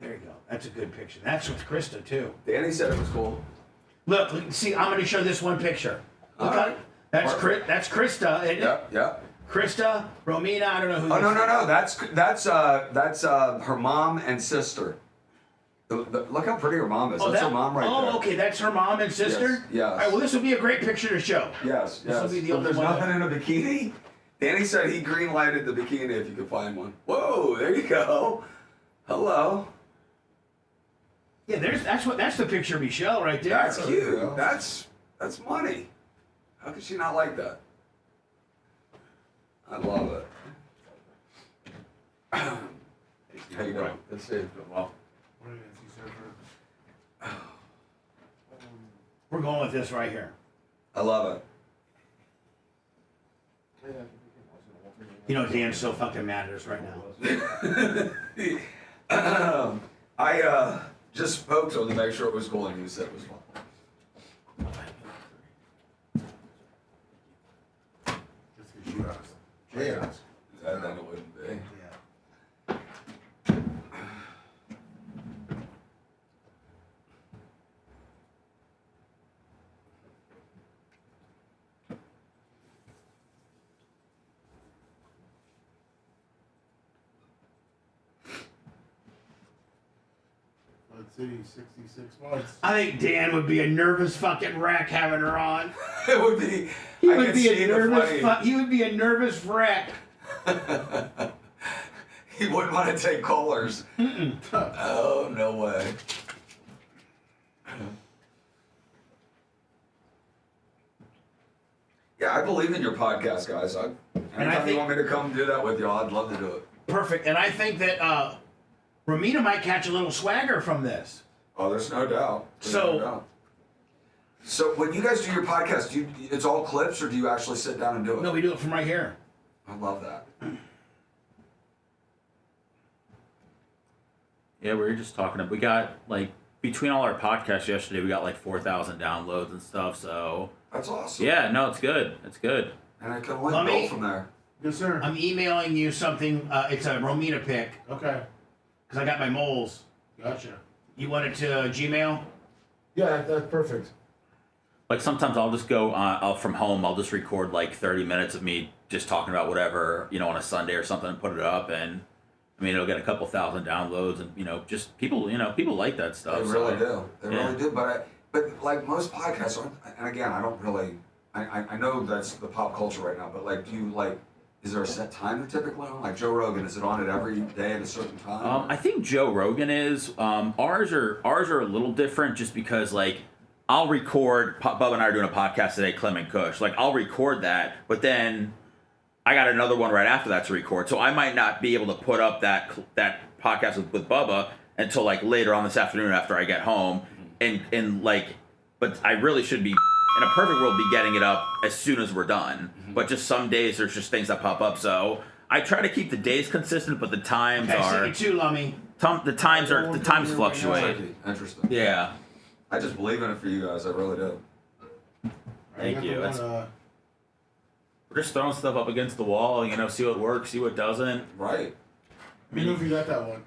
There you go. That's a good picture. That's with Krista, too. Danny said it was cool. Look, see, I'm going to show this one picture. Look, that's Krista, isn't it? Yeah. Krista, Romina, I don't know who. Oh, no. That's her mom and sister. Look how pretty her mom is. That's her mom right there. Oh, okay, that's her mom and sister? Yes. All right, well, this will be a great picture to show. Yes. This will be the But only there's one. nothing in a bikini? Danny said he green-lighted the bikini if you could find one. Whoa, there you go. Hello. Yeah, that's the picture of Michelle right there. That's cute. That's money. How could she not like that? I love it. How you doing? Let's see. Well, we're going with this right here. I love it. You know, Dan's so fucking mad at us right now. I just spoke to him to make sure it was cool, and he said it was fun. Yeah. Then it wouldn't be. Let's see, 66 months. I think Dan would be a nervous fucking wreck having her on. It would be. He would be a nervous wreck. He wouldn't want to take callers. Oh, no way. Yeah, I believe in your podcast, guys. Anytime you want me to come do that with you, I'd love to do it. Perfect. And I think that Romina might catch a little swagger from this. Oh, there's no doubt. So when you guys do your podcast, it's all clips, or do you actually sit down and do it? No, we do it from right here. I love that. Yeah, we were just talking. We got between all our podcasts yesterday, we got 4,000 downloads and stuff. So that's awesome. Yeah, no, it's good. It's good. And I can only go from there. Yes, sir. I'm emailing you something. It's a Romina pic. Okay. Because I got my moles. Gotcha. You want it to Gmail? Yeah, that's perfect. Sometimes I'll just go from home. I'll just record 30 minutes of me just talking about whatever, on a Sunday or something, and put it up, and it'll get a couple thousand downloads, and just people like that stuff. They really do. They really do. But most podcasts aren't. And again, I don't really. I know that's the pop culture right now. But do you is there a set time they're typically on? Like Joe Rogan, is it on it every day at a certain time? I think Joe Rogan is. Ours are a little different, just because I'll record. Bubba and I are doing a podcast today, Clem and Kush. I'll record that, but then I got another one right after that to record. So I might not be able to put up that podcast with Bubba until later on this afternoon after I get home, but I really should be, in a perfect world, be getting it up as soon as we're done. But just some days there's just things that pop up. So I try to keep the days consistent, but the times are. I see you too, Lummy. The times fluctuate. Interesting. Yeah. I just believe in it for you guys. I really do. Thank you. We're just throwing stuff up against the wall, see what works, see what doesn't. Right. Let me know if you got that one.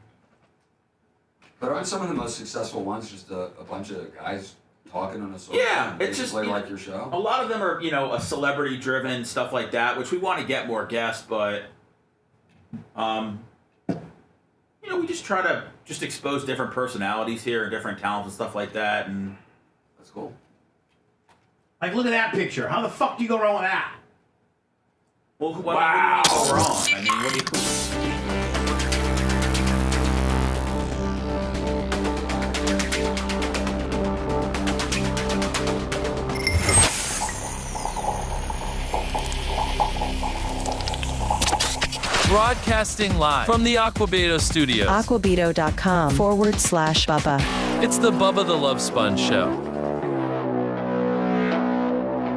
But aren't some of the most successful ones just a bunch of guys talking on a social? Yeah, it's just like your show. A lot of them are, a celebrity-driven stuff like that, which we want to get more guests, but we just try to expose different personalities here and different talents and stuff like that, and that's cool. Like, look at that picture. How the fuck do you go wrong with that? Well, what do you go wrong? I mean, what do you? Broadcasting live from the Aquabedo studios. Aquabedo.com/Bubba. It's the Bubba the Love Sponge Show.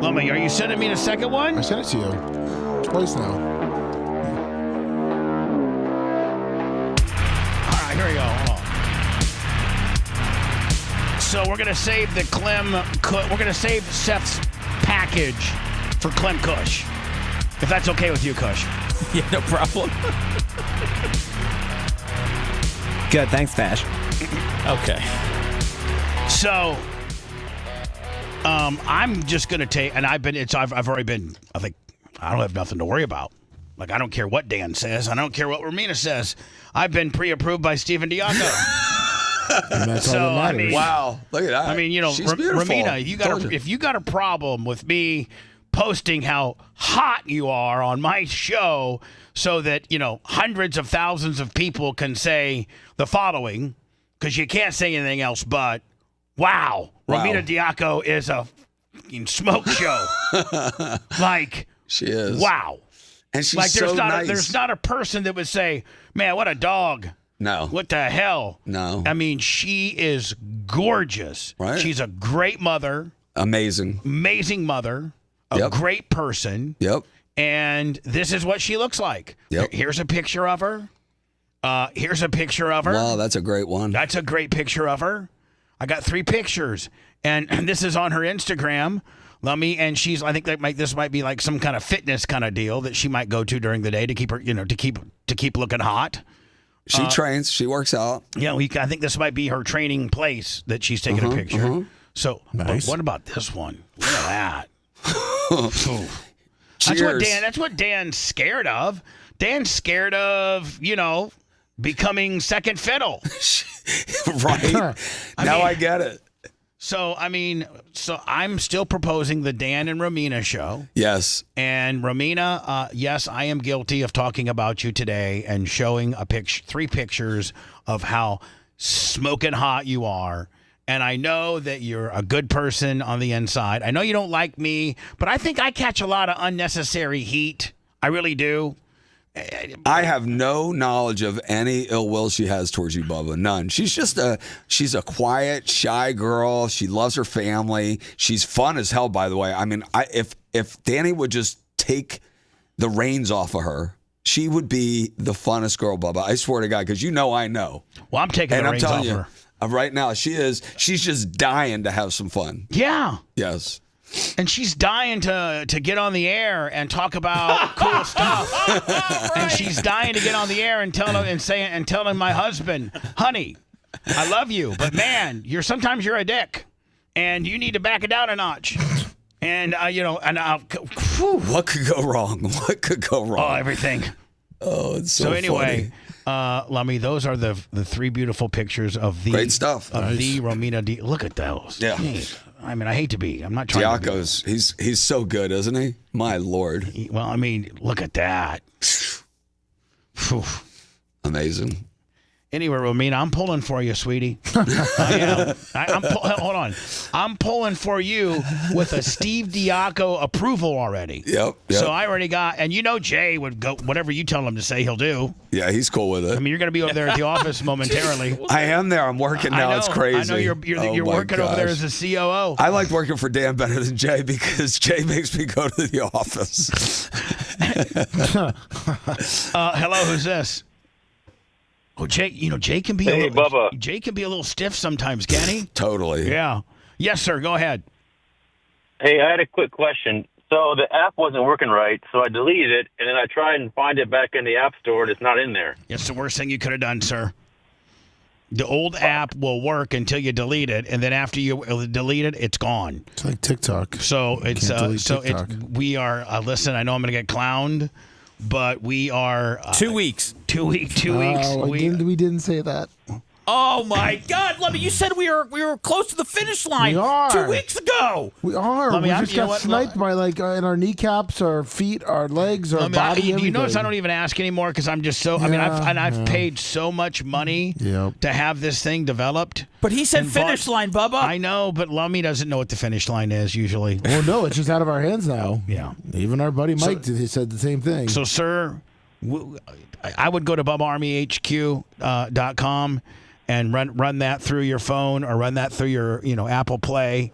Lummy, are you sending me the second one? I sent it to you. Twice now. All right, here we go. Hold on. So we're going to save we're going to save Seth's package for Clem Kush. If that's okay with you, Kush. Yeah, no problem. Good, thanks, Vash. Okay. So, I'm just gonna take, and I've already been. I think I don't have nothing to worry about. Like, I don't care what Dan says. I don't care what Romina says. I've been pre-approved by Stephen Diaco. And that's all that matters. Wow, look at that. I mean, She's beautiful. Romina, if you got a problem with me posting how hot you are on my show so that, hundreds of thousands of people can say the following, because you can't say anything else but, wow. Romina Diaco is a fucking smoke show. Like, she is. Wow. And she's like, so nice. There's not a person that would say, man, what a dog. No. What the hell? No. I mean, she is gorgeous. Right. She's a great mother. Amazing mother. A great person. Yep. And this is what she looks like. Yep. Here's a picture of her. Here's a picture of her. Wow, that's a great one. That's a great picture of her. I got 3 pictures. And this is on her Instagram. And she's, I think this might be like some kind of fitness kind of deal that she might go to during the day to keep her, to keep looking hot. She trains. She works out. Yeah, I think this might be her training place that she's taking a picture. So, nice. What about this one? Look at that. Cheers. That's what Dan's scared of. Dan's scared of, becoming second fiddle. Right. I get it. So, I'm still proposing the Dan and Romina show. Yes. And Romina, yes, I am guilty of talking about you today and showing 3 pictures of how smoking hot you are. And I know that you're a good person on the inside. I know you don't like me, but I think I catch a lot of unnecessary heat. I really do. I have no knowledge of any ill will she has towards you, Bubba. None. She's a quiet, shy girl. She loves her family. She's fun as hell, by the way. I mean, if Danny would just take the reins off of her, she would be the funnest girl, Bubba. I swear to God, because I know. Well, I'm taking the reins off her. Right now, she's just dying to have some fun. Yeah. Yes. And she's dying to get on the air and talk about cool stuff. Right. And she's dying to get on the air and telling my husband, honey, I love you, but man, sometimes you're a dick, and you need to back it down a notch. And what could go wrong? What could go wrong? Oh, everything. Oh, it's so anyway. funny. Lummy, those are the 3 beautiful pictures of the great stuff of the Romina. Look at those. Yeah. I mean, I hate to be. I'm not trying. Diaco's. He's so good, isn't he? My Lord. Well, I mean, look at that. Amazing. Anyway, Romina, I'm pulling for you, sweetie. I am. Hold on. I'm pulling for you with a Steve Diaco approval already. Yep. So I already got, and Jay would go, whatever you tell him to say, he'll do. Yeah, he's cool with it. I mean, you're going to be over there at the office momentarily. I am there. I'm working now. It's crazy. I know you're working over there as a COO. I like working for Dan better than Jay because Jay makes me go to the office. Hello, who's this? Oh, Jay, Jay can be Bubba. Jay can be a little stiff sometimes, can he? Totally. Yeah. Yes, sir. Go ahead. Hey, I had a quick question. So the app wasn't working right, so I deleted it, and then I tried and find it back in the App Store, and it's not in there. It's the worst thing you could have done, sir. The old app will work until you delete it, and then after you delete it, it's gone. It's like TikTok. So it's we are. Listen, I know I'm going to get clowned, but we are 2 weeks. 2 weeks. We didn't say that. Oh my God, Lummy! You said we were close to the finish line We are. 2 weeks ago. We are. Lummi, We just got sniped by in our kneecaps, our feet, our legs, our body. You notice I don't even ask anymore because I'm just so. I've paid so much money to have this thing developed. But he said finish line, Bubba. I know, but Lummy doesn't know what the finish line is usually. Well, no, it's just out of our hands now. Yeah. Even our buddy Mike he said the same thing. So, sir, I would go to BubbaArmyHQ.com and run that through your phone or run that through your Apple Play.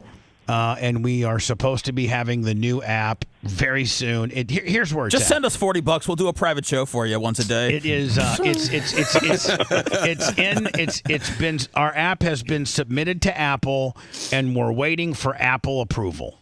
And we are supposed to be having the new app very soon. Here's where it's Just at. send us $40. We'll do a private show for you once a day. It is. Our app has been submitted to Apple, and we're waiting for Apple approval.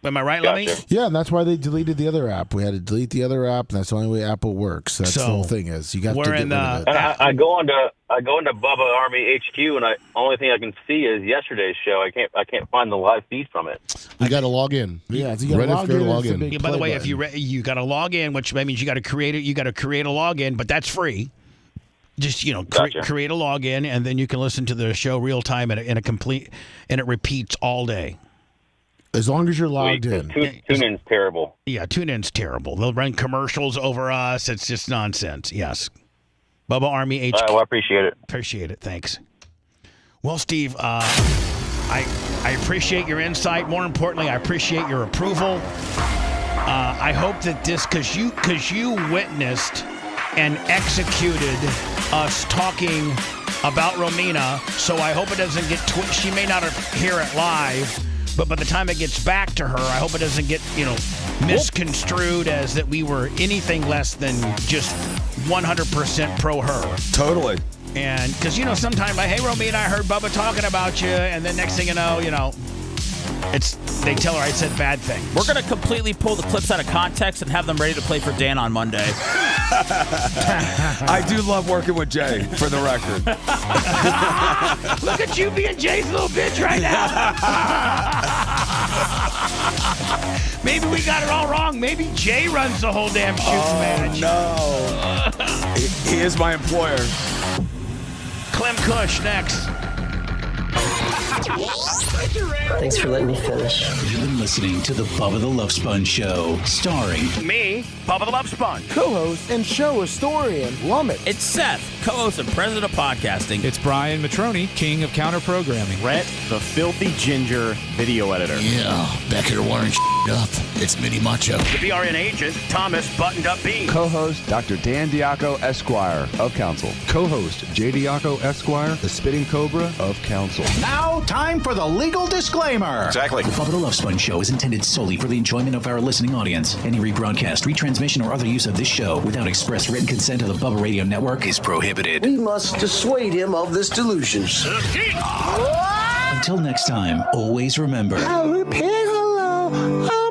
Am I right, Lemmy? Yeah, and that's why they deleted the other app. We had to delete the other app, and that's the only way Apple works. That's the whole thing is you got to get rid of it. I go into Bubba Army HQ, and the only thing I can see is yesterday's show. I can't find the live feed from it. You got to log in. Yeah, so you got to log in. Yeah, by the way, if you got to log in, which means you got to create it. You got to create a login, but that's free. Just create a login, and then you can listen to the show real time and it repeats all day. As long as you're logged in. TuneIn's terrible. Yeah, TuneIn's terrible. They'll run commercials over us. It's just nonsense. Yes. Bubba Army HQ. Well, I appreciate it. Appreciate it. Thanks. Well, Steve, I appreciate your insight. More importantly, I appreciate your approval. I hope that because you witnessed and executed us talking about Romina, so I hope it doesn't get she may not hear it live. But by the time it gets back to her, I hope it doesn't get, misconstrued as that we were anything less than just 100% pro her. Totally. And because, sometimes hey, Romina, I heard Bubba talking about you. And then next thing you know, they tell her I said bad things. We're going to completely pull the clips out of context and have them ready to play for Dan on Monday. I do love working with Jay, for the record. Look at you being Jay's little bitch right now. Maybe we got it all wrong. Maybe Jay runs the whole damn shooting match. No. He is my employer. Clem Kush next. Thanks for letting me finish. You've been listening to the Bubba the Love Sponge Show, starring me, Bubba the Love Sponge, co-host and show historian Lummit. It's Seth, co-host and president of podcasting. It's Brian Matroni, king of counter programming. Rhett, the filthy ginger video editor. Yeah, back here wiring up. It's Mini Macho. The BRN agent, Thomas Buttoned Up B. Co-host Dr. Dan Diaco Esquire of Council. Co-host J. Diaco Esquire, the Spitting Cobra of Council. Now, time for the legal disclaimer. Exactly. The Bubba the Love Sponge Show is intended solely for the enjoyment of our listening audience. Any rebroadcast, retransmission, or other use of this show without express written consent of the Bubba Radio Network is prohibited. We must dissuade him of this delusion. Until next time, always remember. I'll repeat hello.